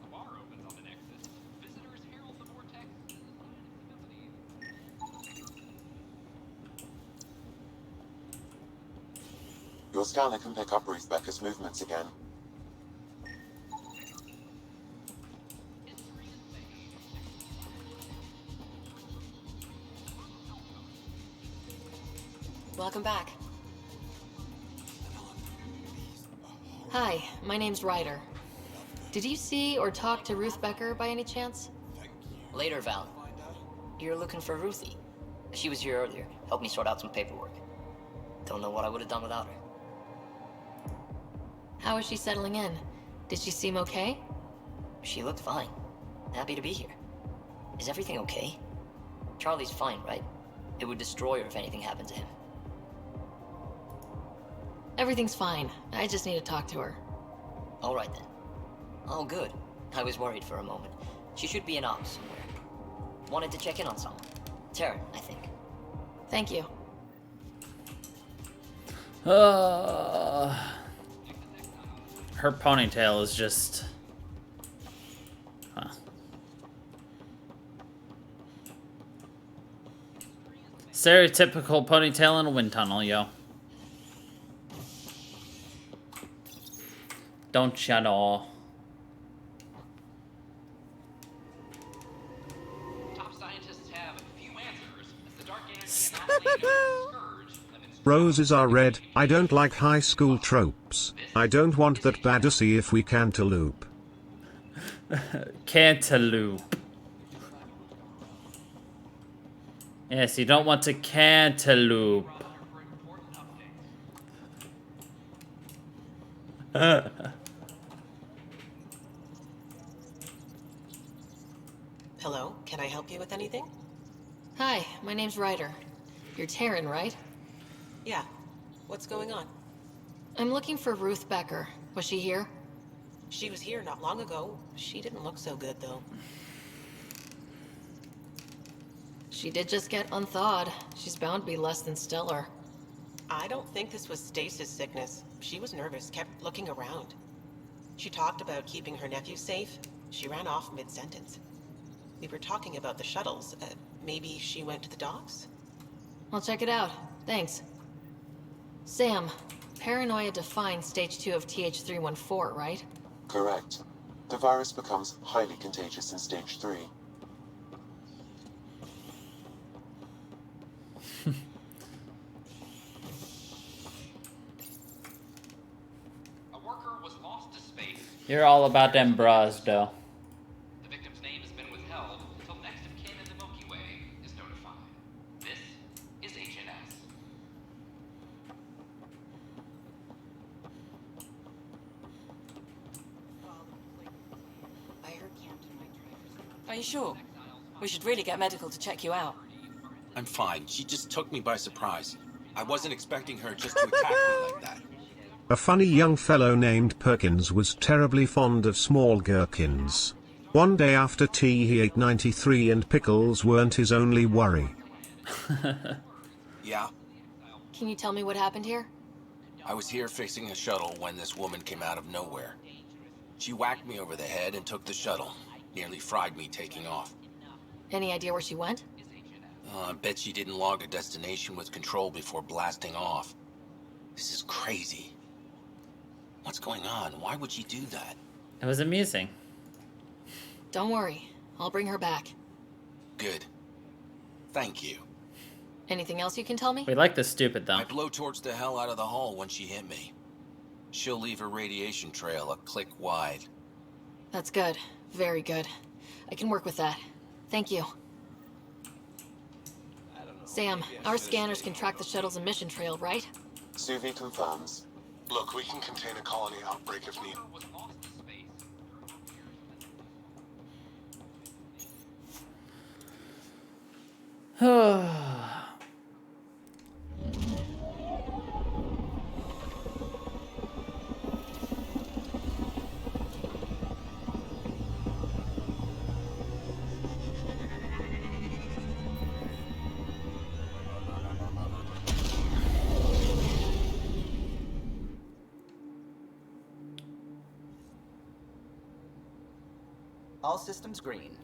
The bar opens on the Nexus. Visitors herald the vortex as a sign of civility. Your scanner can pick up Ruth Becker's movements again. Welcome back. Hi, my name's Ryder. Did you see or talk to Ruth Becker by any chance? Later, Val. You're looking for Ruthie. She was here earlier, helped me sort out some paperwork. Don't know what I would have done without her. How is she settling in? Did she seem okay? She looked fine. Happy to be here. Is everything okay? Charlie's fine, right? It would destroy her if anything happened to him. Everything's fine. I just need to talk to her. All right then. Oh, good. I was worried for a moment. She should be in ops somewhere. Wanted to check in on someone. Taryn, I think. Thank you. Her ponytail is just... Huh. Stereotypical ponytail in a wind tunnel, yo. Don't ya know? Top scientists have few answers as the dark energy anomaly Scourge. Roses are red. I don't like high school tropes. I don't want that badassy if we cantaloupe. Cantaloupe. Yes, you don't want to cantaloupe. Hello, can I help you with anything? Hi, my name's Ryder. You're Taryn, right? Yeah. What's going on? I'm looking for Ruth Becker. Was she here? She was here not long ago. She didn't look so good, though. She did just get unthawed. She's bound to be less than stellar. I don't think this was stasis sickness. She was nervous, kept looking around. She talked about keeping her nephew safe. She ran off mid-sentence. We were talking about the shuttles. Maybe she went to the docks? I'll check it out. Thanks. Sam, paranoia defines stage 2 of TH314, right? Correct. The virus becomes highly contagious in stage 3. A worker was lost to space. You're all about them bras, though. The victim's name has been withheld until next of kin in the Milky Way is notified. This is HNS. Are you sure? We should really get medical to check you out. I'm fine. She just took me by surprise. I wasn't expecting her just to attack me like that. A funny young fellow named Perkins was terribly fond of small gherkins. One day after tea he ate 93 and pickles weren't his only worry. Yeah, Can you tell me what happened here? I was here fixing a shuttle when this woman came out of nowhere. She whacked me over the head and took the shuttle. Nearly fried me taking off. Any idea where she went? I bet she didn't log a destination with control before blasting off. This is crazy. What's going on? Why would she do that? It was amusing. Don't worry. I'll bring her back. Good. Thank you. Anything else you can tell me? We like the stupid, though. I blowtorched the hell out of the hull when she hit me. She'll leave her radiation trail a click wide. That's good. Very good. I can work with that. Thank you. Sam, our scanners can track the shuttle's emission trail, right? Suvi confirms. Look, we can contain a colony outbreak if needed. All systems green.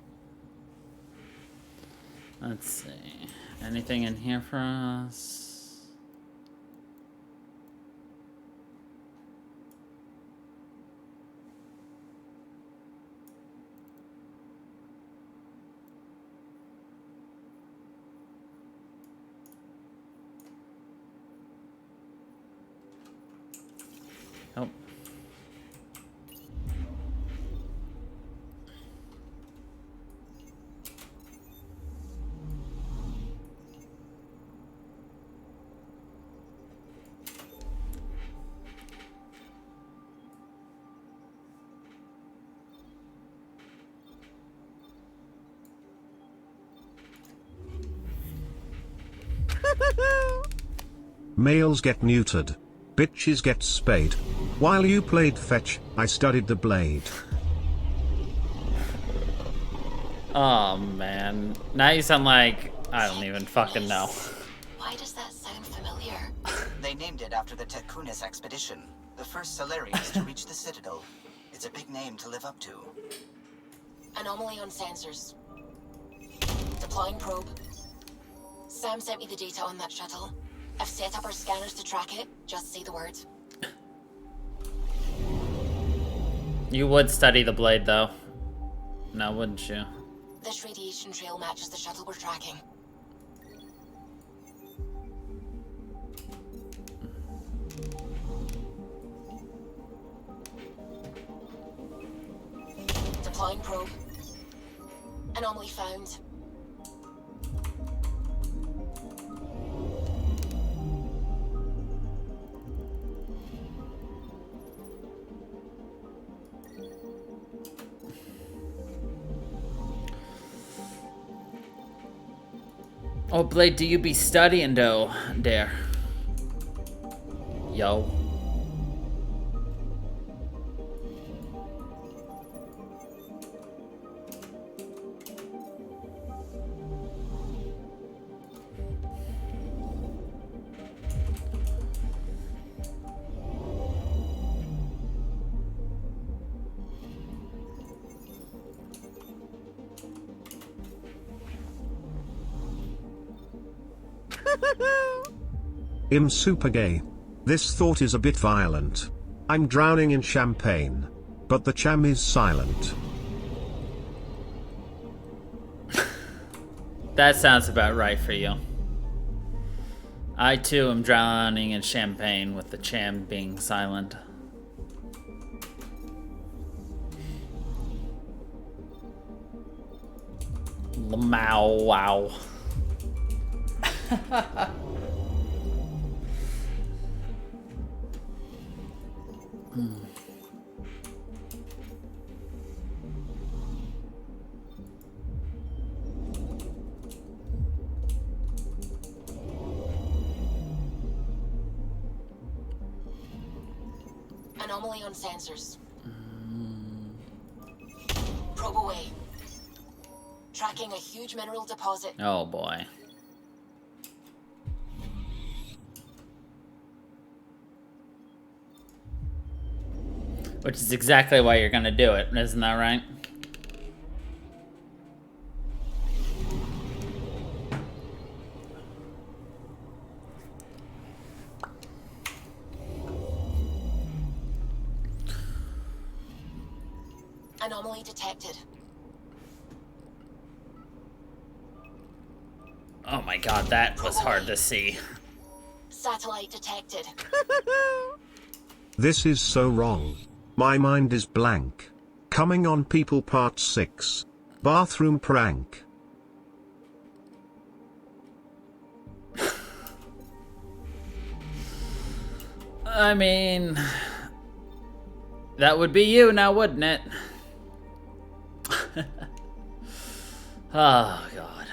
Let's see. Anything in here for us? Nope. Males get neutered. Bitches get spayed. While you played fetch, I studied the blade. Oh man. Now you sound like I don't even fucking know. Why does that sound familiar? They named it after the Tekunis expedition, the first Solarians to reach the Citadel. It's a big name to live up to. Anomaly on sensors. Deploying probe. Sam sent me the data on that shuttle. I've set up our scanners to track it. Just say the word. You would study the blade though. Now wouldn't you? This radiation trail matches the shuttle we're tracking. Deploying probe. Anomaly found. Oh, Blade, do you be studying though, there? Yo. I'm super gay. This thought is a bit violent. I'm drowning in champagne. But the cham is silent. That sounds about right for you. I too am drowning in champagne with the cham being silent. Lamau wow. Anomaly on sensors. Probe away. Tracking a huge mineral deposit. Oh boy. Which is exactly why you're gonna do it, isn't that right? Anomaly detected. Oh my god, that was hard to see. Satellite detected. This is so wrong. My mind is blank. Coming on people part 6. Bathroom prank. I mean, that would be you now, wouldn't it? Oh god.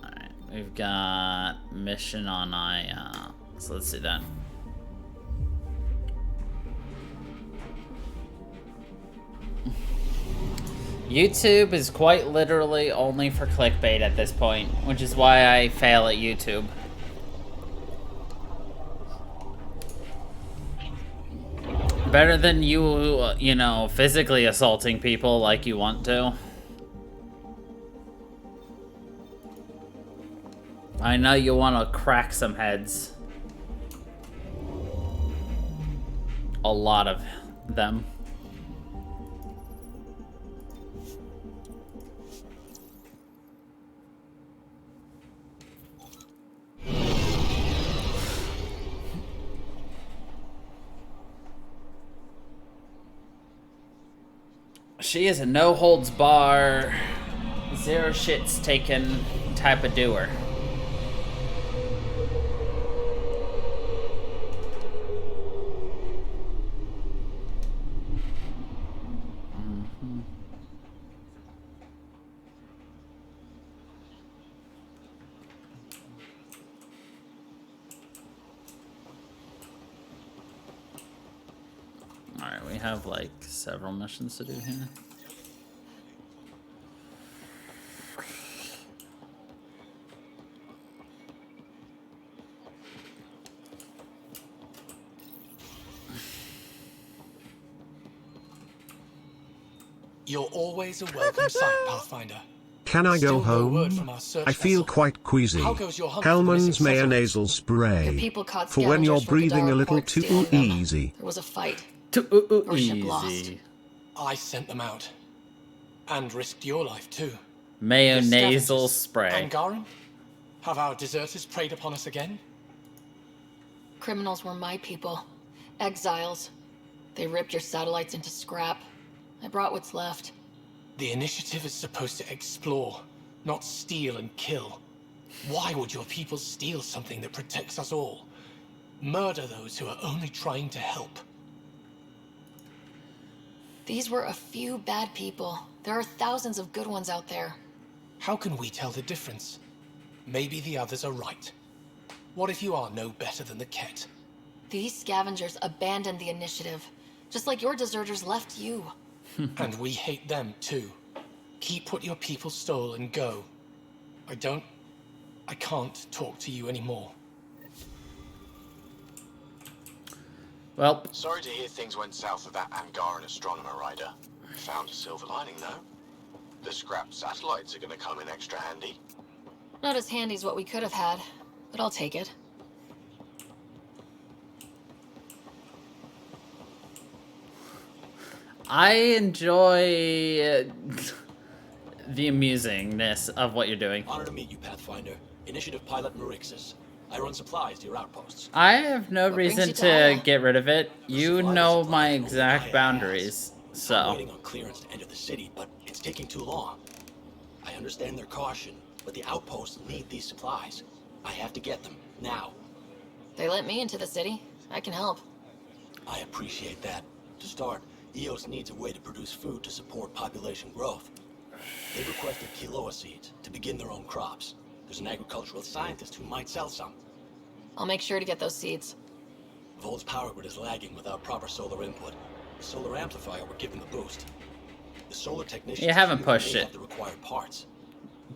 Alright, we've got mission on so let's see that. YouTube is quite literally only for clickbait at this point, which is why I fail at YouTube. Better than you, you know, physically assaulting people like you want to. I know you want to crack some heads. A lot of them. She is a no holds bar, zero shits taken type of doer. Alright, we have like several missions to do here. You're always a welcome sight, Pathfinder. Can I go Still no word home? from our search I feel vessel. quite queasy. How goes your hunt for the Hellman's missing mayonnaisal Your spray. people caught For when you're scavengers from the breathing a Dark little Port too stealing them. easy. There was a fight. Too Our ship lost. I sent them out. And risked your life, too. Mayonnaisal spray. Angaran? Have our deserters preyed upon us again? Criminals were my people. Exiles. They ripped your satellites into scrap. I brought what's left. The initiative is supposed to explore, not steal and kill. Why would your people steal something that protects us all? Murder those who are only trying to help. These were a few bad people. There are thousands of good ones out there. How can we tell the difference? Maybe the others are right. What if you are no better than the Ket? These scavengers abandoned the initiative, just like your deserters left you. And we hate them too. Keep what your people stole and go. I can't talk to you anymore. Well, sorry to hear things went south with that Angaran astronomer rider. Found a silver lining though. The scrap satellites are gonna come in extra handy. Not as handy as what we could have had, but I'll take it. I enjoy the amusingness of what you're doing. Honor to meet you, Pathfinder. Initiative Pilot Marixus. I run supplies to your outposts. I have no reason to get rid of it. You know my exact boundaries, I'm so. waiting on clearance to enter the city, but it's taking too long. I understand their caution, but the outposts need these supplies. I have to get them, now. They let me into the city. I can help. I appreciate that. To start, EOS needs a way to produce food to support population growth. They requested quinoa seeds to begin their own crops. There's an agricultural scientist who might sell some. I'll make sure to get those seeds. Volt's power grid is lagging without proper solar input. The solar amplifier would give them the boost. The solar technicians You haven't pushed it the required parts.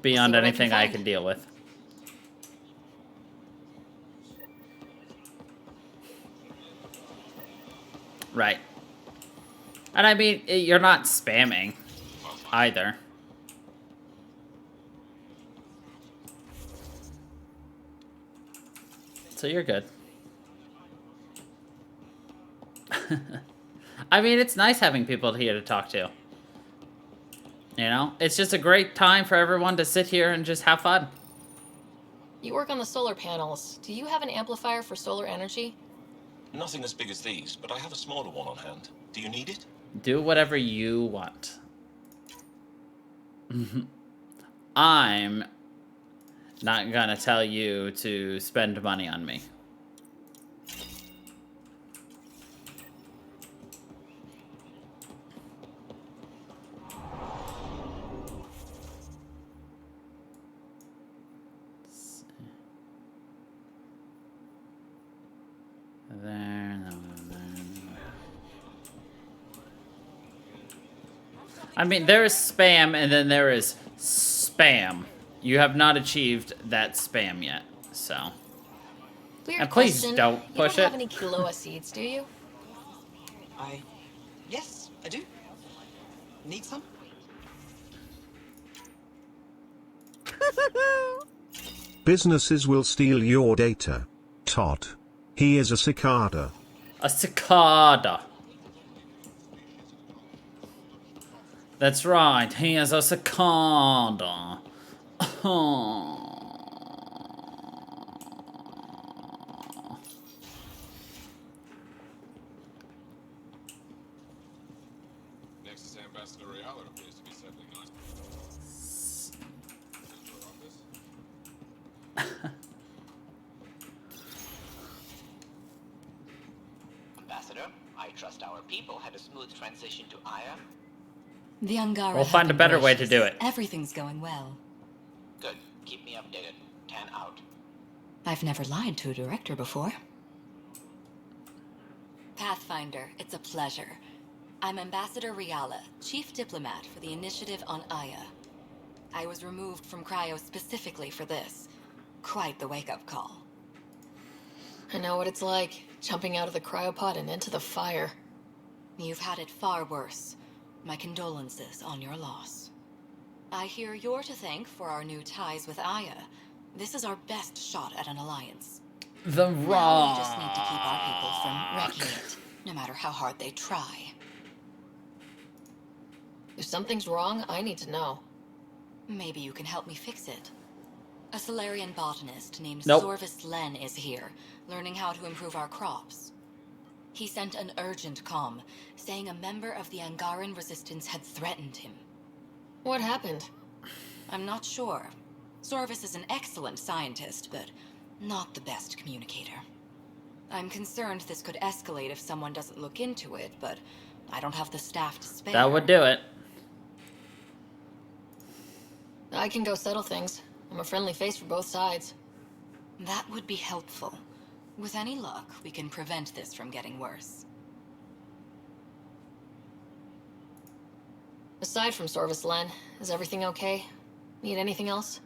beyond anything I can deal with. Right. And I mean, you're not spamming either. So you're good. I mean, it's nice having people here to talk to. You know? It's just a great time for everyone to sit here and just have fun. You work on the solar panels. Do you have an amplifier for solar energy? Nothing as big as these, but I have a smaller one on hand. Do you need it? Do whatever you want. I'm not gonna tell you to spend money on me. There, no, there. I mean, there is spam and then there is spam. You have not achieved that spam yet, so. Weird And please question. don't push You don't have it. any quinoa seeds, do you? Yes, I do. Need some? Businesses will steal your data. Todd. He is a cicada. A cicada. That's right, he is a cicada. Next is Ambassador Real, it appears to be settling nice. Ambassador, I trust our people had a smooth transition to Aya. The Angara We'll have find a been better way to gracious. do it. Everything's going well. Good. Keep me updated. 10 out. I've never lied to a director before. Pathfinder, it's a pleasure. I'm Ambassador Riala, Chief Diplomat for the Initiative on Aya. I was removed from Cryo specifically for this. Quite the wake-up call. I know what it's like, jumping out of the cryopod and into the fire. You've had it far worse. My condolences on your loss. I hear you're to thank for our new ties with Aya. This is our best shot at an alliance. The Now Rock. we just need to keep our people from wrecking it, no matter how hard they try. If something's wrong, I need to know. Maybe you can help me fix it. A Solarian botanist named Nope. Sorvis Len is here, learning how to improve our crops. He sent an urgent comm, saying a member of the Angaran resistance had threatened him. What happened? I'm not sure. Sorvis is an excellent scientist, but not the best communicator. I'm concerned this could escalate if someone doesn't look into it, but I don't have the staff to spare. That would do it. I can go settle things. I'm a friendly face for both sides. That would be helpful. With any luck, we can prevent this from getting worse. Aside from Sorvis Len, is everything okay? Need anything else?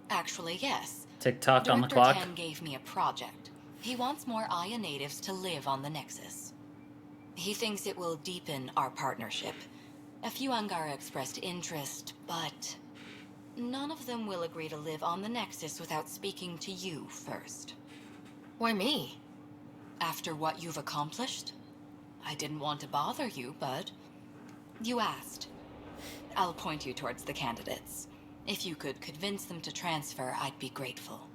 Actually, yes. TikTok on the Director clock. Ten gave me a project. He wants more Aya natives to live on the Nexus. He thinks it will deepen our partnership. A few Angara expressed interest, but none of them will agree to live on the Nexus without speaking to you first. Why me? After what you've accomplished? I didn't want to bother you, but you asked. I'll point you towards the candidates. If you could convince them to transfer, I'd be grateful.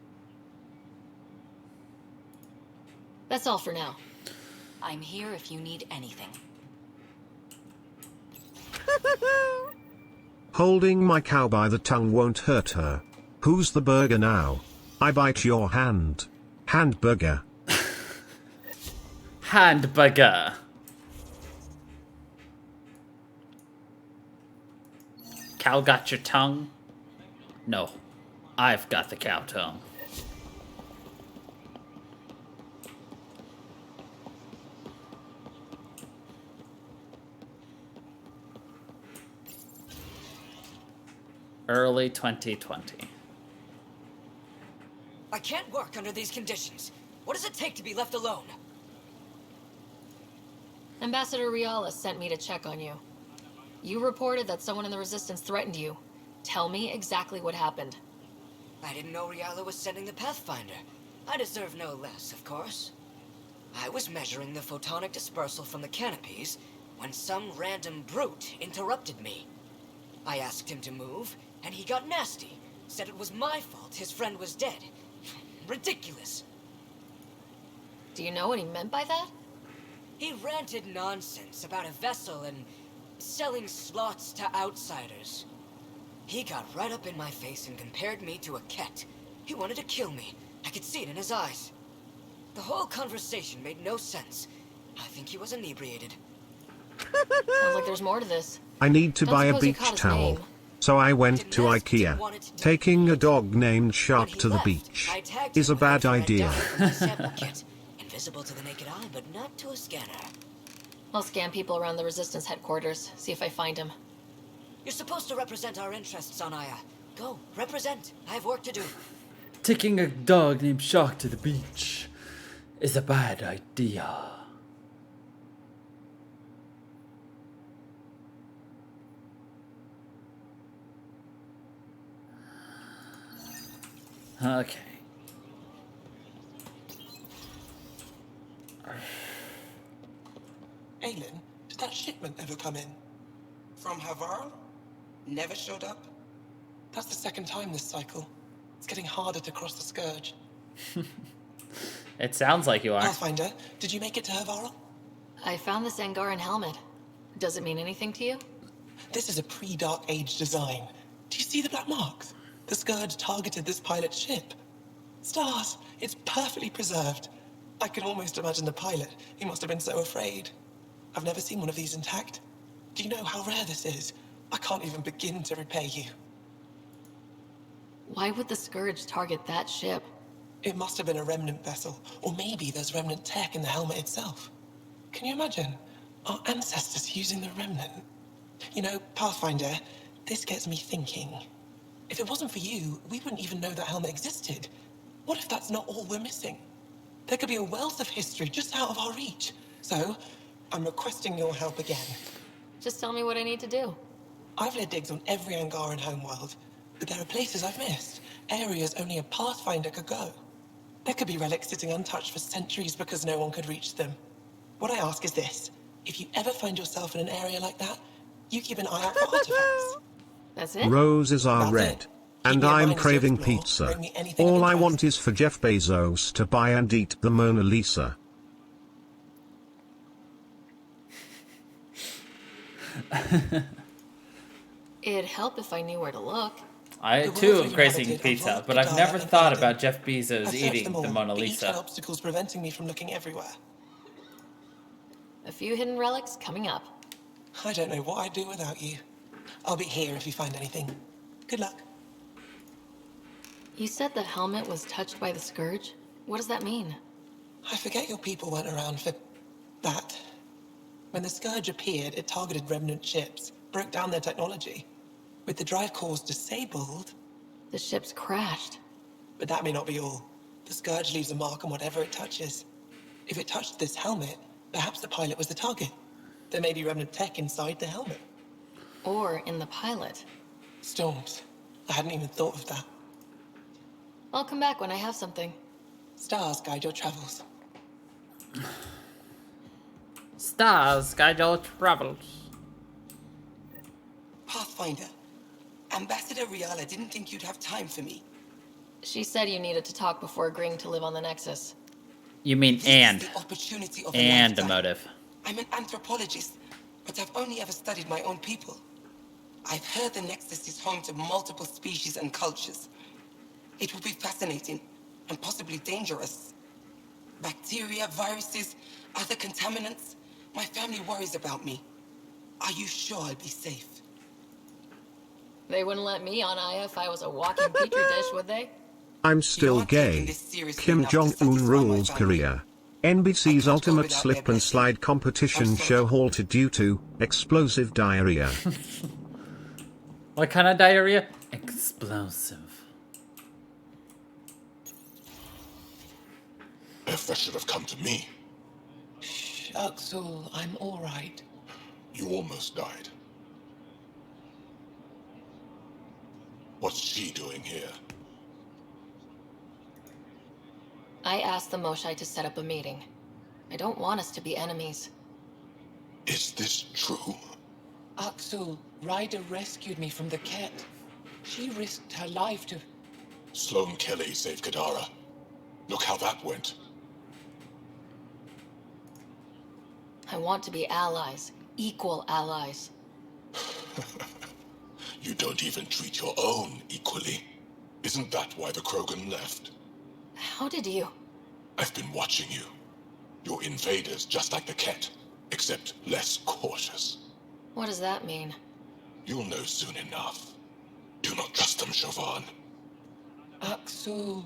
That's all for now. I'm here if you need anything. Holding my cow by the tongue won't hurt her. Who's the burger now? I bite your hand. Handburger. Handburger. Cow got your tongue? No, I've got the cow tongue. Early 2020. I can't work under these conditions. What does it take to be left alone? Ambassador Riala sent me to check on you. You reported that someone in the Resistance threatened you. Tell me exactly what happened. I didn't know Riala was sending the Pathfinder. I deserve no less, of course. I was measuring the photonic dispersal from the canopies when some random brute interrupted me. I asked him to move, and he got nasty. Said it was my fault his friend was dead. Ridiculous. Do you know what he meant by that? He ranted nonsense about a vessel and selling slots to outsiders. He got right up in my face and compared me to a cat. He wanted to kill me. I could see it in his eyes. The whole conversation made no sense. I think he was inebriated. Sounds like there's more to this. I need to Don't buy a suppose you beach caught his towel. name? So I went to IKEA. Taking a dog named Shark to the beach is a bad idea. My sample kit. Invisible to the naked eye, but not to a scanner. I'll scan people around the Resistance headquarters, see if I find him. You're supposed to represent our interests on Aya. Go, represent. I have work to do. Taking a dog named Shark to the beach is a bad idea. Okay. Aylin, did that shipment ever come in? From Havarl? Never showed up? That's the second time this cycle. It's getting harder to cross the Scourge. It sounds like you are. Pathfinder, did you make it to Havarl? I found this Angaran helmet. Does it mean anything to you? This is a pre-Dark Age design. Do you see the black marks? The Scourge targeted this pilot's ship. Stars, it's perfectly preserved. I can almost imagine the pilot. He must have been so afraid. I've never seen one of these intact. Do you know how rare this is? I can't even begin to repay you. Why would the Scourge target that ship? It must have been a remnant vessel, or maybe there's remnant tech in the helmet itself. Can you imagine? Our ancestors using the remnant. You know, Pathfinder, this gets me thinking. If it wasn't for you, we wouldn't even know that helmet existed. What if that's not all we're missing? There could be a wealth of history just out of our reach. So, I'm requesting your help again. Just tell me what I need to do. I've led digs on every Angaran homeworld, but there are places I've missed. Areas only a Pathfinder could go. There could be relics sitting untouched for centuries because no one could reach them. What I ask is this. If you ever find yourself in an area like that, you keep an eye out for artifacts. That's it? Roses are red. And I'm craving pizza. All I want is for Jeff Bezos to buy and eat the Mona Lisa. It'd help if I knew where to look. I too am craving pizza, but I've never thought about Jeff Bezos eating the Mona Each Lisa. had obstacles preventing me from looking everywhere. A few hidden relics coming up. I don't know what I'd do without you. I'll be here if you find anything. Good luck. You said the helmet was touched by the Scourge? What does that mean? I forget your people weren't around for that. When the Scourge appeared, it targeted remnant ships, broke down their technology. With the drive cores disabled... The ships crashed. But that may not be all. The Scourge leaves a mark on whatever it touches. If it touched this helmet, perhaps the pilot was the target. There may be remnant tech inside the helmet. Or in the pilot. Storms. I hadn't even thought of that. I'll come back when I have something. Stars guide your travels. Stars guide your travels. Pathfinder, Ambassador Riala didn't think you'd have time for me. She said you needed to talk before agreeing to live on the Nexus. You mean and. The opportunity of a And a lifetime. motive. I'm an anthropologist, but I've only ever studied my own people. I've heard the Nexus is home to multiple species and cultures. It will be fascinating and possibly dangerous. Bacteria, viruses, other contaminants. My family worries about me. Are you sure I'll be safe? They wouldn't let me on Aya if I was a walking petri dish, would they? I'm still gay. Kim Jong-un rules Korea. NBC's ultimate slip and slide competition show halted due to explosive diarrhea. What kind of diarrhea? Explosive. If that should have come to me. Shh, Uxul, I'm all right. You almost died. What's she doing here? I asked the Moshai to set up a meeting. I don't want us to be enemies. Is this true? Uxul, Ryder rescued me from the Ket. She risked her life to... Sloane Kelly saved Kadara. Look how that went. I want to be allies. Equal allies. You don't even treat your own equally. Isn't that why the Krogan left? How did you... I've been watching you. You're invaders just like the Ket, except less cautious. What does that mean? You'll know soon enough. Do not trust them, Chauvin. Uxul...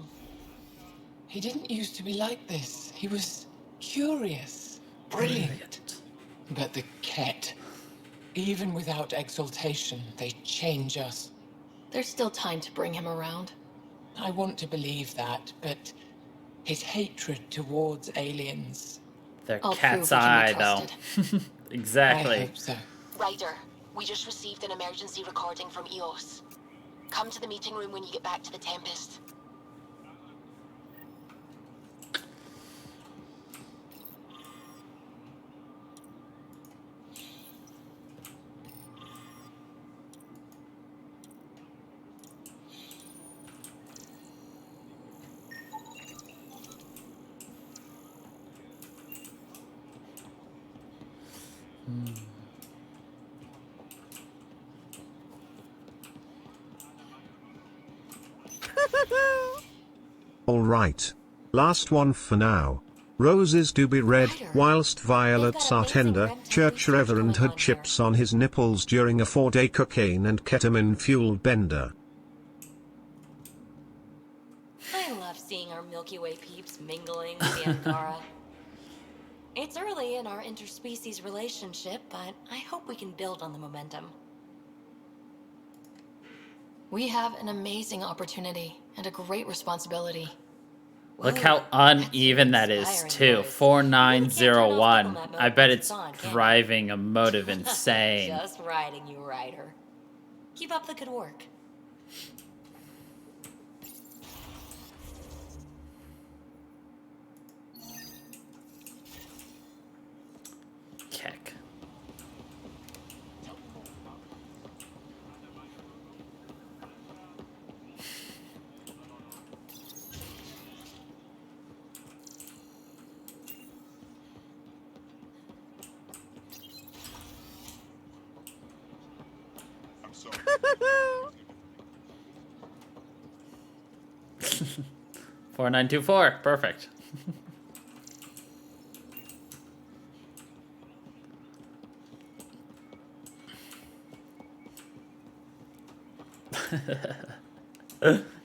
He didn't used to be like this. He was curious, brilliant. But the Ket, even without exaltation, they change us. There's still time to bring him around. I want to believe that, but his hatred towards aliens... Their I'll cat's prove we can be eye, though. trusted. Exactly. I hope so. Ryder, we just received an emergency recording from EOS. Come to the meeting room when you get back to the Tempest. Alright. Last one for now. Roses do be red, whilst violets are tender. Church Reverend had chips on his nipples during a 4-day cocaine and ketamine-fueled bender. I love seeing our Milky Way peeps mingling with the Angara. It's early in our interspecies relationship, but I hope we can build on the momentum. We have an amazing opportunity and a great responsibility. Look how uneven that is, too. 4901. I bet it's driving a motive insane. Just riding you, Ryder. Keep up the good work. Keck. I'm sorry. 4924. Perfect.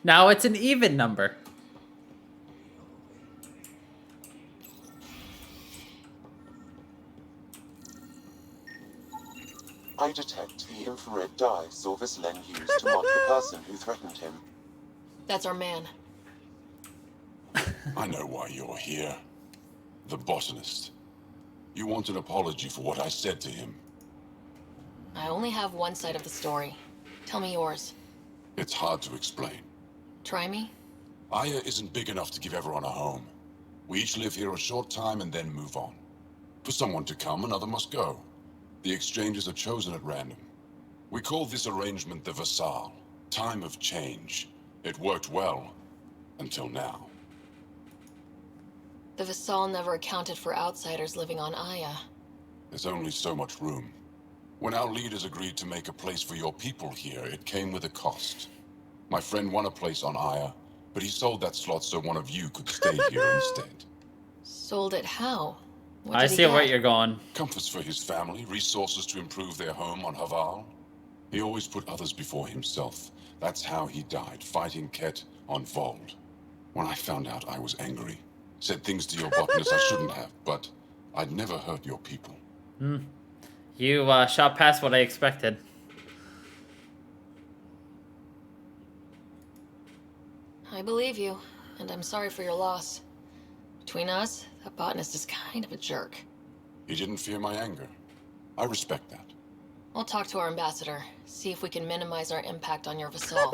Now it's an even number. I detect the infrared dye Sorvis Len used to mark the person who threatened him. That's our man. I know why you're here. The botanist. You want an apology for what I said to him. I only have one side of the story. Tell me yours. It's hard to explain. Try me? Aya isn't big enough to give everyone a home. We each live here a short time and then move on. For someone to come, another must go. The exchanges are chosen at random. We call this arrangement the Vassal. Time of change. It worked well. Until now. The Vassal never accounted for outsiders living on Aya. There's only so much room. When our leaders agreed to make a place for your people here, it came with a cost. My friend won a place on Aya, but he sold that slot so one of you could stay here instead. Sold it how? What I did he see where get? you're going. Comforts for his family, resources to improve their home on Haval. He always put others before himself. That's how he died, fighting Ket on Vold. When I found out, I was angry. Said things to your botanist I shouldn't have, but I'd never hurt your people. You shot past what I expected. I believe you, and I'm sorry for your loss. Between us, that botanist is kind of a jerk. He didn't fear my anger. I respect that. I'll talk to our ambassador, see if we can minimize our impact on your Vassal.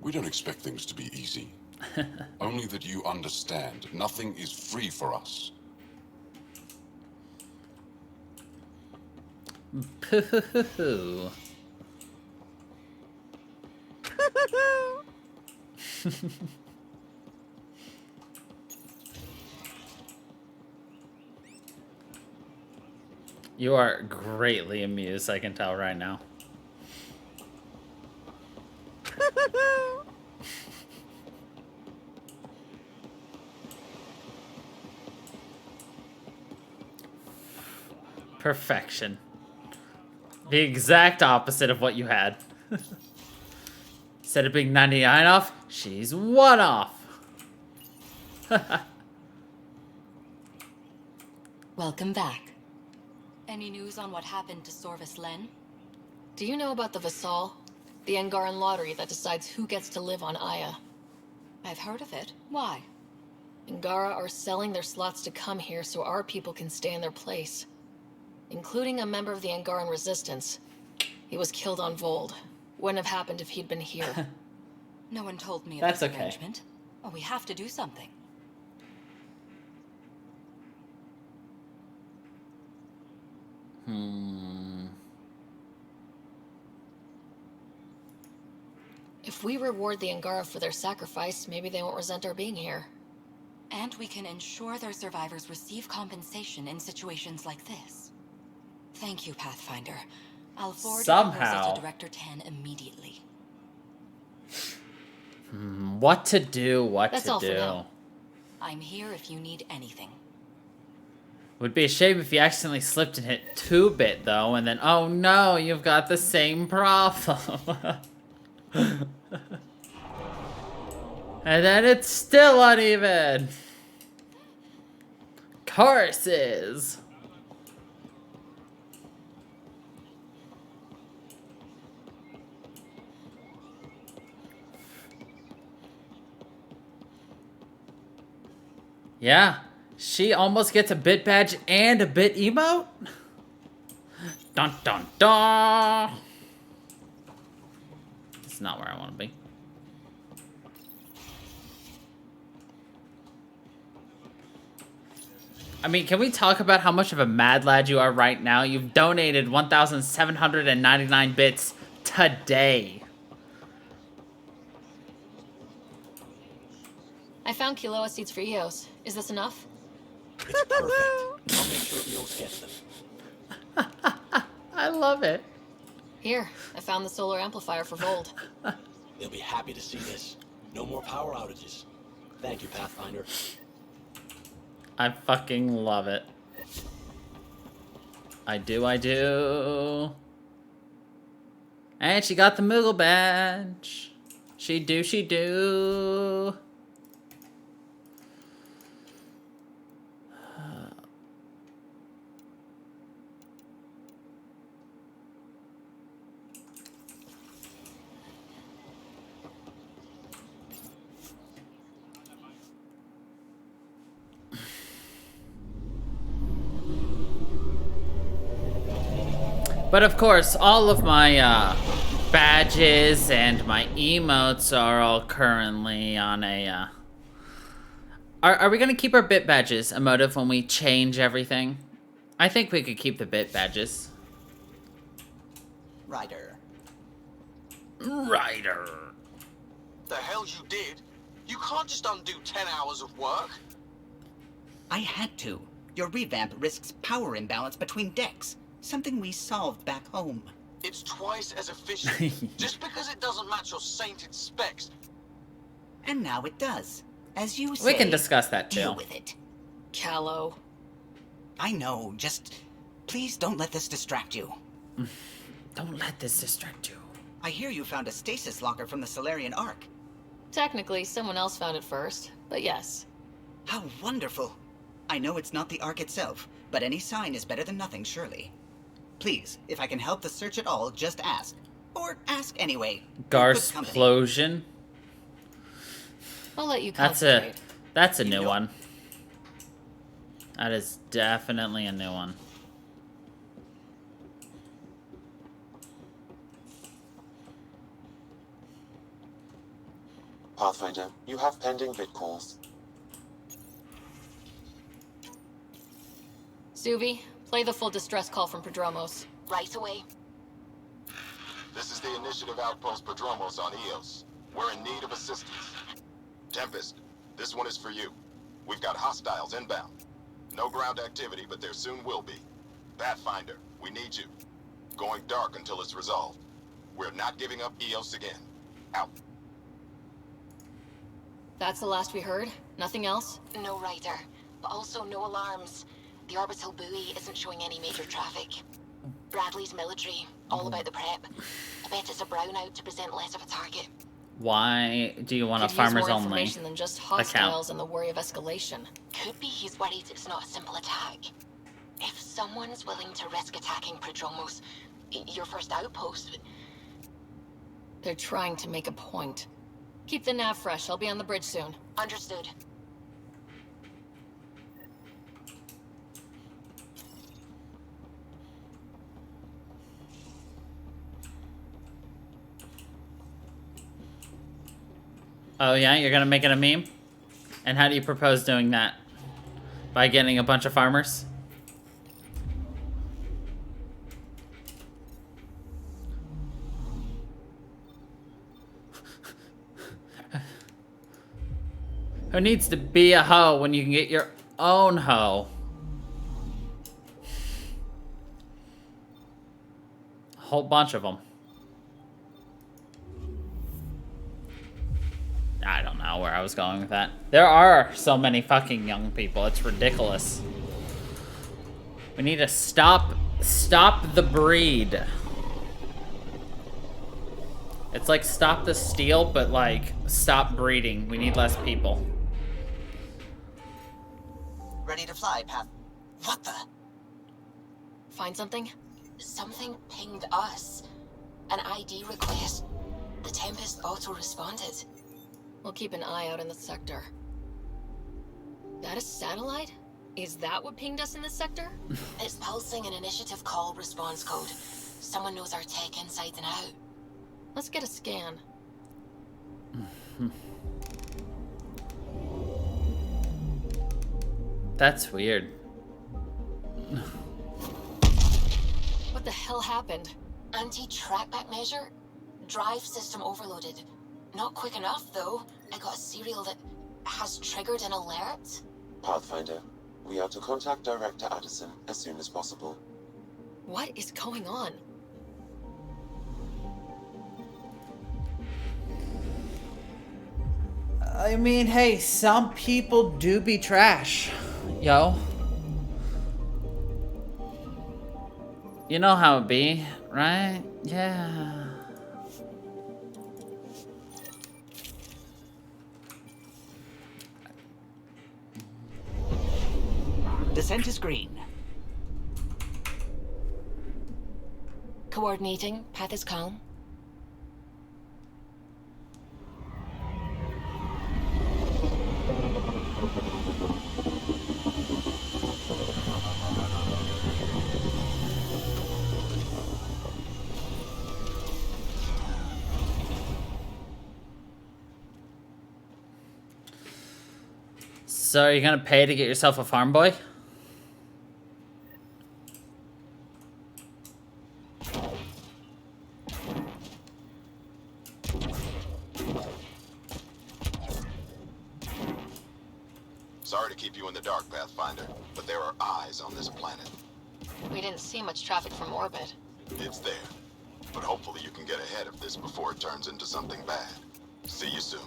We don't expect things to be easy. Only that you understand, nothing is free for us. Pooh. You are greatly amused, I can tell right now. Perfection. The exact opposite of what you had. Instead of being 99 off, she's 1 off. Welcome back. Any news on what happened to Sorvis Len? Do you know about the Vassal? The Angaran lottery that decides who gets to live on Aya. I've heard of it. Why? Angara are selling their slots to come here so our people can stay in their place. Including a member of the Angaran resistance. He was killed on Vold. Wouldn't have happened if he'd been here. No one told me of That's this okay. arrangement. Well, we have to do something. If we reward the Angara for their sacrifice, maybe they won't resent our being here. And we can ensure their survivors receive compensation in situations like this. Thank you, Pathfinder. I'll forward your proposal Somehow. to Director Tan immediately. What to do, That's all for now. I'm here if you need anything. Would be a shame if you accidentally slipped and hit 2-bit, though, and then, oh no, you've got the same problem. And then it's still uneven. Courses. Yeah, she almost gets a bit badge and a bit emote. Dun dun dun. It's not where I want to be. I mean, can we talk about how much of a mad lad you are right now? You've donated 1,799 bits today. I found Kiloa seeds for Eos. Is this enough? It's perfect. I'll make sure Eos gets them. I love it. Here, I found the solar amplifier for Vold. They'll be happy to see this. No more power outages. Thank you, Pathfinder. I fucking love it. I do. And she got the Moogle badge. She do. But of course, all of my badges and my emotes are all currently on a... Are we gonna keep our bit badges emotive when we change everything? I think we could keep the bit badges. Ryder. The hell you did? You can't just undo 10 hours of work. I had to. Your revamp risks power imbalance between decks. Something we solved back home. It's twice as efficient. Just because it doesn't match your sainted specs. And now it does. As you say, We can discuss that too. Deal with it. Callow. I know, just please don't let this distract you. Don't let this distract you. I hear you found a stasis locker from the Solarian Ark. Technically, someone else found it first, but yes. How wonderful. I know it's not the Ark itself, but any sign is better than nothing, surely. Please, if I can help the search at all, just ask. Or ask anyway. Garsplosion. I'll let you concentrate. That's a new one. That is definitely a new one. Pathfinder, you have pending bit calls. Suvi, play the full distress call from Prodromos. Right away. This is the Initiative Outpost Prodromos on Eos. We're in need of assistance. Tempest, this one is for you. We've got hostiles inbound. No ground activity, but there soon will be. Pathfinder, we need you. Going dark until it's resolved. We're not giving up Eos again. Out. That's the last we heard? Nothing else? No Ryder, but also no alarms. The orbital buoy isn't showing any major traffic. Bradley's military, all about the prep. I bet it's a brownout to present less of a target. Why do you want a Could use farmers more only information than just hostiles and the worry of escalation. Could be he's worried it's not a simple attack. If someone's willing to risk attacking Prodromos, your first outpost... They're trying to make a point. Keep the nav fresh. I'll be on the bridge soon. Understood. Oh yeah, you're gonna make it a meme? And how do you propose doing that? By getting a bunch of farmers? Who needs to be a hoe when you can get your own hoe? A whole bunch of them. know where I was going with that. There are so many fucking young people. It's ridiculous. We need to stop the breed. It's like stop the steal, but like stop breeding. We need less people. Ready to fly, Path. What the? Find something? Something pinged us. An ID request. The Tempest auto-responded. We'll keep an eye out in the sector. That a satellite? Is that what pinged us in this sector? It's pulsing an initiative call response code. Someone knows our tech inside and out. Let's get a scan. That's weird. What the hell happened? Anti-trackback measure? Drive system overloaded. Not quick enough, though. I got a serial that has triggered an alert. Pathfinder, we are to contact Director Addison as soon as possible. What is going on? I mean, hey, some people do be trash, yo. You know how it be, right? Yeah. Descent is green. Coordinating. Path is calm. So are you gonna pay to get yourself a farm boy? Sorry to keep you in the dark, Pathfinder, but there are eyes on this planet. We didn't see much traffic from orbit. It's there. But hopefully you can get ahead of this before it turns into something bad. See you soon.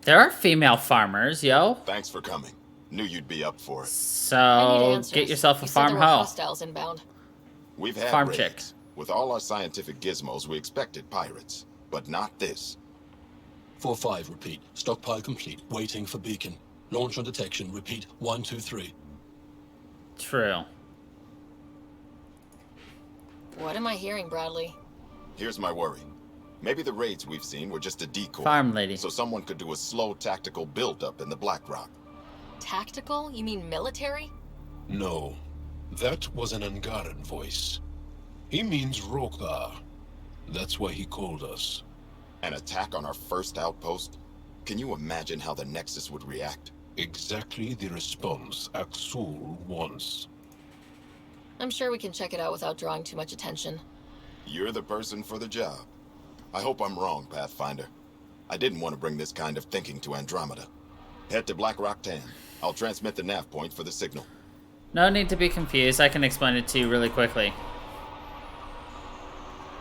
There are female farmers, yo. Thanks for coming. Knew you'd be up for it. So get yourself a farm hoe. Hostiles inbound. We've had Farm raids. chick. With all our scientific gizmos, we expected pirates. But not this. 4-5, repeat. Stockpile complete. Waiting for beacon. Launch on detection. Repeat. 1, 2, 3. True. What am I hearing, Bradley? Here's my worry. Maybe the raids we've seen were just a decoy. Farm lady. So someone could do a slow tactical build-up in the Black Rock. Tactical? You mean military? No, that was an Angaran voice. He means Rokar. That's why he called us. An attack on our first outpost? Can you imagine how the Nexus would react? Exactly the response Axul wants. I'm sure we can check it out without drawing too much attention. You're the person for the job. I hope I'm wrong, Pathfinder. I didn't want to bring this kind of thinking to Andromeda. Head to Black Rock 10. I'll transmit the nav point for the signal. No need to be confused. I can explain it to you really quickly.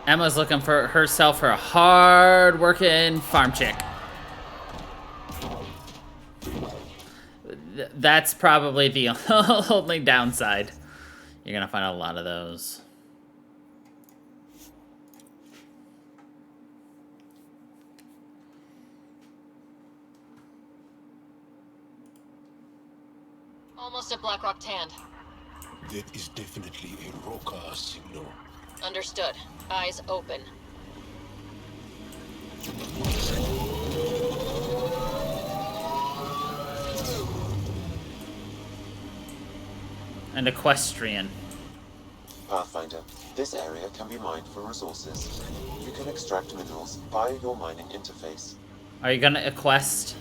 Emma's looking for herself a hard-working farm chick. That's probably the only downside. You're gonna find a lot of those. Almost at Black Rock Tand. That is definitely a Rokar signal. Understood. Eyes open. An equestrian. Pathfinder, this area can be mined for resources. You can extract minerals via your mining interface. Are you gonna equest?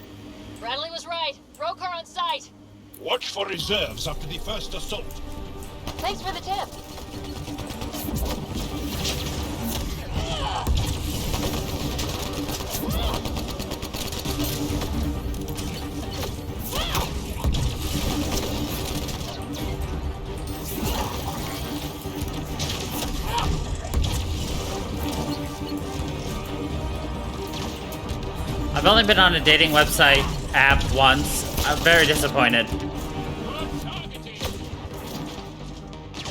Bradley was right. Rokar on site. Watch for reserves after the first assault. Thanks for the tip. only been on a dating website app once. I'm very disappointed.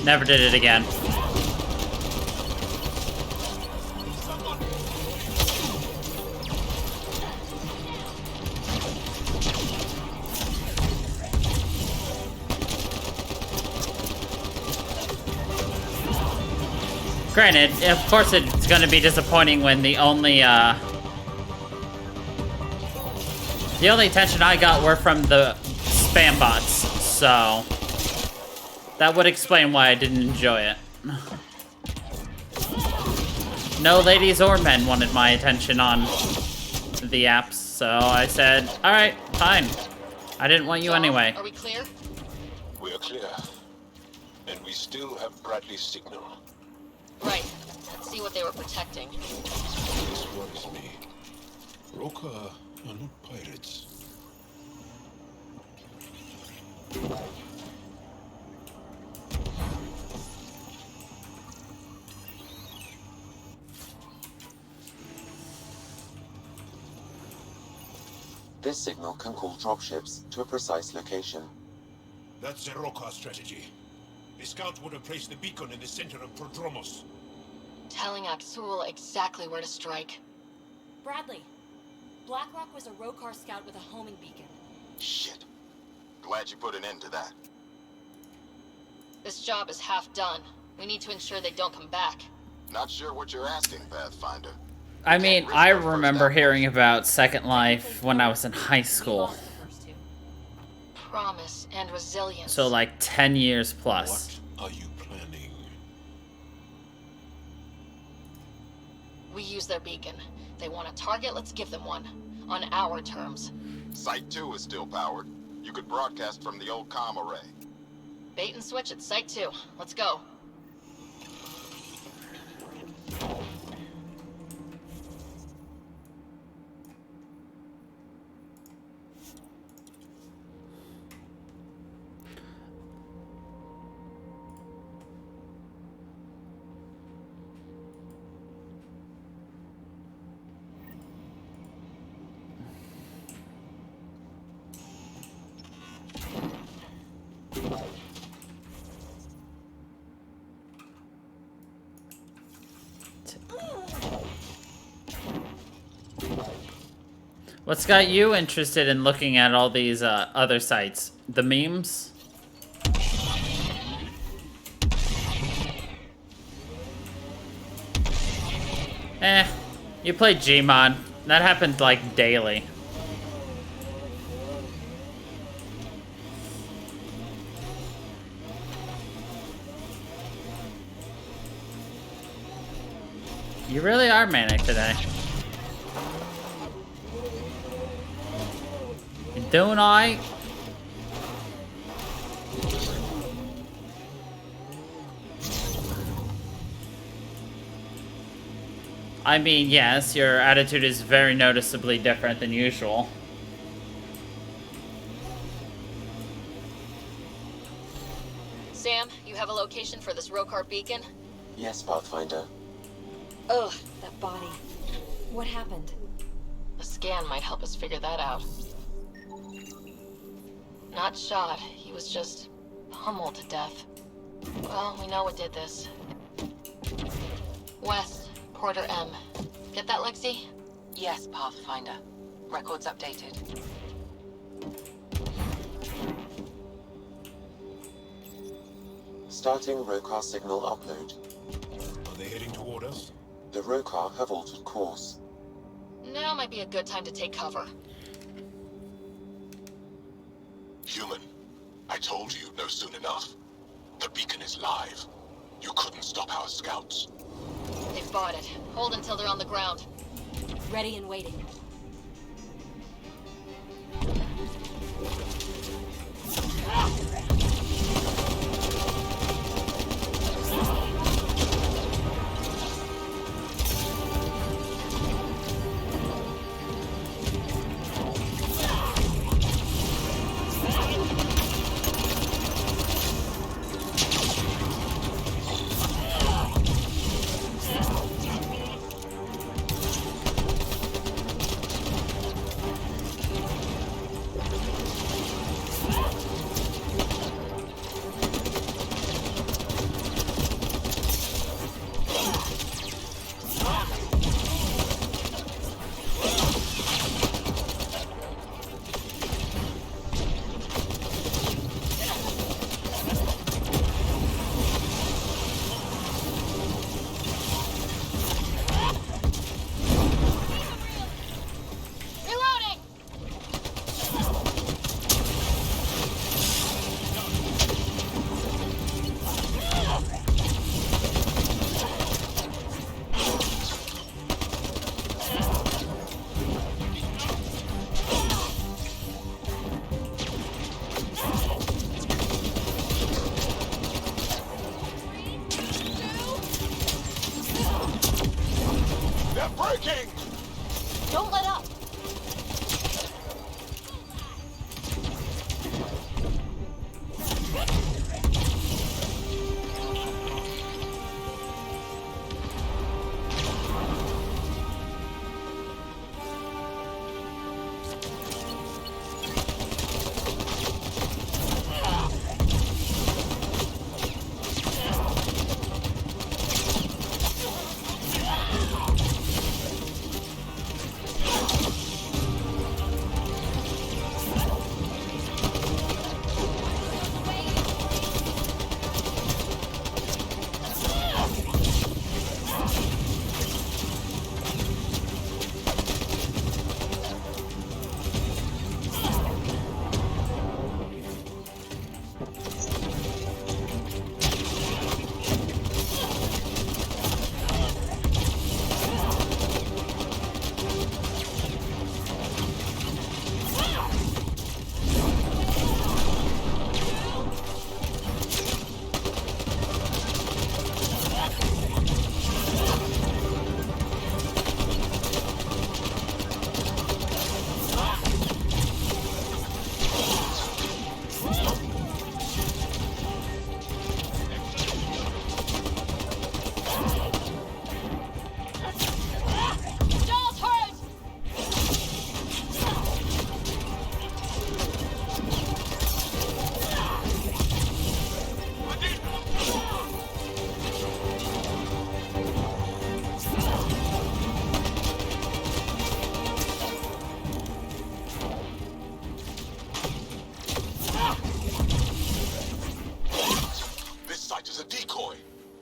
Never did it again. Granted, of course it's gonna be disappointing when the only attention I got were from the spam bots, so that would explain why I didn't enjoy it. No ladies or men wanted my attention on the apps, so I said, alright, fine. I didn't want you anyway. Are we clear? We are clear. And we still have Bradley's signal. Right. Let's see what they were protecting. This worries me. Roka are not pirates. This signal can call dropships to a precise location. That's the Roka strategy. The scouts would have placed the beacon in the center of Prodromos. Telling Aksul exactly where to strike. Bradley, Blackrock was a Rokar scout with a homing beacon. Shit. Glad you put an end to that. This job is half done. We need to ensure they don't come back. Not sure what you're asking, Pathfinder. I mean, I remember hearing about Second Life when I was in high school. Promise and resilience. So like 10 years plus. What are you planning? We use their beacon. They want a target, let's give them one. On our terms. Site 2 is still powered. You could broadcast from the old comm array. Bait and switch at Site 2. Let's go. What's got you interested in looking at all these other sites? The memes? You play Gmod. That happened like daily. You really are manic today. You doing alright? I mean, yes, your attitude is very noticeably different than usual. Sam, you have a location for this Rokar beacon? Yes, Pathfinder. Ugh, that body. What happened? A scan might help us figure that out. Not shot, he was just pummeled to death. Well, we know what did this. West, Porter M. Get that, Lexi? Yes, Pathfinder. Records updated. Starting Rokar signal upload. Are they heading toward us? The Rokar have altered course. Now might be a good time to take cover. Human, I told you no soon enough. The beacon is live. You couldn't stop our scouts. They've bought it. Hold until they're on the ground. Ready and waiting.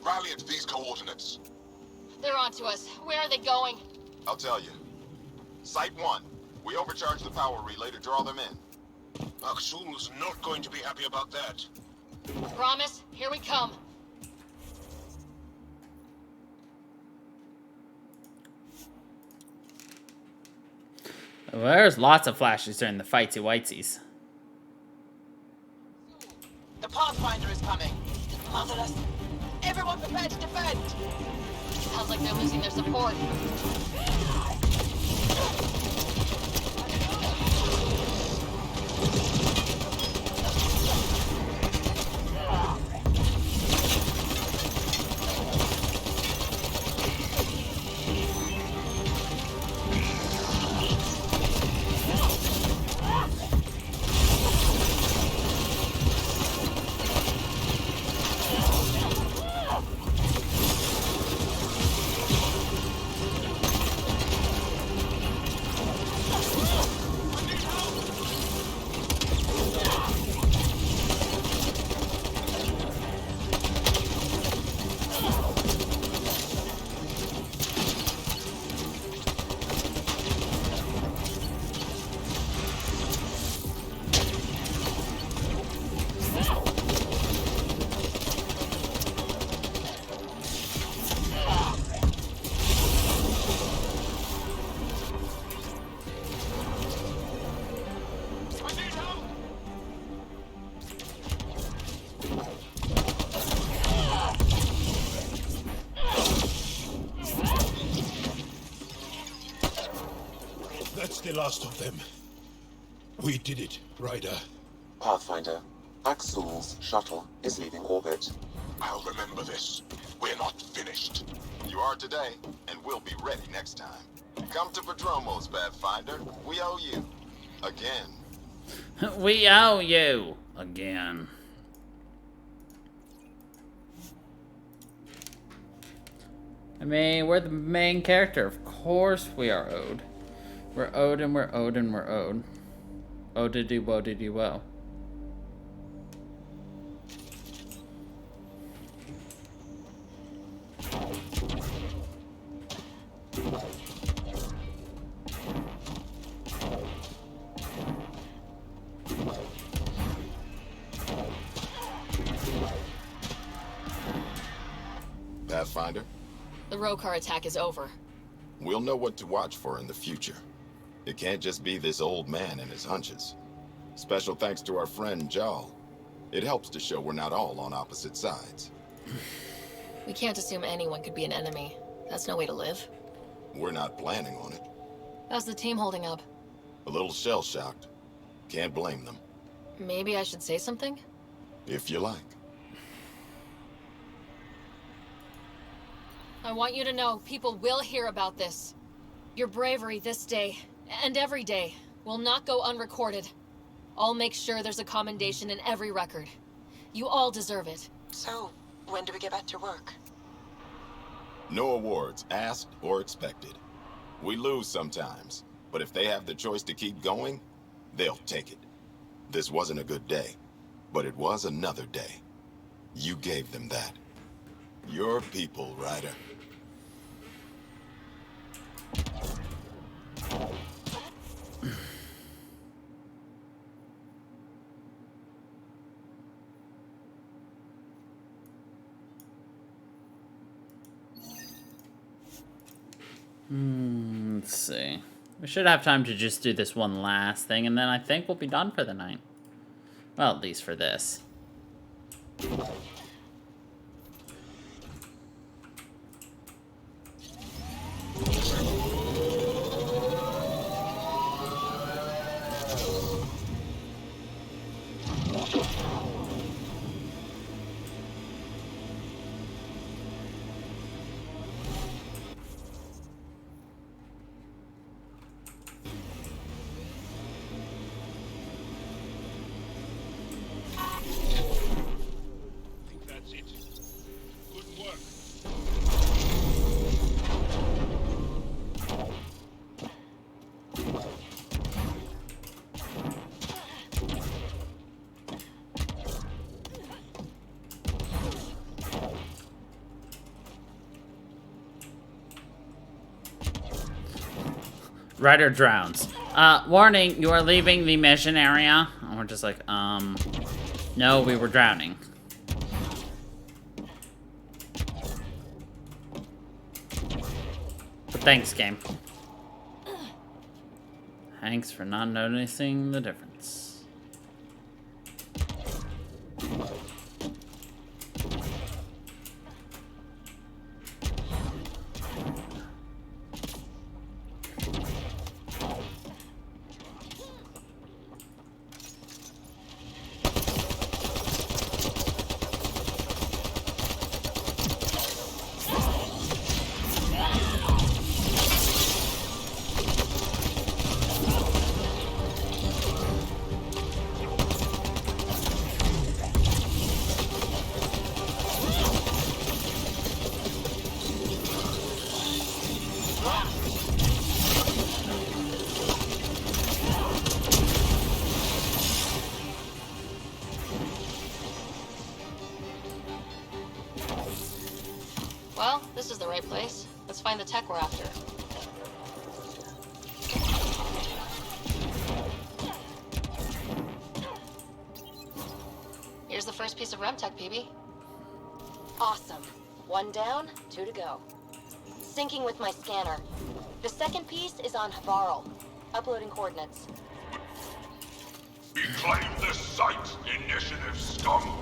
Rally at these coordinates. They're onto us. Where are they going? I'll tell you. Site 1. We overcharged the power relay to draw them in. Aksul's not going to be happy about that. Promise? Here we come. There's lots of flashes during the fightsy whitesies. The Pathfinder is coming. Motherless. Everyone prepared to defend. Sounds like they're losing their support. That's the last of them. We did it, Ryder. Pathfinder, Aksul's shuttle is leaving orbit. I'll remember this. We're not finished. You are today, and we'll be ready next time. Come to Padromos, Pathfinder. We owe you. Again. We owe you. Again. I mean, we're the main character. Of course we are owed. We're owed and we're owed and we're owed. Oh, did you woe, did you woe. Pathfinder, The Rokar attack is over. we'll know what to watch for in the future. It can't just be this old man and his hunches. Special thanks to our friend Jal. It helps to show we're not all on opposite sides. We can't assume anyone could be an enemy. That's no way to live. We're not planning on it. How's the team holding up? A little shell-shocked. Can't blame them. Maybe I should say something? If you like. I want you to know people will hear about this. Your bravery this day, and every day, will not go unrecorded. I'll make sure there's a commendation in every record. You all deserve it. So, when do we get back to work? No awards, asked or expected. We lose sometimes, but if they have the choice to keep going, they'll take it. This wasn't a good day, but it was another day. You gave them that. Your people, Ryder. Let's see. We should have time to just do this one last thing, and then I think we'll be done for the night. Well, at least for this. Ryder drowns. Warning, you are leaving the mission area. And we're just like, no, we were drowning. But thanks, game. Thanks for not noticing the difference. Well, this is the right place. Let's find the tech we're after. Here's the first piece of REM tech, PB. Awesome. 1 down, 2 to go. Syncing with my scanner. The second piece is on Havarl. Uploading coordinates. Reclaim the site, initiative scum!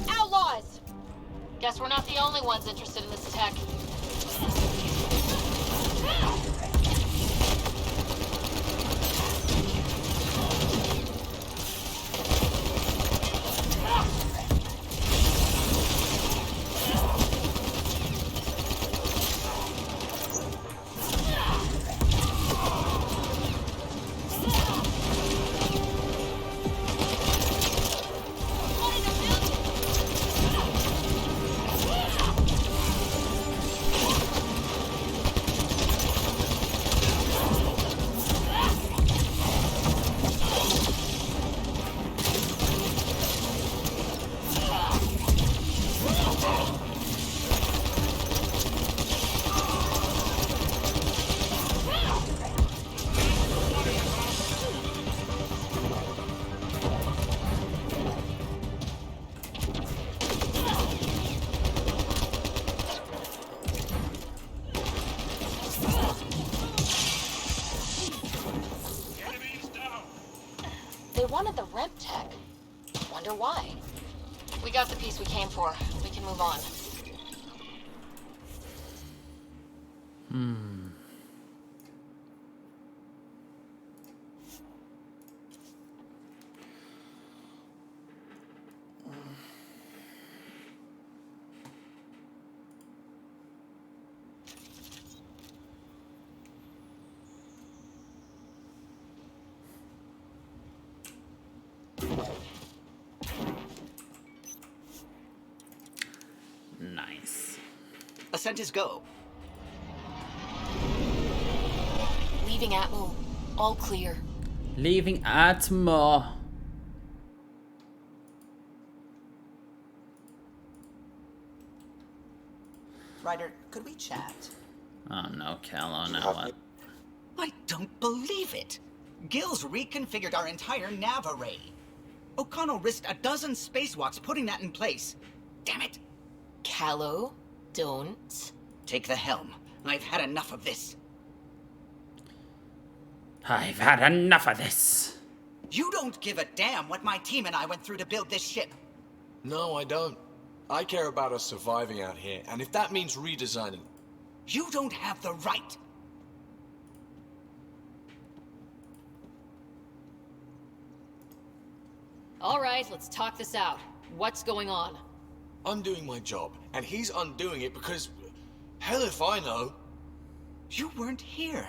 Outlaws! Guess we're not the only ones interested in this tech. They wanted the REM tech. Wonder why. We got the piece we came for. We can move on. Nice. Ascent is go. Leaving Atmo. All clear. Leaving Atmo. Ryder, could we chat? Oh no, Callow, now what? I don't believe it. Gills reconfigured our entire nav array. O'Connell risked a dozen spacewalks putting that in place. Damn it. Callow, don't. Take the helm. I've had enough of this. I've had enough of this. You don't give a damn what my team and I went through to build this ship. No, I don't. I care about us surviving out here, and if that means redesigning... You don't have the right. All right, let's talk this out. What's going on? I'm doing my job, and he's undoing it because... Hell if I know. You weren't here.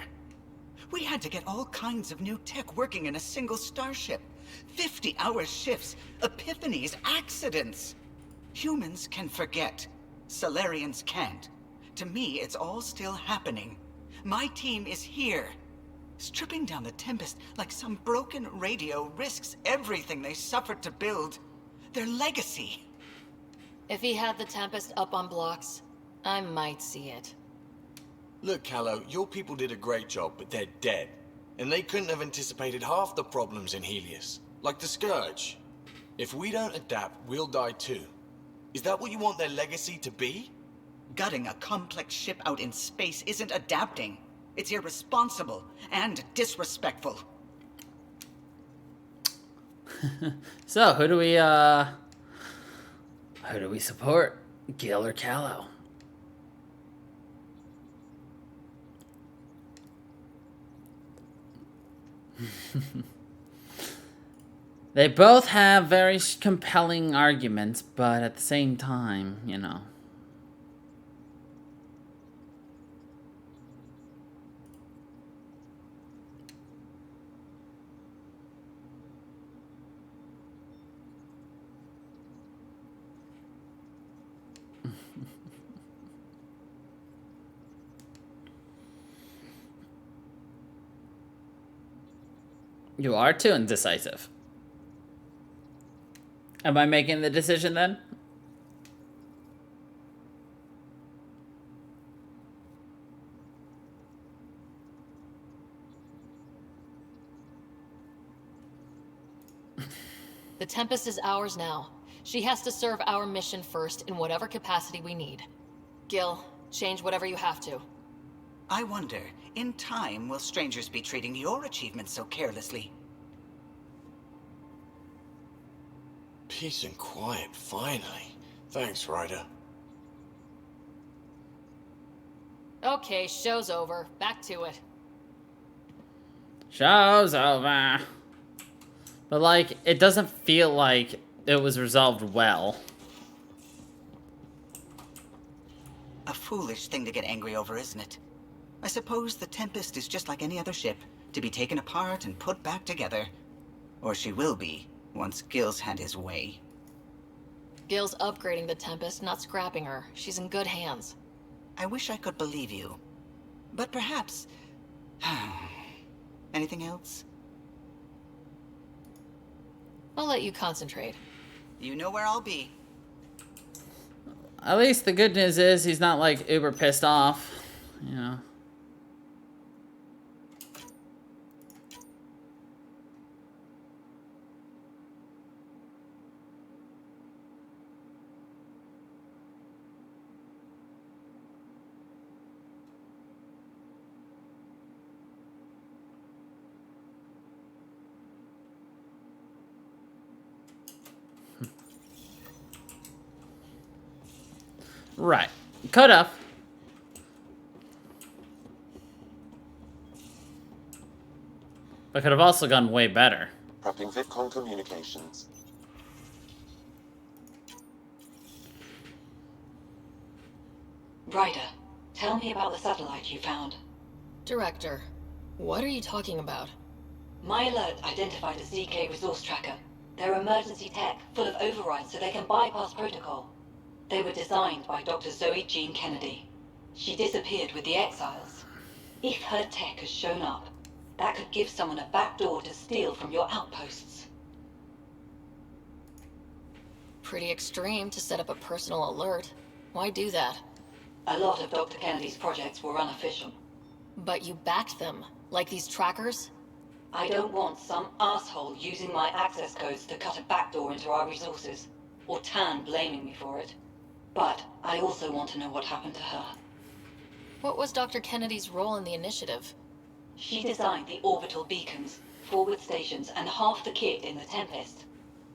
We had to get all kinds of new tech working in a single starship. 50-hour shifts, epiphanies, accidents. Humans can forget. Solarians can't. To me, it's all still happening. My team is here. Stripping down the Tempest like some broken radio risks everything they suffered to build. Their legacy. If he had the Tempest up on blocks, I might see it. Look, Callow, your people did a great job, but they're dead. And they couldn't have anticipated half the problems in Helios. Like the Scourge. If we don't adapt, we'll die too. Is that what you want their legacy to be? Gutting a complex ship out in space isn't adapting. It's irresponsible and disrespectful. So, who do we support? Gil or Callow? They both have very compelling arguments, but at the same time, you know. You are too indecisive. Am I making the decision then? The Tempest is ours now. She has to serve our mission first in whatever capacity we need. Gil, change whatever you have to. I wonder, in time, will strangers be treating your achievements so carelessly? Peace and quiet, finally. Thanks, Ryder. Okay, show's over. Back to it. Show's over. But, like, it doesn't feel like it was resolved well. A foolish thing to get angry over, isn't it? I suppose the Tempest is just like any other ship, to be taken apart and put back together. Or she will be, once Gil's had his way. Gil's upgrading the Tempest, not scrapping her. She's in good hands. I wish I could believe you. But perhaps... Anything else? I'll let you concentrate. You know where I'll be. At least the good news is he's not, like, uber pissed off, you know. Right. Could have. But could have also gone way better. Prepping VidCon communications. Ryder, tell me about the satellite you found. Director, what are you talking about? My alert identified a ZK resource tracker. They're emergency tech, full of overrides so they can bypass protocol. They were designed by Dr. Zoe Jean Kennedy. She disappeared with the Exiles. If her tech has shown up, that could give someone a backdoor to steal from your outposts. Pretty extreme to set up a personal alert. Why do that? A lot of Dr. Kennedy's projects were unofficial. But you backed them, like these trackers? I don't want some asshole using my access codes to cut a backdoor into our resources, or Tan blaming me for it. But I also want to know what happened to her. What was Dr. Kennedy's role in the initiative? She designed the orbital beacons, forward stations, and half the kit in the Tempest.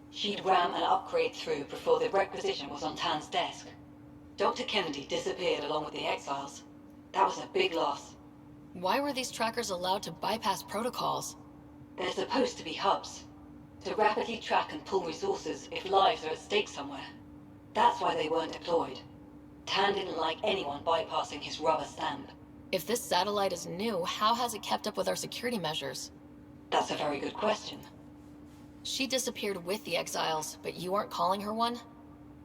She'd ram an upgrade through before the requisition was on Tan's desk. Dr. Kennedy disappeared along with the Exiles. That was a big loss. Why were these trackers allowed to bypass protocols? They're supposed to be hubs, to rapidly track and pull resources if lives are at stake somewhere. That's why they weren't deployed. Tan didn't like anyone bypassing his rubber stamp. If this satellite is new, how has it kept up with our security measures? That's a very good question. She disappeared with the Exiles, but you aren't calling her one?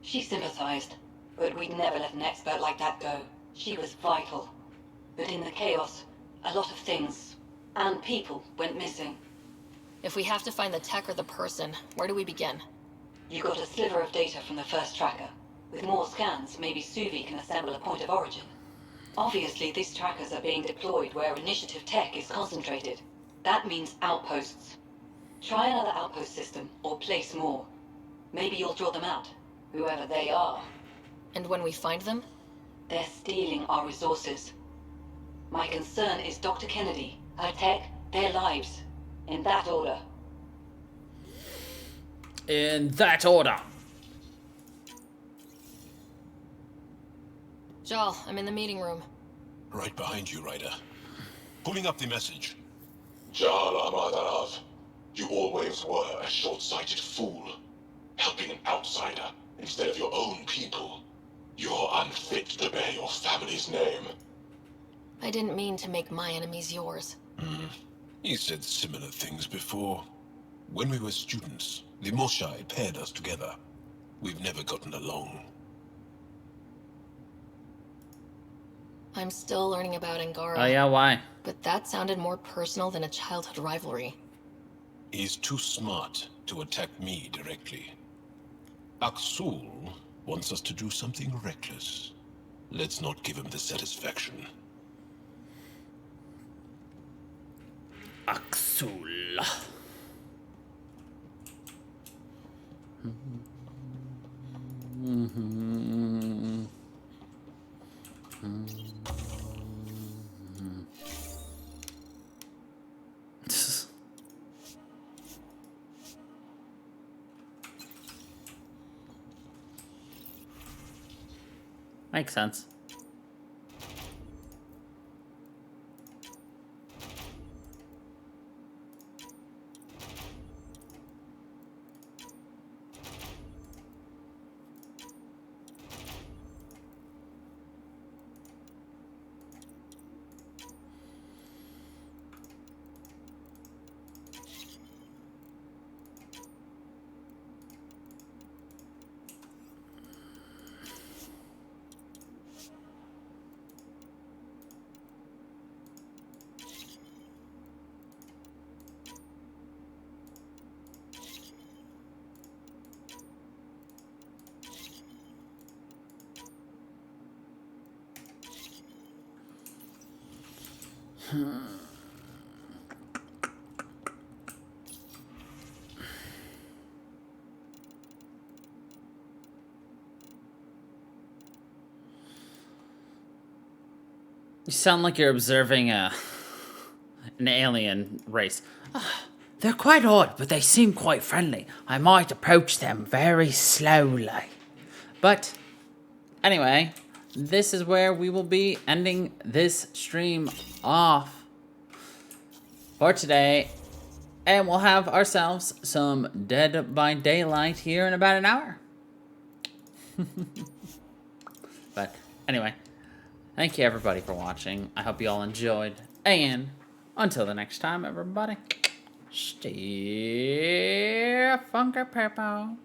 She sympathized, but we'd never let an expert like that go. She was vital. But in the chaos, a lot of things, and people, went missing. If we have to find the tech or the person, where do we begin? You got a sliver of data from the first tracker. With more scans, maybe Suvi can assemble a point of origin. Obviously, these trackers are being deployed where initiative tech is concentrated. That means outposts. Try another outpost system, or place more. Maybe you'll draw them out, whoever they are. And when we find them? They're stealing our resources. My concern is Dr. Kennedy, her tech, their lives. In that order. In that order. Jal, I'm in the meeting room. Right behind you, Ryder. Pulling up the message. Jal Amadarav, you always were a short-sighted fool. Helping an outsider instead of your own people. You're unfit to bear your family's name. I didn't mean to make my enemies yours. You said similar things before. When we were students, the Moshai paired us together. We've never gotten along. I'm still learning about Angara. Oh yeah, why? But that sounded more personal than a childhood rivalry. He's too smart to attack me directly. Aksul wants us to do something reckless. Let's not give him the satisfaction. Aksul. Makes sense. You sound like you're observing an alien race. They're quite odd, but they seem quite friendly. I might approach them very slowly. But anyway, this is where we will be ending this stream off for today. And we'll have ourselves some Dead by Daylight here in about an hour. But anyway, thank you everybody for watching. I hope you all enjoyed. And until the next time, everybody, stay funky purple.